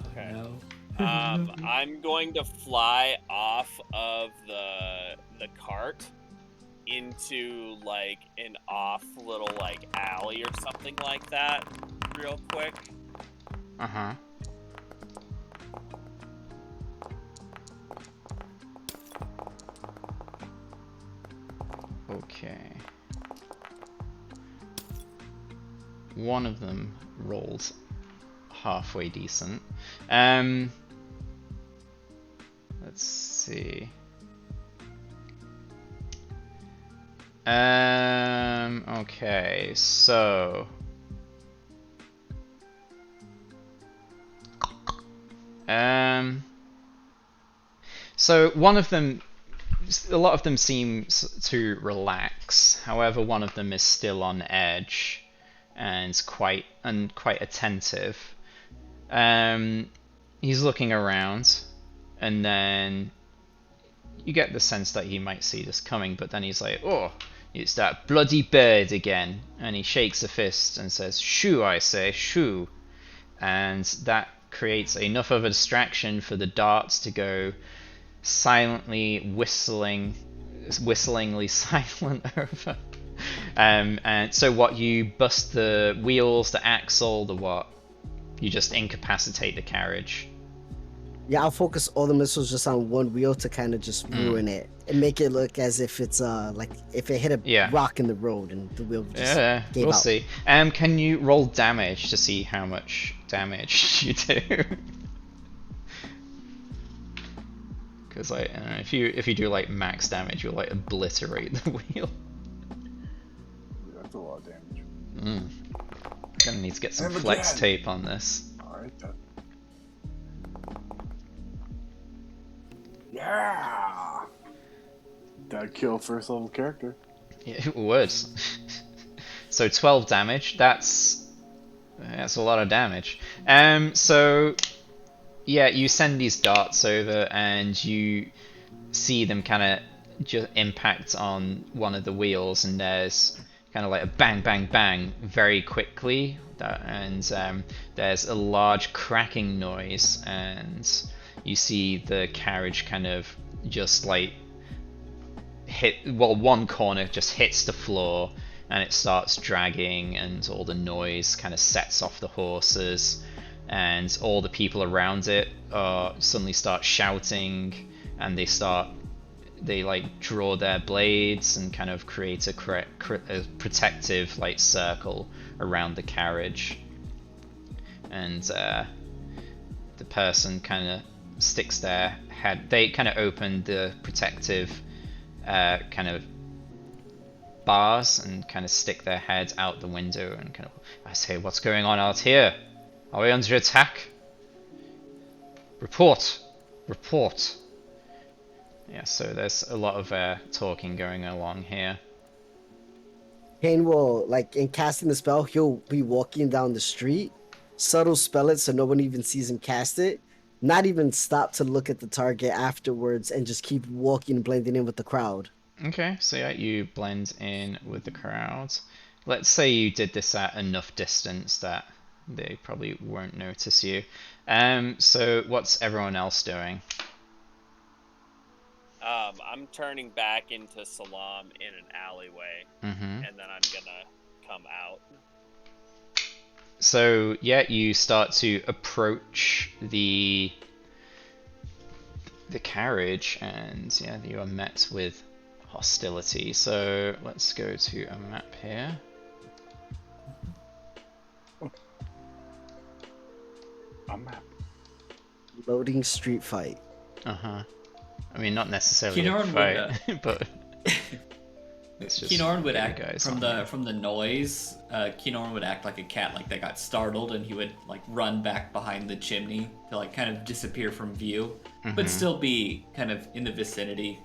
okay. No. I'm going to fly off of the cart into like an off little like alley or something like that real quick. Uh-huh. Okay. One of them rolled halfway decent. Let's see. Okay, so so one of them, a lot of them seem to relax. However, one of them is still on edge and quite attentive. He's looking around, and then you get the sense that he might see this coming, but then he's like, oh, it's that bloody bird again. And he shakes a fist and says, shoo, I say, shoo. And that creates enough of a distraction for the darts to go silently whistling whistlingly silent over. And so what, you bust the wheels, the axle, the what? You just incapacitate the carriage. Yeah, I'll focus all the missiles just on one wheel to kind of just ruin it and make it look as if it's like if it hit a rock in the road and the wheel just gave we'll out. see. Can you roll damage to see how much damage you do? Because like, if you do like max damage, you'll like obliterate the wheel. Yeah, that's a lot of damage. Gonna need to get some flex tape on this. Alright, yeah! That'd kill first level character. Yeah, it would. So 12 damage, that's a lot of damage. So yeah, you send these darts over and you see them kind of just impact on one of the wheels, and there's kind of like a bang bang bang very quickly, and there's a large cracking noise, and you see the carriage kind of just like hit, well, one corner just hits the floor and it starts dragging, and all the noise kind of sets off the horses, and all the people around it suddenly start shouting, and they like draw their blades and kind of create a protective like circle around the carriage, and the person kind of sticks their head, they kind of open the protective kind of bars and kind of stick their head out the window and kind of, I say, what's going on out here? Are we under attack? Report! Report! Yeah, so there's a lot of talking going along here. Kane will, like, in casting the spell, he'll be walking down the street, subtle spell it so no one even sees him cast it, not even stop to look at the target afterwards, and just keep walking, blending in with the crowd. Okay, so yeah, you blend in with the crowd. Let's say you did this at enough distance that they probably won't notice you. So what's everyone else doing? I'm turning back into Salam in an alleyway, and then I'm gonna come out. So yeah, you start to approach the carriage, and yeah, you are met with hostility. So let's go to a map here. A map. Loading street fight. I mean, not necessarily Kinorn a fight, but it's just Kinorn would act guys from the noise. Kinorn would act like a cat, like they got startled, and he would like run back behind the chimney to like kind of disappear from view, but still be kind of in the vicinity.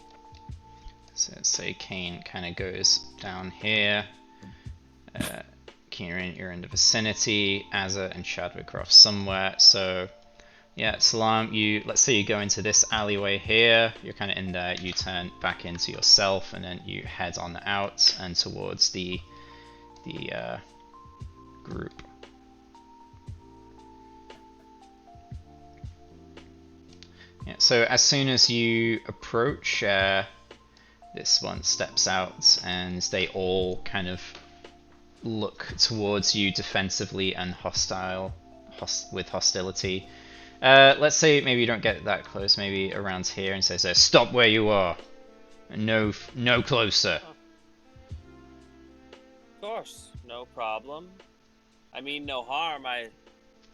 So let's say Kane kind of goes down here. Kieran, you're in the vicinity. Azza and Chadwick are off somewhere. So yeah, Salam, let's say you go into this alleyway here. You're kind of in there. You turn back into yourself, and then you head on out and towards the group. Yeah. So as soon as you approach, this one steps out, and they all kind of look towards you defensively and with hostility. Let's say maybe you don't get that close, maybe around here, and says, "Stop where you are, no closer." Of course, no problem. I mean no harm. I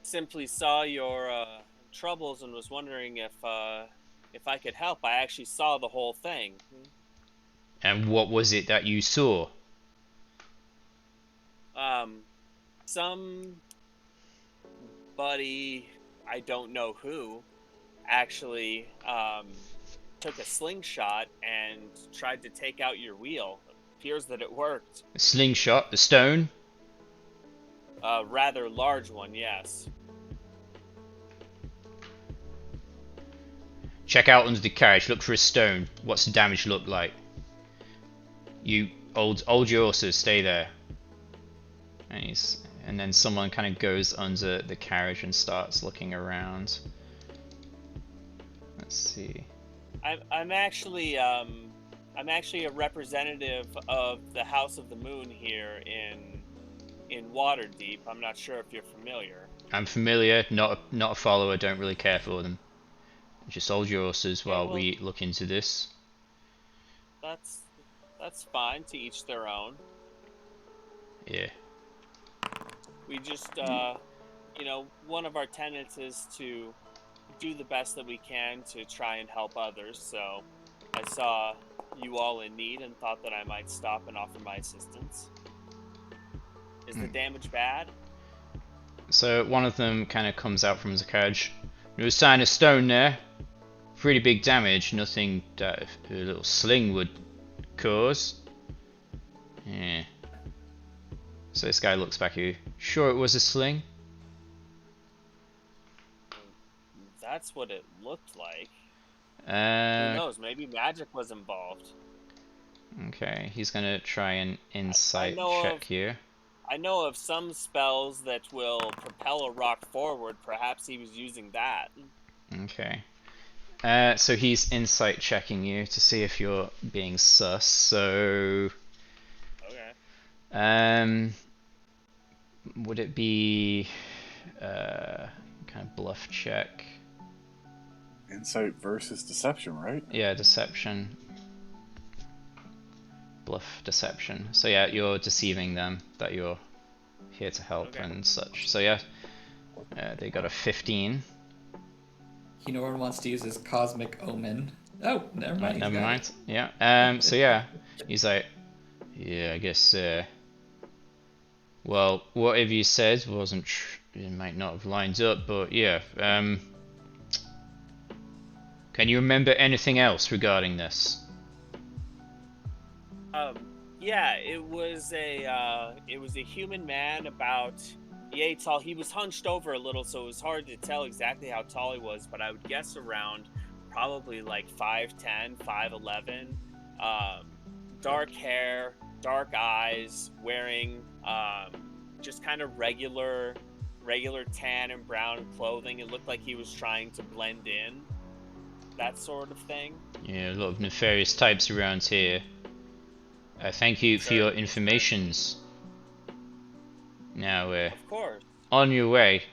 simply saw your troubles and was wondering if I could help. I actually saw the whole thing. And what was it that you saw? Somebody, I don't know who, actually took a slingshot and tried to take out your wheel. It appears that it worked. A slingshot? The stone? A rather large one, yes. Check out under the carriage, look for a stone. What's the damage look like? You hold your horses, stay there. And then someone kind of goes under the carriage and starts looking around. Let's see. I'm actually I'm actually a representative of the House of the Moon here in Waterdeep. I'm not sure if you're familiar. I'm familiar, not a follower, don't really care for them. Just hold your horses Okay, while well, we look into this. that's fine. To each their own. Yeah. We just, one of our tenets is to do the best that we can to try and help others. So I saw you all in need and thought that I might stop and offer my assistance. Is the damage bad? So one of them kind of comes out from the carriage. There was a sign of stone there. Pretty big damage. Nothing that a little sling would cause. Yeah. So this guy looks back at you. Sure it was a sling? That's what it looked like. Who Uh, knows? Maybe magic was involved. okay, he's gonna try an insight know check of- here. I know of some spells that will propel a rock forward. Perhaps he was using that. Okay. So he's insight checking you to see if you're being sus. So, Okay. would it be kind of bluff check? Insight versus deception, right? Yeah, deception. Bluff deception. So yeah, you're deceiving them that you're here to help Okay. and such. So yeah, they got a 15. Hinoran wants to use his cosmic omen. Oh, never mind. Never mind. Yeah. So yeah, he's like, yeah, I guess. Well, whatever you said wasn't. It might not have lined up, but yeah. Can you remember anything else regarding this? Yeah, it was a human man about yay tall. He was hunched over a little, so it was hard to tell exactly how tall he was, but I would guess around probably like 5'10", 5'11". Dark hair, dark eyes, wearing just kind of regular tan and brown clothing. It looked like he was trying to blend in, that sort of thing. Yeah, a lot of nefarious types around here. Thank you for your informations. Now, Of course. on your way.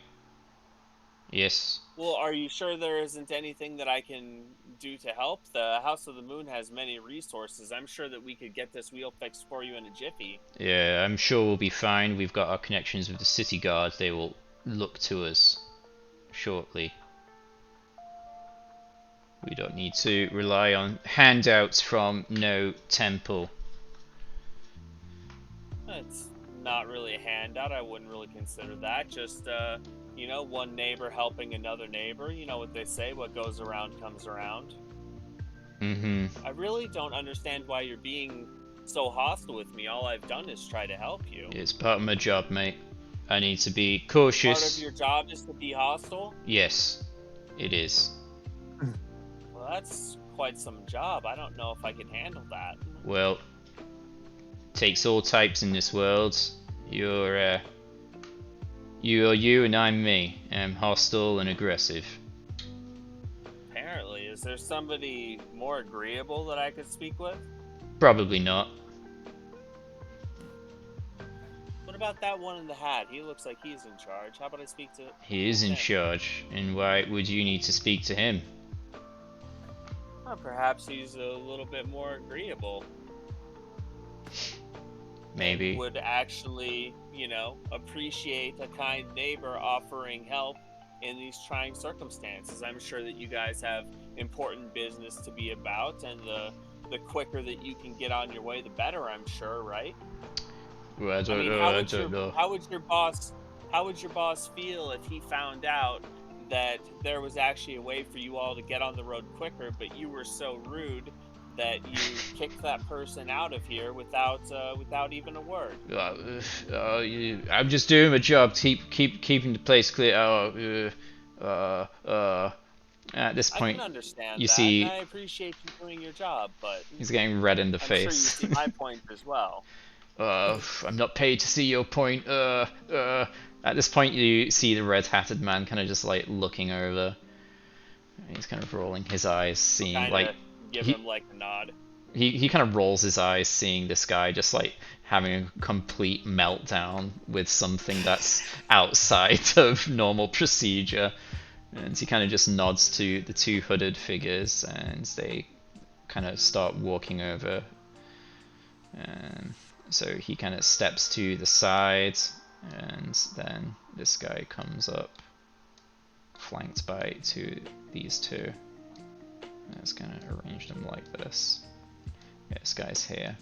Yes. Well, are you sure there isn't anything that I can do to help? The House of the Moon has many resources. I'm sure that we could get this wheel fixed for you in a jiffy. Yeah, I'm sure we'll be fine. We've got our connections with the city guard. They will look to us shortly. We don't need to rely on handouts from no temple. It's not really a handout. I wouldn't really consider that. Just, one neighbor helping another neighbor. You know what they say, what goes around comes around. Mm-hmm. I really don't understand why you're being so hostile with me. All I've done is try to help you. It's part of my job, mate. I need to be cautious. Part of your job is to be hostile? Yes, it is. Well, that's quite some job. I don't know if I can handle that. Well, takes all types in this world. You are you and I'm me. I'm hostile and aggressive. Apparently. Is there somebody more agreeable that I could speak with? Probably not. What about that one in the hat? He looks like he's in charge. How about I speak to... He is in him? charge, and why would you need to speak to him? Well, perhaps he's a little bit more agreeable. Maybe. Would actually, appreciate a kind neighbor offering help in these trying circumstances. I'm sure that you guys have important business to be about, and the quicker that you can get on your way, the better, I'm sure, right? Well, I don't know. How would your boss feel if he found out that there was actually a way for you all to get on the road quicker, but you were so rude that you kicked that person out of here without even a word? I'm just doing my job. Keeping the place clear. At this point, I can understand you that, see, and I appreciate you doing your job, but he's getting red in the I'm face. sure you see my point as well. I'm not paid to see your point. At this point, you see the red-hatted man kind of just like looking over. He's kind of rolling his eyes, seeing Kinda like give him like a nod. he kind of rolls his eyes seeing this guy just like having a complete meltdown with something that's outside of normal procedure, and he kind of just nods to the two hooded figures, and they kind of start walking over. And so he kind of steps to the side, and then this guy comes up, flanked by these two. Let's kind of arrange them like this. Yeah, this guy's here.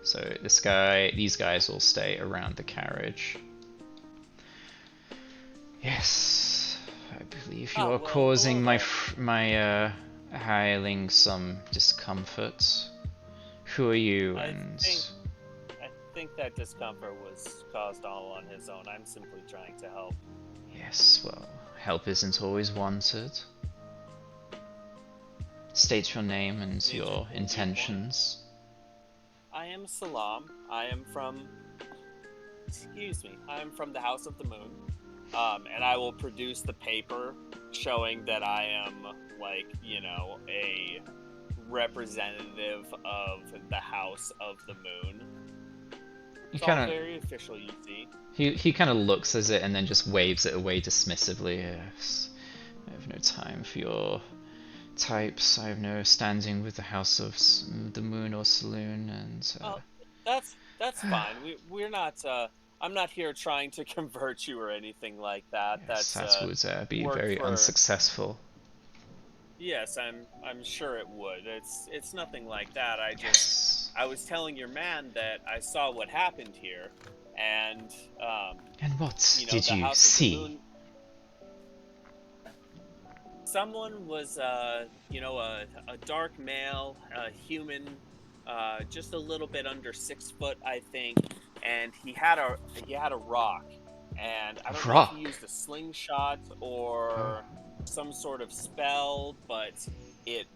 So these guys will stay around the carriage. Yes, I believe you are causing my hireling some discomfort. Who are you? I think that discomfort was caused all on his own. I'm simply trying to help. Yes, well, help isn't always wanted. State your name and your intentions. I am Salam. I am from the House of the Moon. And I will produce the paper showing that I am, like, you know, a representative of the House of the Moon. It's all very official, you see. He kind of looks at it and then just waves it away dismissively. Yes, I have no time for your types. I have no standing with the House of the Moon or Saloon, and that's fine. We're not. I'm not here trying to convert you or anything like that. Yes, that would be very unsuccessful. Yes, I'm sure it would. It's nothing like that. I was telling your man that I saw what happened here, and what did you see? Someone was, a dark male, human, just a little bit under 6 foot, I think, and he had a rock, and I don't know if he used a slingshot or some sort of spell, but it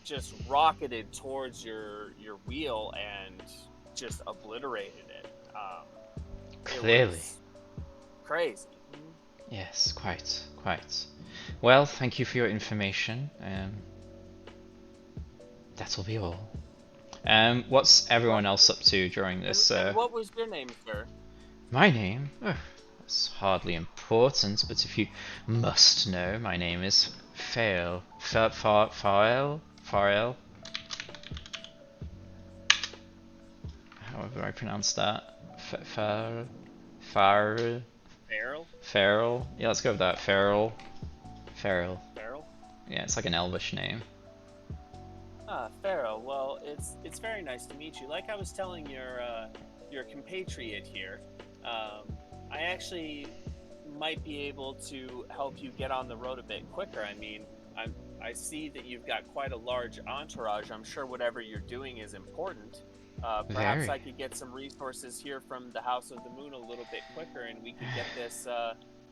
just rocketed towards your wheel and just obliterated it. Clearly. It was crazy. Yes, quite. Well, thank you for your information. That will be all. What's everyone else up to during this? And what was your name, sir? My name? Oh, that's hardly important, but if you must know, my name is Fael. Fael? However I pronounce that. Farrell? Feral? Yeah, let's go with that. Feral. Yeah, it's like an elvish name. Pharaoh. Well, it's very nice to meet you. Like I was telling your compatriot here, I actually might be able to help you get on the road a bit quicker. I mean, I see that you've got quite a large entourage. I'm sure whatever you're doing is important. Perhaps I could get some resources here from the House of the Moon a little bit quicker, and we could get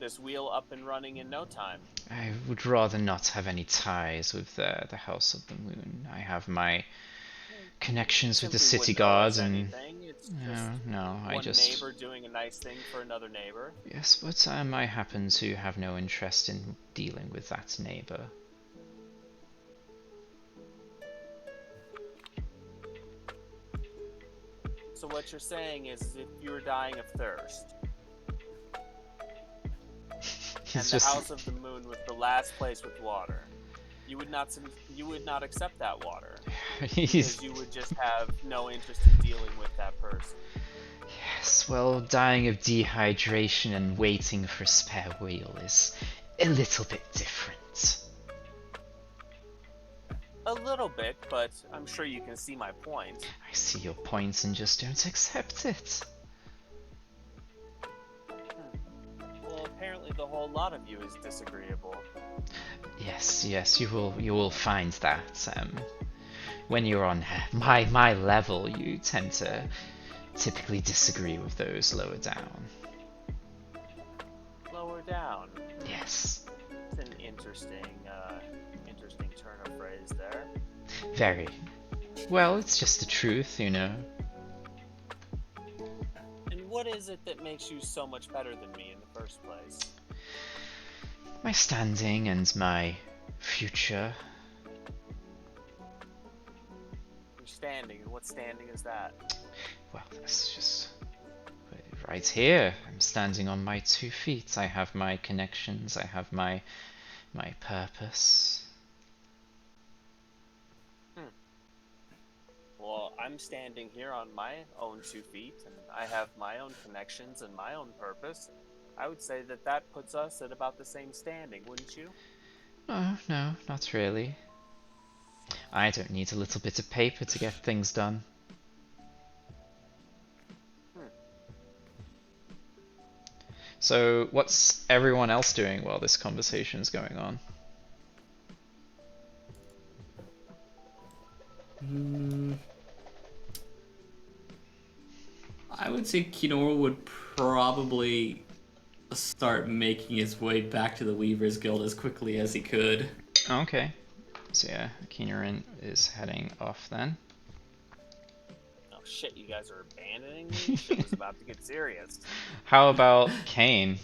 this wheel up and running in no time. I would rather not have any ties with the House of the Moon. I have my connections with the city guards, and I just neighbor doing a nice thing for another neighbor. Yes, but I happen to have no interest in dealing with that neighbor. So what you're saying is, if you were dying of thirst, and the House of the Moon was the last place with water, you would not accept that water, because you would just have no interest in dealing with that person. Yes, well, dying of dehydration and waiting for a spare wheel is a little bit different. A little bit, but I'm sure you can see my point. I see your point and just don't accept it. Well, apparently the whole lot of you is disagreeable. Yes, you will find that. When you're on my level, you tend to typically disagree with those lower down. Lower down? Yes. It's an interesting turn of phrase there. Very. Well, it's just the truth, you know. And what is it that makes you so much better than me in the first place? My standing and my future. standing, and what standing is that? Well, that's just right here. I'm standing on my 2 feet. I have my connections. I have my purpose. Well, I'm standing here on my own 2 feet, and I have my own connections and my own purpose. I would say that that puts us at about the same standing, wouldn't you? Oh, no, not really. I don't need a little bit of paper to get things done. So, what's everyone else doing while this conversation's going on? I would say Kinor would probably start making his way back to the Weavers Guild as quickly as he could. Okay. So yeah, Keenerin is heading off then. Oh shit, you guys are abandoning me? Shit was about to get serious. How about Kane?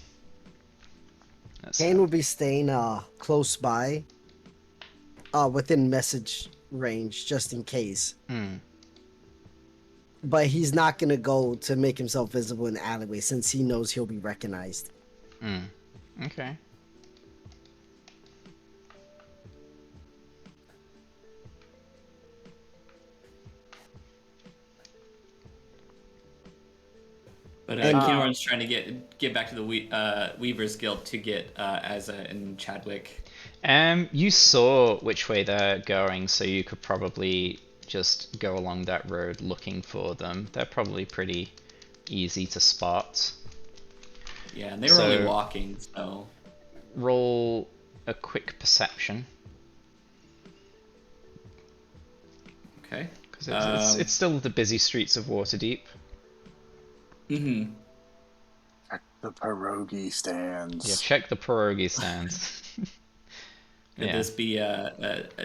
Kane will be staying close by, within message range, just in case. But he's not gonna go to make himself visible in the alleyway since he knows he'll be recognized. Okay. But Kinoran's trying to get back to the Weavers Guild to get Azza and Chadwick. You saw which way they're going, so you could probably just go along that road looking for them. They're probably pretty easy to spot. Yeah, and they were only walking, so... Roll a quick perception. Okay. Because it's still the busy streets of Waterdeep. Mm-hmm. Check the pierogi stands. Yeah, check the pierogi stands. Could this be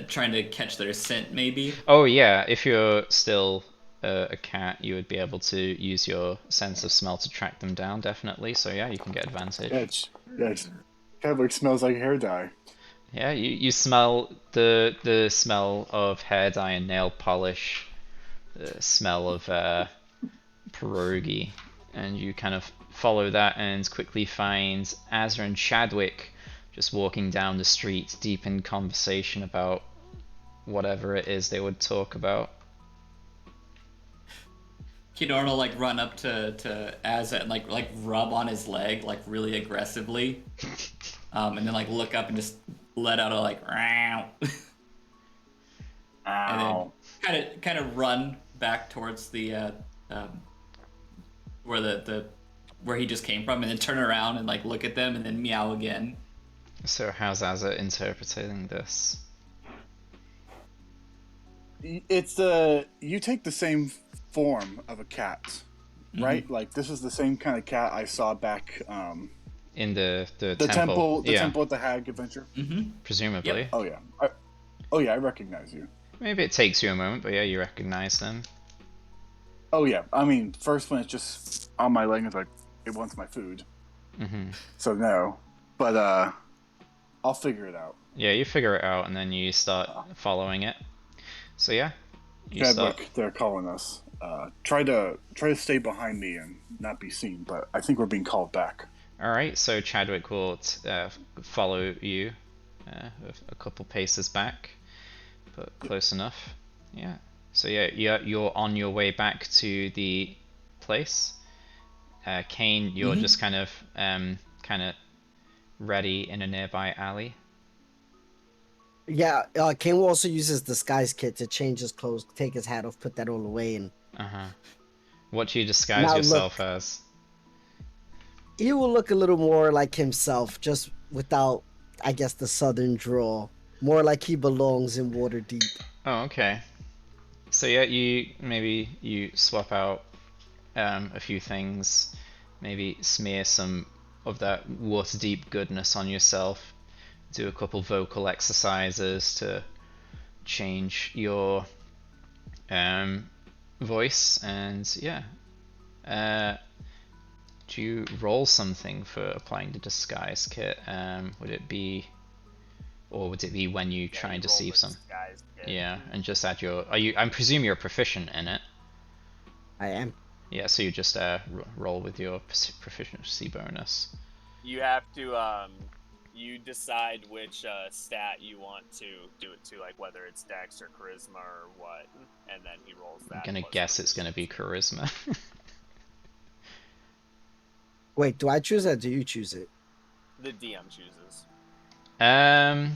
trying to catch their scent, maybe? Oh yeah, if you're still a cat, you would be able to use your sense of smell to track them down, definitely. So yeah, you can get advantage. Yeah, Chadwick smells like hair dye. Yeah, you smell the smell of hair dye and nail polish, the smell of pierogi, and you kind of follow that and quickly find Azra and Chadwick just walking down the street, deep in conversation about whatever it is they would talk about. Kinorn will like run up to Azza and like rub on his leg like really aggressively, and then like look up and just let out a like "Row." And then kind of run back towards the where he just came from, and then turn around and like look at them and then meow again. So how's Azza interpreting this? It's you take the same form of a cat, right? Like this is the same kind of cat I saw back in the temple, temple at the Hag adventure. Presumably. Yep. I recognize you. Maybe it takes you a moment, but yeah, you recognize them. Oh yeah, I mean, first when it's just on my leg, it's like it wants my food. So no, but I'll figure it out. Yeah, you figure it out, and then you start following it. So yeah, Chadwick, they're calling us. Try to stay behind me and not be seen, but I think we're being called back. All right, so Chadwick will follow you a couple paces back, but close enough. Yeah. So yeah, you're on your way back to the place. Kane, you're just kind of ready in a nearby alley. Yeah, Kane will also use his disguise kit to change his clothes, take his hat off, put that all away, and... What do you disguise yourself as? He will look a little more like himself, just without, I guess, the southern drawl. More like he belongs in Waterdeep. Oh, okay. So yeah, you swap out a few things, maybe smear some of that Waterdeep goodness on yourself, do a couple vocal exercises to change your voice, and yeah. Do you roll something for applying the disguise kit? Would it be or would it be when you Yeah, try you and roll deceive the some? disguise kit. Yeah, and just add your. Are you? I presume you're proficient in it. I am. Yeah, so you just roll with your proficiency bonus. You have to you decide which stat you want to do it to, like whether it's Dex or Charisma or what, and then he rolls that. I'm gonna plus guess it's gonna be proficiency. charisma. Wait, do I choose it or do you choose it? The DM chooses. um,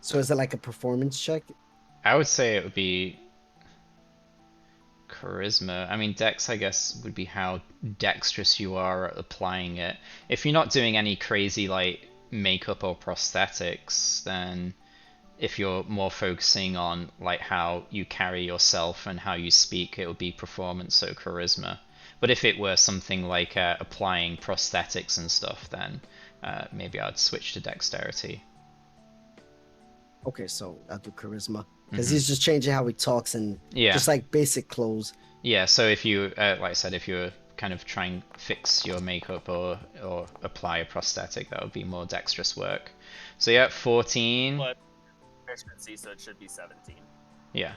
So is it like a performance check? I would say it would be charisma. I mean, dex, I guess, would be how dexterous you are at applying it. If you're not doing any crazy like makeup or prosthetics, then if you're more focusing on like how you carry yourself and how you speak, it would be performance, so charisma. But if it were something like applying prosthetics and stuff, then maybe I'd switch to dexterity. Okay, so I'll do charisma. Because he's just changing how he talks and Yeah. just like basic clothes. Yeah, so if you, like I said, if you're kind of trying to fix your makeup or apply a prosthetic, that would be more dexterous work. So yeah, 14. But proficiency, so it should be 17. Yeah.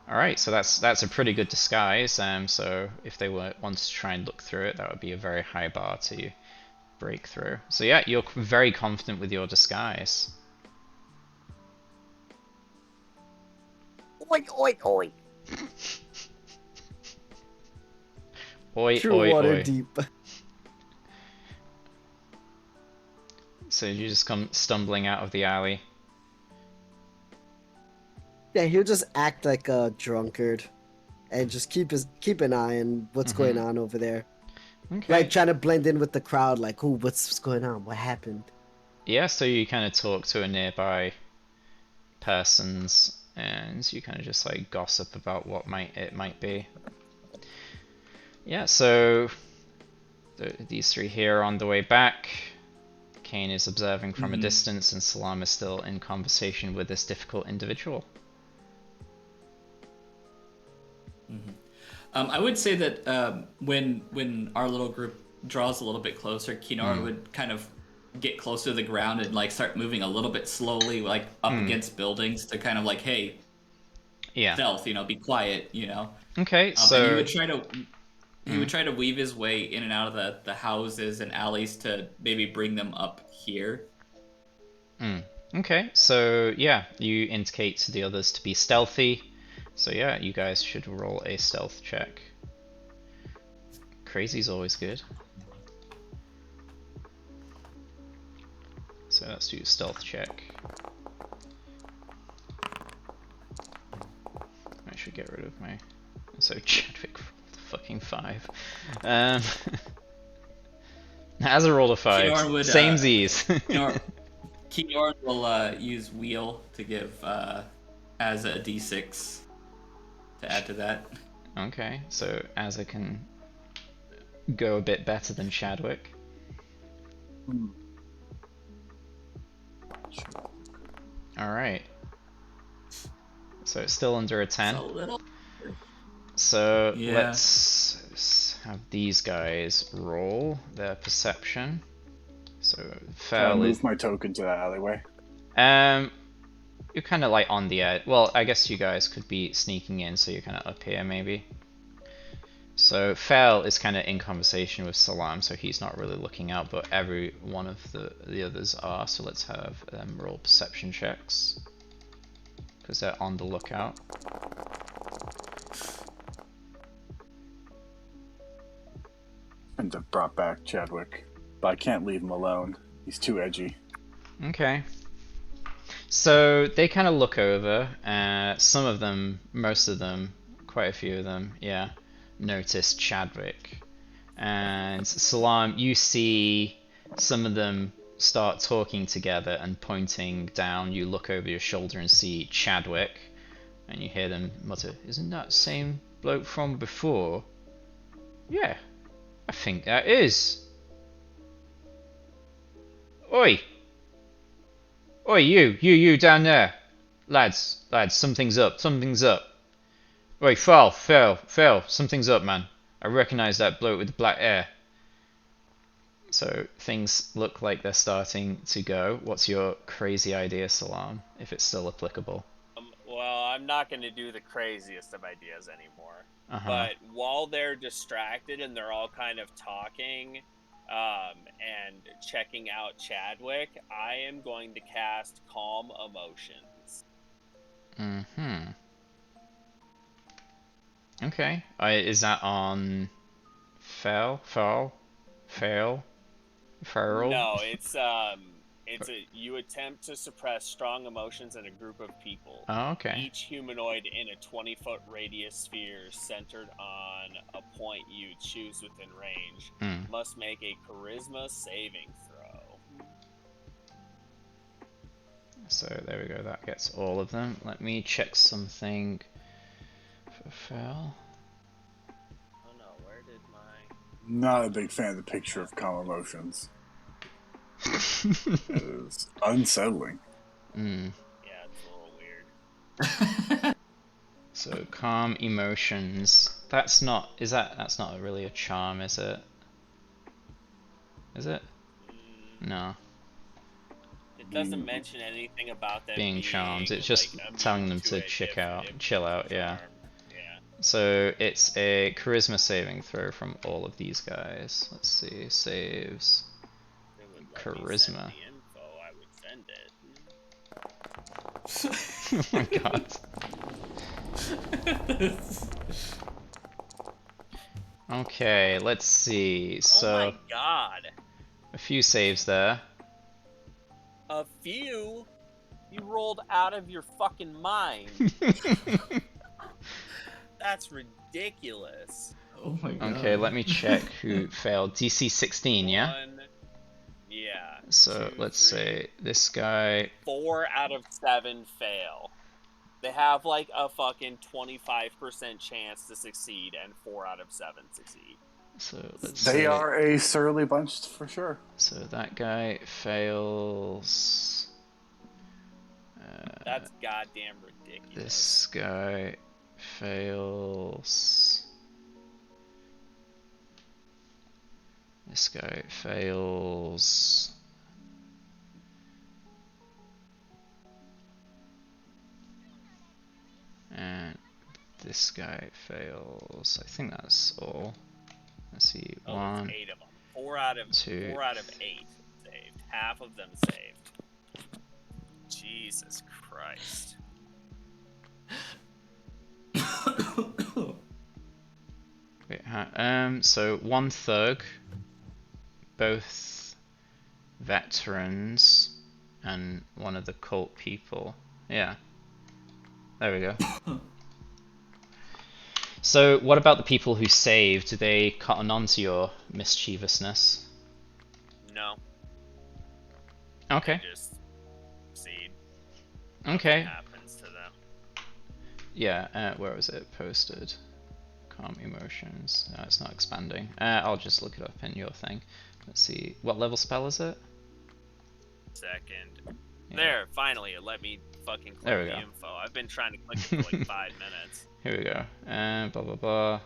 All right, so that's a pretty good disguise. So if they wanted to try and look through it, that would be a very high bar to break through. So yeah, you're very confident with your disguise. Oi, oi, oi. Oi, True oi, water oi. deep. So you just come stumbling out of the alley. Yeah, he'll just act like a drunkard and just keep an eye on what's going on over there. Okay. Like trying to blend in with the crowd, like, ooh, what's going on? What happened? Yeah, so you kind of talk to a nearby persons and you kind of just like gossip about what it might be. Yeah, so these three here are on the way back. Kane is observing from a distance and Salam is still in conversation with this difficult individual. I would say that when our little group draws a little bit closer, Kinora would kind of get closer to the ground and like start moving a little bit slowly, like up against buildings to kind of like, hey, Yeah. stealth, be quiet, Okay, so and he would try to weave his way in and out of the houses and alleys to maybe bring them up here. Okay, so yeah, you indicate to the others to be stealthy. So yeah, you guys should roll a stealth check. Crazy's always good. So let's do a stealth check. I should get rid of my... So Chadwick rolled a fucking 5. As a roll of 5. Samesies. Kinora will use wheel to give as a d6 to add to that. Okay, so Asa can go a bit better than Chadwick. Alright. So it's still under a 10. It's a little... So Yeah. let's have these guys roll their perception. So Can I Fel is... move my token to that alleyway? You're kind of like on the edge. Well, I guess you guys could be sneaking in, so you're kind of up here maybe. So Fel is kind of in conversation with Salam, so he's not really looking out, but every one of the others are. So let's have them roll perception checks, because they're on the lookout. And have brought back Chadwick, but I can't leave him alone. He's too edgy. Okay. So they kind of look over. Some of them, most of them, quite a few of them, yeah, notice Chadwick. And Salam, you see some of them start talking together and pointing down. You look over your shoulder and see Chadwick, and you hear them mutter, "Isn't that the same bloke from before?" "Yeah, I think that is." "Oi! Oi, you down there. Lads, something's up. Oi, Phil, something's up, man. I recognise that bloke with the black hair." So things look like they're starting to go. What's your crazy idea, Salam, if it's still applicable? Well, I'm not going to do the craziest of ideas anymore. Uh-huh. But while they're distracted and they're all kind of talking and checking out Chadwick, I am going to cast Calm Emotions. Mm-hmm. Okay. Is that on Feral? No, you attempt to suppress strong emotions in a group of people. Oh, okay. Each humanoid in a 20-foot radius sphere centered on a point you choose within range must make a charisma saving throw. So there we go, that gets all of them. Let me check something for Fel. Oh no, where did my... Not a big fan of the picture of calm emotions. It is unsettling. Yeah, it's a little weird. So calm emotions. That's not really a charm, is it? Is it? No. It doesn't mention anything about them Being charmed. It's just like, telling them to chill out, yeah. So it's a charisma saving throw from all of these guys. Let's see, saves. Charisma. Oh my god. Okay, let's see. So, oh my god. A few saves there. A few? You rolled out of your fucking mind. That's ridiculous. Oh my god. Okay, let me check who failed. DC 16, yeah? Yeah. So let's say this guy. 4 out of 7 fail. They have like a fucking 25% chance to succeed, and 4 out of 7 succeed. So let's They are a surly bunch for sure. So that guy fails. That's goddamn ridiculous. This guy fails. This guy fails. And this guy fails. I think that's all. Let's see. Oh, 1, 8 of them. 4 out of 2. 4 out of 8 saved. Half of them saved. Jesus Christ. Wait, so 1 thug, both veterans, and one of the cult people. Yeah. There we go. So, what about the people who saved? Do they cotton on to your mischievousness? No. Okay. They just proceed. Okay. Nothing happens to them. Yeah, where was it posted? Calm emotions. No, it's not expanding. I'll just look it up in your thing. Let's see. What level spell is it? Second. Yeah. There, finally, it let me fucking click the info. I've been trying to click it for like 5 minutes. Here we go. Blah blah blah.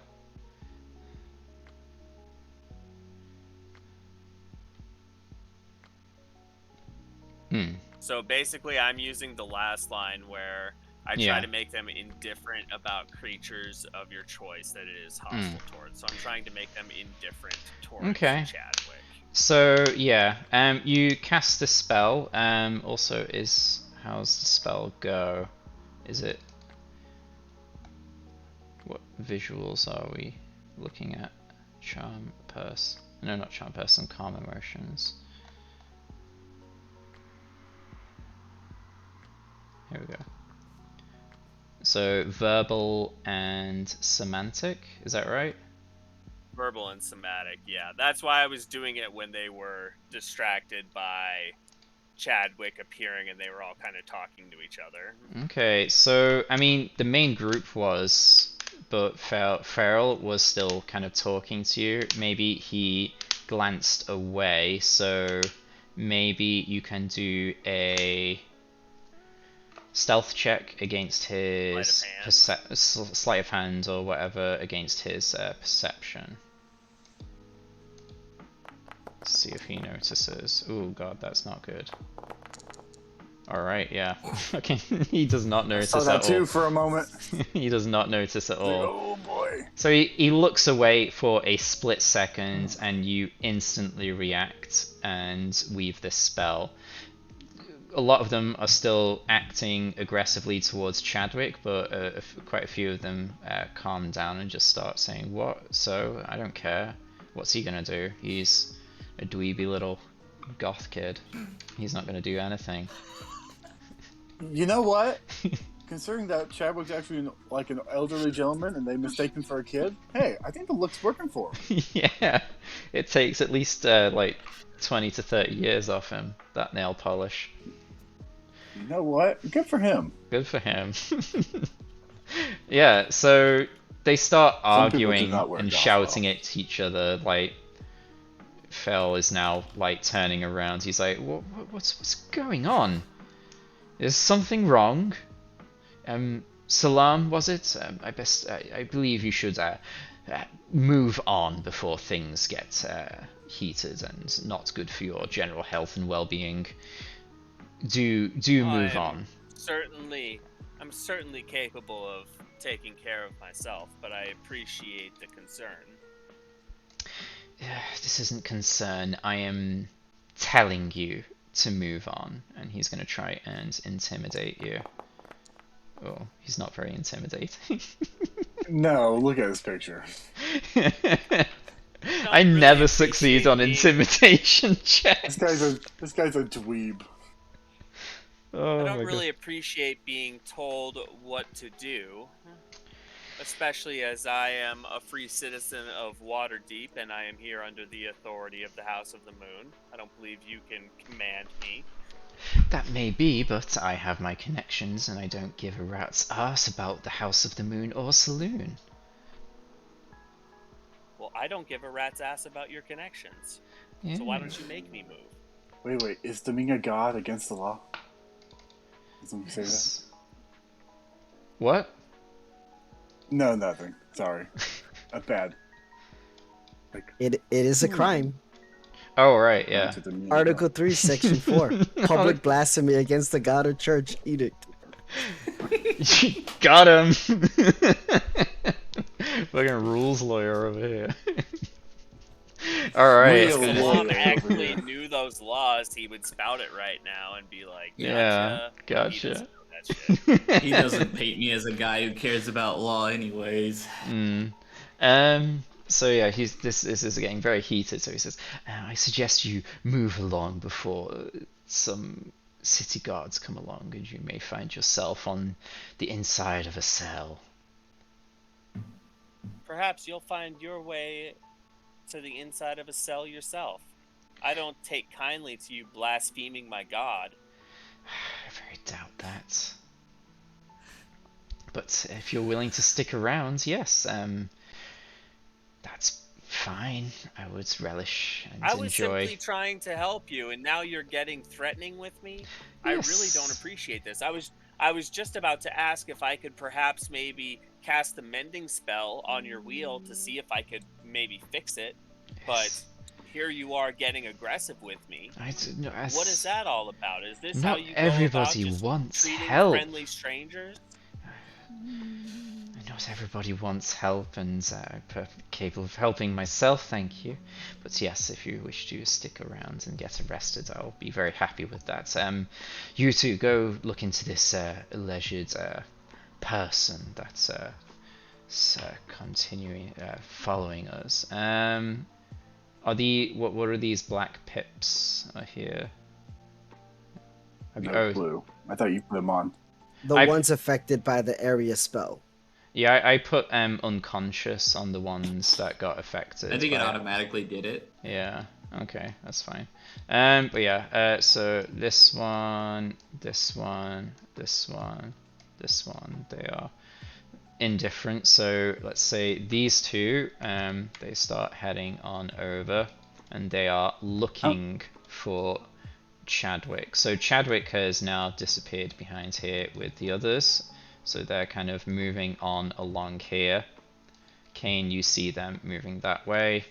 So basically, I'm using the last line where I try to make them indifferent about creatures of your choice that it is hostile towards. So I'm trying to make them indifferent towards Chadwick. So yeah, you cast the spell. Also, how's the spell go? Is it? What visuals are we looking at? Charm person? No, not charm person. Calm emotions. Here we go. So verbal and semantic, is that right? Verbal and somatic, yeah. That's why I was doing it when they were distracted by Chadwick appearing and they were all kind of talking to each other. Okay, so I mean the main group was, but Feral was still kind of talking to you. Maybe he glanced away, so maybe you can do a stealth check against his sleight of hand or whatever against his perception. See if he notices. Oh god, that's not good. Alright, yeah. Okay, he does not I notice saw that at all. too for a moment. He does not notice at Like, all. oh boy. So he looks away for a split second, and you instantly react and weave this spell. A lot of them are still acting aggressively towards Chadwick, but quite a few of them calm down and just start saying, "What? So? I don't care. What's he gonna do? He's a dweeby little goth kid. He's not gonna do anything." You know what? Considering that Chadwick's actually like an elderly gentleman and they mistake him for a kid, hey, I think the look's working for him. Yeah, it takes at least like 20 to 30 years off him, that nail polish. You know what? Good for him. Good for him. Yeah, so they start Some people do arguing not wear and goth shouting well. at each other. Like, Fel is now like turning around. He's like, what's going on? Is something wrong? Salam, was it? I believe you should move on before things get heated and not good for your general health and well-being. Do move on. I'm certainly capable of taking care of myself, but I appreciate the concern. This isn't concern. I am telling you to move on, and he's going to try and intimidate you. Oh, he's not very intimidating. No, look at his picture. I really never succeed on appreciate intimidation checks. This guy's a dweeb. Oh I my don't God. really appreciate being told what to do, especially as I am a free citizen of Waterdeep and I am here under the authority of the House of the Moon. I don't believe you can command me. That may be, but I have my connections and I don't give a rat's ass about the House of the Moon or Saloon. Well, I don't give a rat's ass about your connections. Yeah. So why don't you make me move? Wait, is Dominga God against the law? Doesn't he say that? Yes. What? No, nothing. Sorry. Bad. Like, It is a crime. Oh, right, yeah. to Dominga Article God. 3, Section 4. Public blasphemy against the God or church edict. Got him! Fucking rules lawyer over here. Alright. Real If lawyer Mom over actually here. knew those laws, he would spout it right now and be like, Yeah, gotcha. He gotcha. doesn't know that shit. He doesn't paint me as a guy who cares about law, anyways. So yeah, this is getting very heated. So he says, "I suggest you move along before some city guards come along, and you may find yourself on the inside of a cell." Perhaps you'll find your way to the inside of a cell yourself. I don't take kindly to you blaspheming my god. I very doubt that. But if you're willing to stick around, yes, that's fine. I would relish and I was enjoy. simply trying to help you, and now you're getting threatening with me. I really don't appreciate this. I was just about to ask if I could perhaps maybe cast a mending spell on your wheel to see if I could maybe fix it, but here you are getting aggressive with me. What is that all about? Is this how you go about everybody just wants treating help. friendly strangers? Not everybody wants help, and I'm perfectly capable of helping myself, thank you. But yes, if you wish to stick around and get arrested, I'll be very happy with that. You two go look into this alleged person that's continuing following us. What are these black pips here? No clue. I thought you put them on. The ones affected by the area spell. Yeah, I put unconscious on the ones that got affected. I think it automatically did it. Yeah, okay, that's fine. But yeah, so this one, this one, this one, this one, they are indifferent. So let's say these two, they start heading on over, and they are looking for Chadwick. So Chadwick has now disappeared behind here with the others. So they're kind of moving on along here. Kane, you see them moving that way.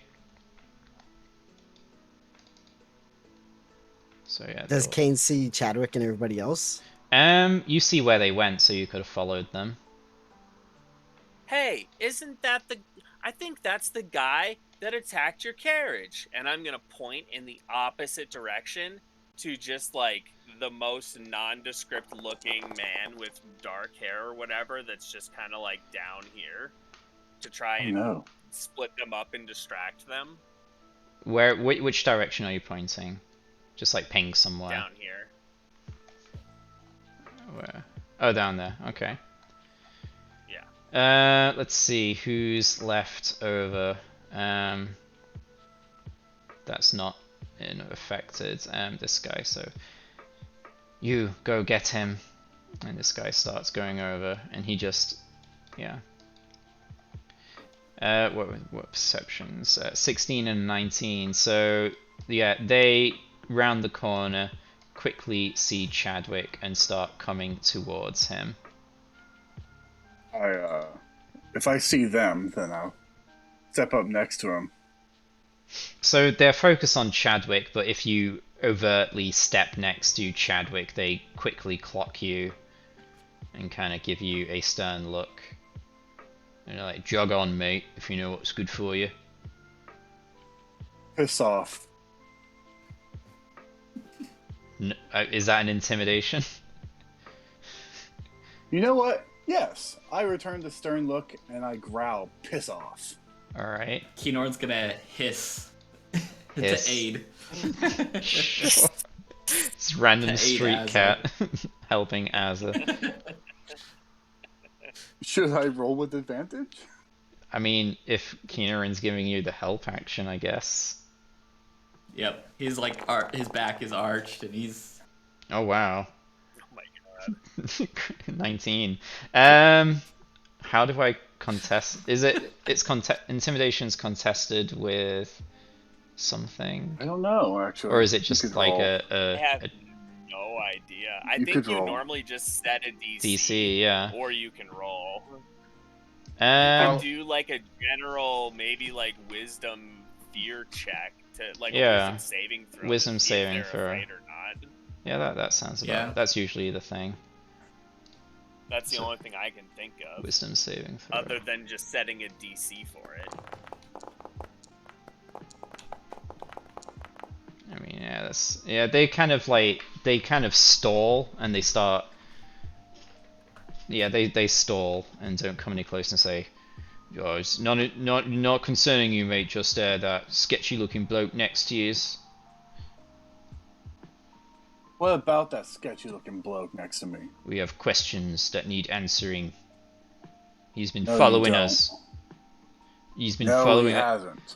So yeah, Does Kane see Chadwick and everybody else? you see where they went, so you could have followed them. Hey, isn't that the... I think that's the guy that attacked your carriage. And I'm going to point in the opposite direction to just, like, the most nondescript looking man with dark hair or whatever that's just kind of, like, down here to try and no. split them up and distract them. Which direction are you pointing? Just like ping somewhere. Down here. Where? Oh, down there. Okay. Yeah. Let's see who's left over. That's not affected. This guy. So you go get him, and this guy starts going over, and he just, yeah. What perceptions? 16 and 19. So yeah, they round the corner, quickly see Chadwick, and start coming towards him. If I see them, then I'll step up next to him. So they're focused on Chadwick, but if you overtly step next to Chadwick, they quickly clock you and kind of give you a stern look. And they're like, jog on, mate, if you know what's good for you. Piss off. Is that an intimidation? You know what? Yes. I return the stern look and I growl, piss off. Alright. Keynorn's gonna hiss, Hiss. to aid. Sure. It's random To aid street Azza. cat helping Azza. Should I roll with advantage? I mean, if Kinoran's giving you the help action, I guess. Yep, he's like his back is arched and he's. Oh wow. Oh my god. 19. How do I contest? Intimidation's contested with something? I don't know, actually. Or is it You just could like roll. I have no idea. I You think could you roll. normally just set a DC. DC, yeah. Or you can roll. Um, Do like a general, maybe like wisdom fear check to like Yeah. a wisdom saving throw. Wisdom to see saving if they're throw. afraid or not. yeah, that sounds about. Yeah. That's usually the thing. That's the So- only thing I can think of, Wisdom saving throw. other than just setting a DC for it. I mean, yeah, that's They kind of stall and they start. Yeah, they stall and don't come any close and say, "Oh, it's not concerning you, mate. Just that sketchy looking bloke next to you's." What about that sketchy looking bloke next to me? We have questions that need answering. He's been No, you following don't. us. He's been No, following he us. hasn't.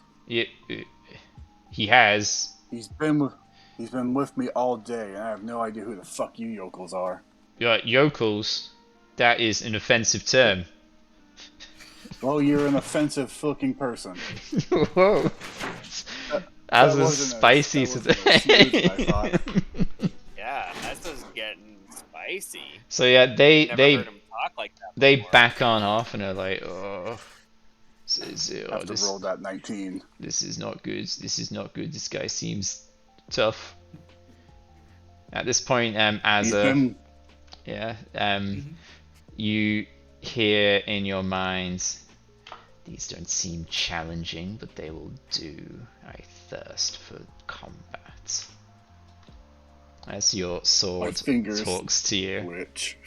He has. He's been with me all day, and I have no idea who the fuck you yokels are. Yokels. That is an offensive term. Well, you're an offensive fucking person. Whoa. As is wasn't spicy that wasn't as smooth as I thought. Yeah, that's just getting spicy. So yeah, Never they heard him talk like that they before. back on off and are like, oh, After roll that 19. this is not good. This is not good. This guy seems tough. At this point, He's been yeah, you hear in your mind, these don't seem challenging, but they will do. I thirst for combat. As your my sword fingers talks to you. twitch.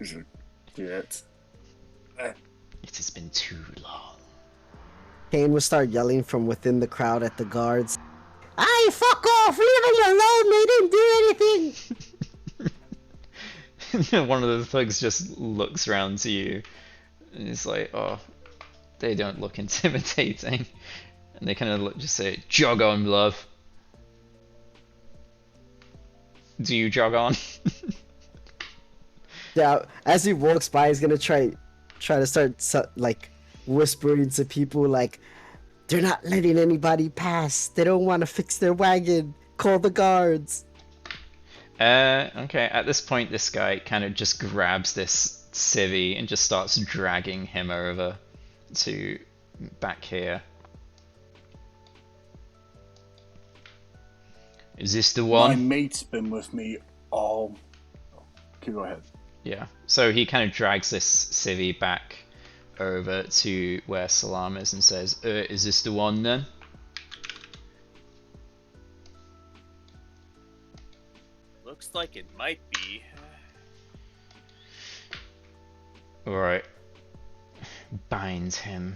Shit. It has been too long. Kane would start yelling from within the crowd at the guards. Aye, fuck off! Leave them alone! They didn't do anything! One of the thugs just looks around to you and is like, oh, they don't look intimidating. And they kind of just say, jog on, love. Do you jog on? Yeah, as he walks by, he's gonna try to start like whispering to people like, they're not letting anybody pass. They don't want to fix their wagon. Call the guards. Okay, at this point, this guy kind of just grabs this civvy and just starts dragging him over to back here. Is this the My one? mate's been with me all. Okay, go ahead. Yeah. So he kind of drags this civvy back over to where Salam is and says, is this the one then? Looks like it might be. Alright. Bind him.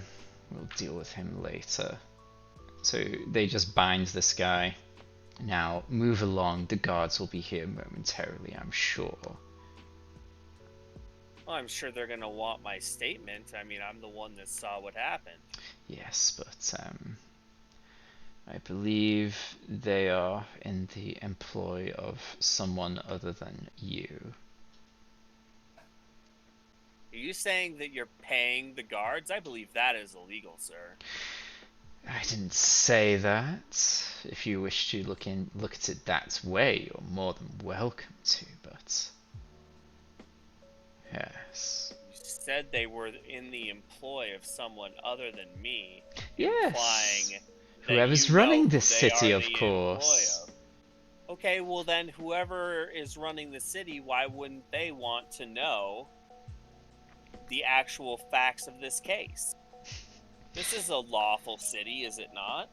We'll deal with him later. So they just bind this guy. Now, move along. The guards will be here momentarily, I'm sure. Well, I'm sure they're gonna want my statement. I mean, I'm the one that saw what happened. Yes, but I believe they are in the employ of someone other than you. Are you saying that you're paying the guards? I believe that is illegal, sir. I didn't say that. If you wish to look at it that way, you're more than welcome to, but yes. You said they were in the employ of someone other than me, Yes. implying that Whoever's you know running who this they city, are of the course. employ of. Okay, well then, whoever is running the city, why wouldn't they want to know the actual facts of this case? This is a lawful city, is it not?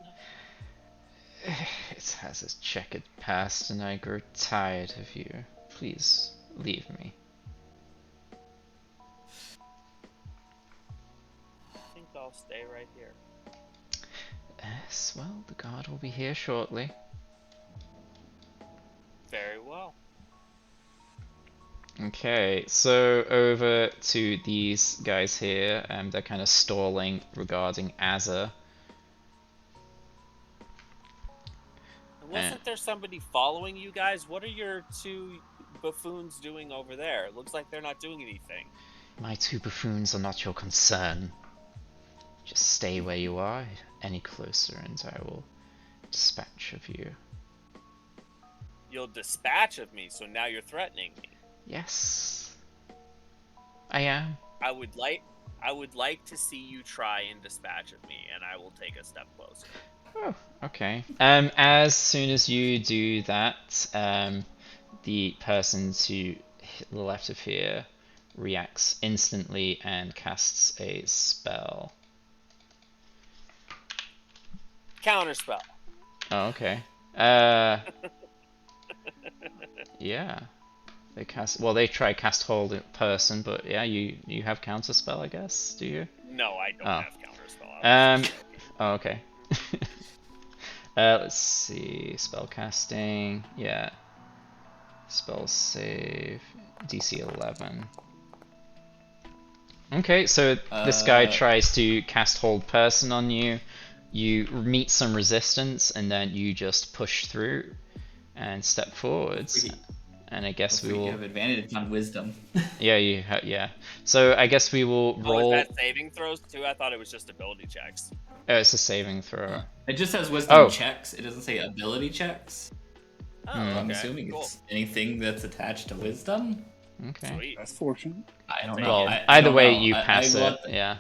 It has a checkered past, and I grow tired of you. Please, leave me. I think I'll stay right here. Yes, well, the guard will be here shortly. Very well. Okay, so over to these guys here, they're kind of stalling regarding Azza. Wasn't there somebody following you guys? What are your two buffoons doing over there? It looks like they're not doing anything. My two buffoons are not your concern. Just stay where you are any closer and I will dispatch of you. You'll dispatch of me, so now you're threatening me. Yes, I am. I would like to see you try and dispatch of me, and I will take a step closer. Oh, okay. As soon as you do that, the person to the left of here reacts instantly and casts a spell. Counterspell. Oh, okay. Yeah. They cast. Well, they try cast hold in person, but yeah, you have counterspell, I guess. Do you? No, I don't Oh. have counterspell. I was just joking. Oh, okay. Let's see. Spell casting. Yeah. Spell save. DC 11. Okay, so this guy tries to cast hold person on you. You meet some resistance, and then you just push through and step forwards. And I guess we will have advantage on wisdom. Yeah, yeah. So I guess we will roll. Oh, is that saving throws too? I thought it was just ability checks. Oh, it's a saving throw. It just says wisdom Oh. checks. It doesn't say ability checks. Oh, So I'm okay. assuming Cool. it's anything that's attached to wisdom. Okay. Sweet. That's fortunate. I don't Take know. Well, I either don't way, know. you I pass it. let Yeah.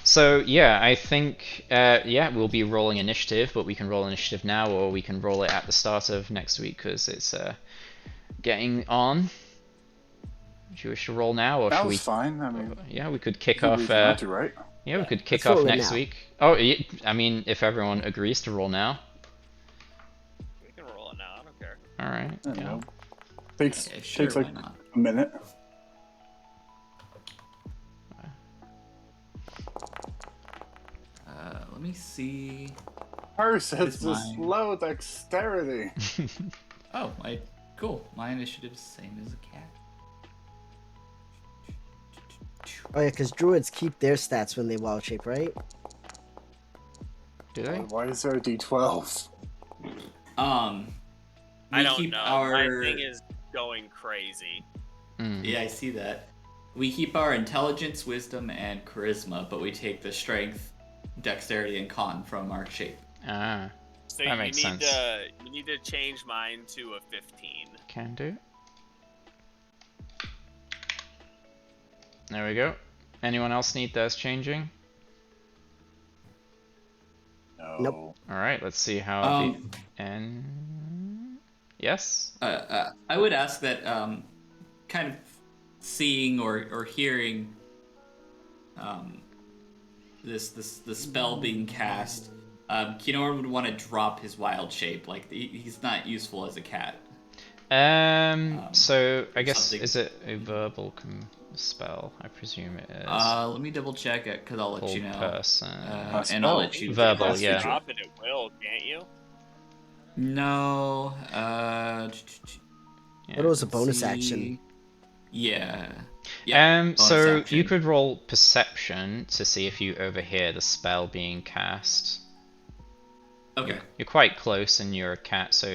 So yeah, I think yeah, we'll be rolling initiative, but we can roll initiative now, or we can roll it at the start of next week because it's getting on. Do you wish to roll now, or That should we? was fine. I mean, Yeah, we could kick good off. reason not to, right? Yeah, we could kick Let's roll off it next now. week. Oh, I mean, if everyone agrees to roll now. We can roll it now. I don't care. All right. I don't Yeah. know. Takes Okay, sure, takes like why not? a minute. Let me see. Hers has It's this mine. low dexterity. Oh, cool. My initiative's the same as a cat. Oh yeah, because druids keep their stats when they wild shape, right? Do they? Why is there a D12? I I don't keep know. our My thing is going crazy. Mm. Yeah, I see that. We keep our intelligence, wisdom, and charisma, but we take the strength, dexterity, and con from our shape. Ah, So That you makes need sense. you need to change mine to a 15. can do. There we go. Anyone else need theirs changing? No. Nope. All right, let's see how the and yes. I would ask that kind of seeing or hearing the spell being cast, Kienor would want to drop his wild shape. Like he's not useful as a cat. So I guess something- is it a verbal spell? I presume it is. Let me double check it because I'll let you Hold know. person. And I'll let you Verbal, Cast yeah. Drop it at will, can't you? No. But it was a let's bonus see. action. Yeah. bonus So action. you could roll perception to see if you overhear the spell being cast. Okay. You're quite close and you're a cat, so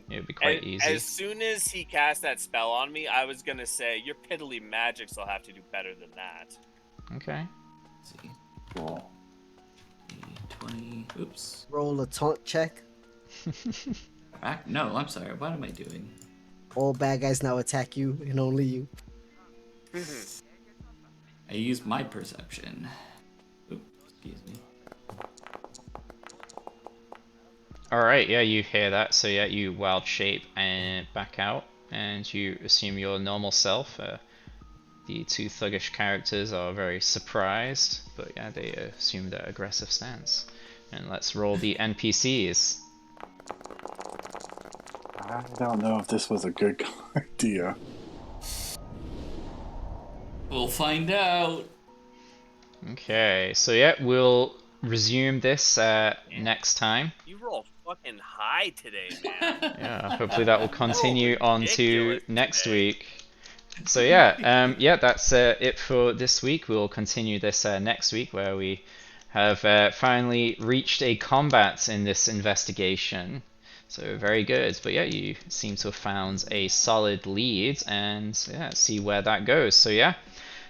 it would be quite easy. As soon as he cast that spell on me, I was gonna say your piddly magics will have to do better than that. Okay. Let's see. Cool. 20. Oops. Roll a taunt check. No, I'm sorry. What am I doing? All bad guys now attack you, and only you. I used my perception. Oops, excuse me. Alright, yeah, you hear that, so yeah, you wild shape and back out, and you assume your normal self. The two thuggish characters are very surprised, but yeah, they assume their aggressive stance. And let's roll the NPCs. I don't know if this was a good idea. We'll find out. Okay, so yeah, we'll resume this next time. You roll fucking high today, man. Yeah, hopefully that will continue on to ridiculous next today. week. So yeah, yeah, that's it for this week. We'll continue this next week, where we have finally reached a combat in this investigation. So very good. But yeah, you seem to have found a solid lead, and yeah, see where that goes. So yeah,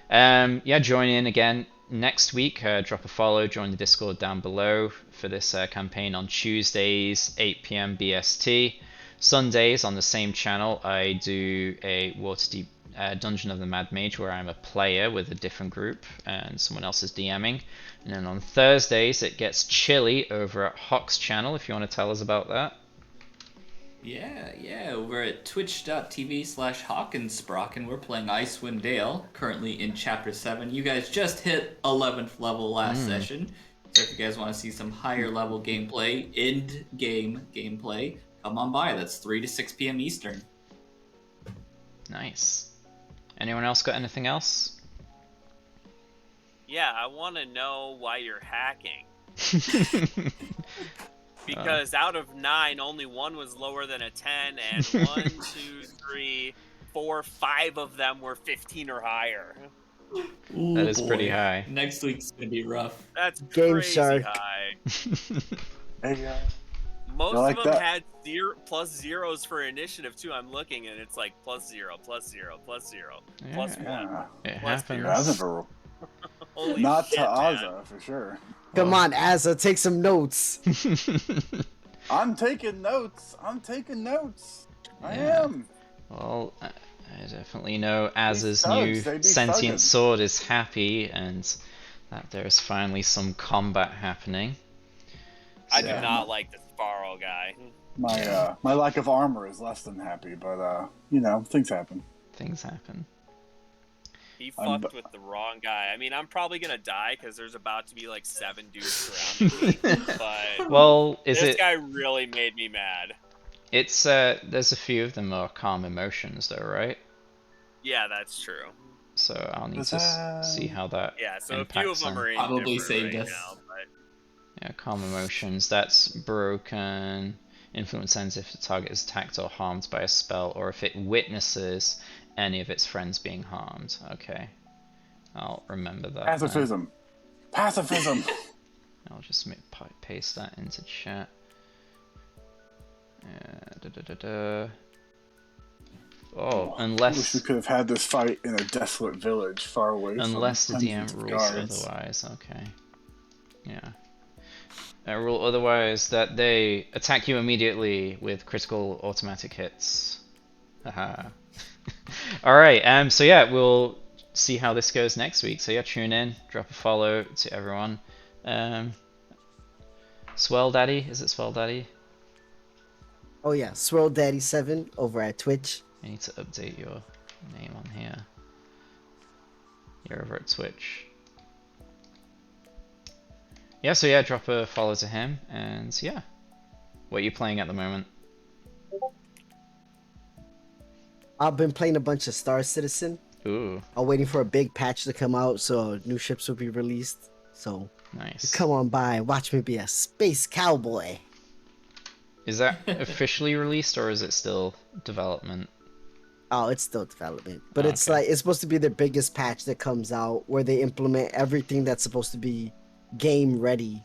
yeah, join in again next week. Drop a follow, join the Discord down below for this campaign on Tuesdays, 8 p.m. BST. Sundays on the same channel, I do a Waterdeep Dungeon of the Mad Mage, where I'm a player with a different group and someone else is DMing. And then on Thursdays, it gets chilly over at Hawk's channel, if you want to tell us about that. Yeah, we're at twitch.tv/Hawkensprock, and we're playing Icewind Dale, currently in Chapter 7. You guys just hit 11th level last session, so if you guys want to see some higher level gameplay, end-game gameplay, come on by. That's 3 to 6 p.m. Eastern. Nice. Anyone else got anything else? Yeah, I want to know why you're hacking. Because out of 9, only 1 was lower than a 10, and 1, 2, 3, 4, 5 of them were 15 or higher. Ooh, That is pretty high. Next week's gonna be rough. That's Game crazy Shark. high. Hey, Most like of them that. had plus zeros for initiative too. I'm looking and it's like +0, +0, +0, +1. yeah. It Plus happens. Never. Holy Not shit, to man. Azza, for sure. Come on, Azza, take some notes. I'm taking notes. I Yeah. am. Well, I definitely know Az's thugs, new they be sentient thuggin'. sword is happy, and that there's finally some combat happening. I do Yeah. not like the Sparrow guy. My lack of armor is less than happy, but things happen. Things happen. He I'm fucked with the wrong guy. I mean, I'm probably gonna die because there's about to be like 7 dudes surrounding me. But Well, is this it? guy really made me mad. It's there's a few of them are calm emotions, though, right? Yeah, that's true. So I'll need to see how that Yeah, so a impacts few of them them. are Probably indifferent saved right us. now. But Yeah, calm emotions. That's broken. Influence ends if the target is attacked or harmed by a spell, or if it witnesses any of its friends being harmed. Okay, I'll remember that. then. Pacifism. I'll just paste that into chat. Oh, Wish unless we could have had this fight in a desolate village far away unless the from DM hundreds of rules guards. otherwise. Okay. Yeah. A rule otherwise that they attack you immediately with critical automatic hits. Haha. Alright, so yeah, we'll see how this goes next week. So yeah, tune in, drop a follow to everyone. Swell Daddy? Is it Swell Daddy? Oh yeah, Swirl Daddy 7 over at Twitch. I need to update your name on here. You're over at Twitch. Yeah, so yeah, drop a follow to him, and yeah. What are you playing at the moment? I've been playing a bunch of Star Citizen. Ooh, I'm waiting for a big patch to come out so new ships will be released. So nice. come on by and watch me be a space cowboy. Is that officially released or is it still development? Oh, it's still development. But it's Okay. like it's supposed to be their biggest patch that comes out where they implement everything that's supposed to be game ready.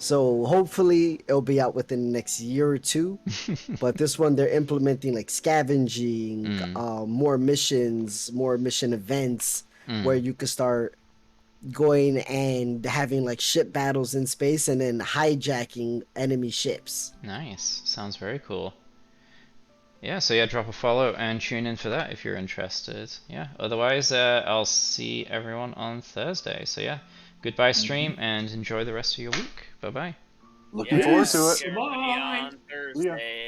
So hopefully it'll be out within the next year or two. But this one they're implementing like scavenging, more missions, more mission events where you can start going and having like ship battles in space and then hijacking enemy ships. Nice. Sounds very cool. Yeah, so yeah, drop a follow and tune in for that if you're interested. Yeah, otherwise, I'll see everyone on Thursday. So yeah, goodbye stream and enjoy the rest of your week. Bye bye. Looking forward to it. See everybody Bye. on Yeah. Thursday.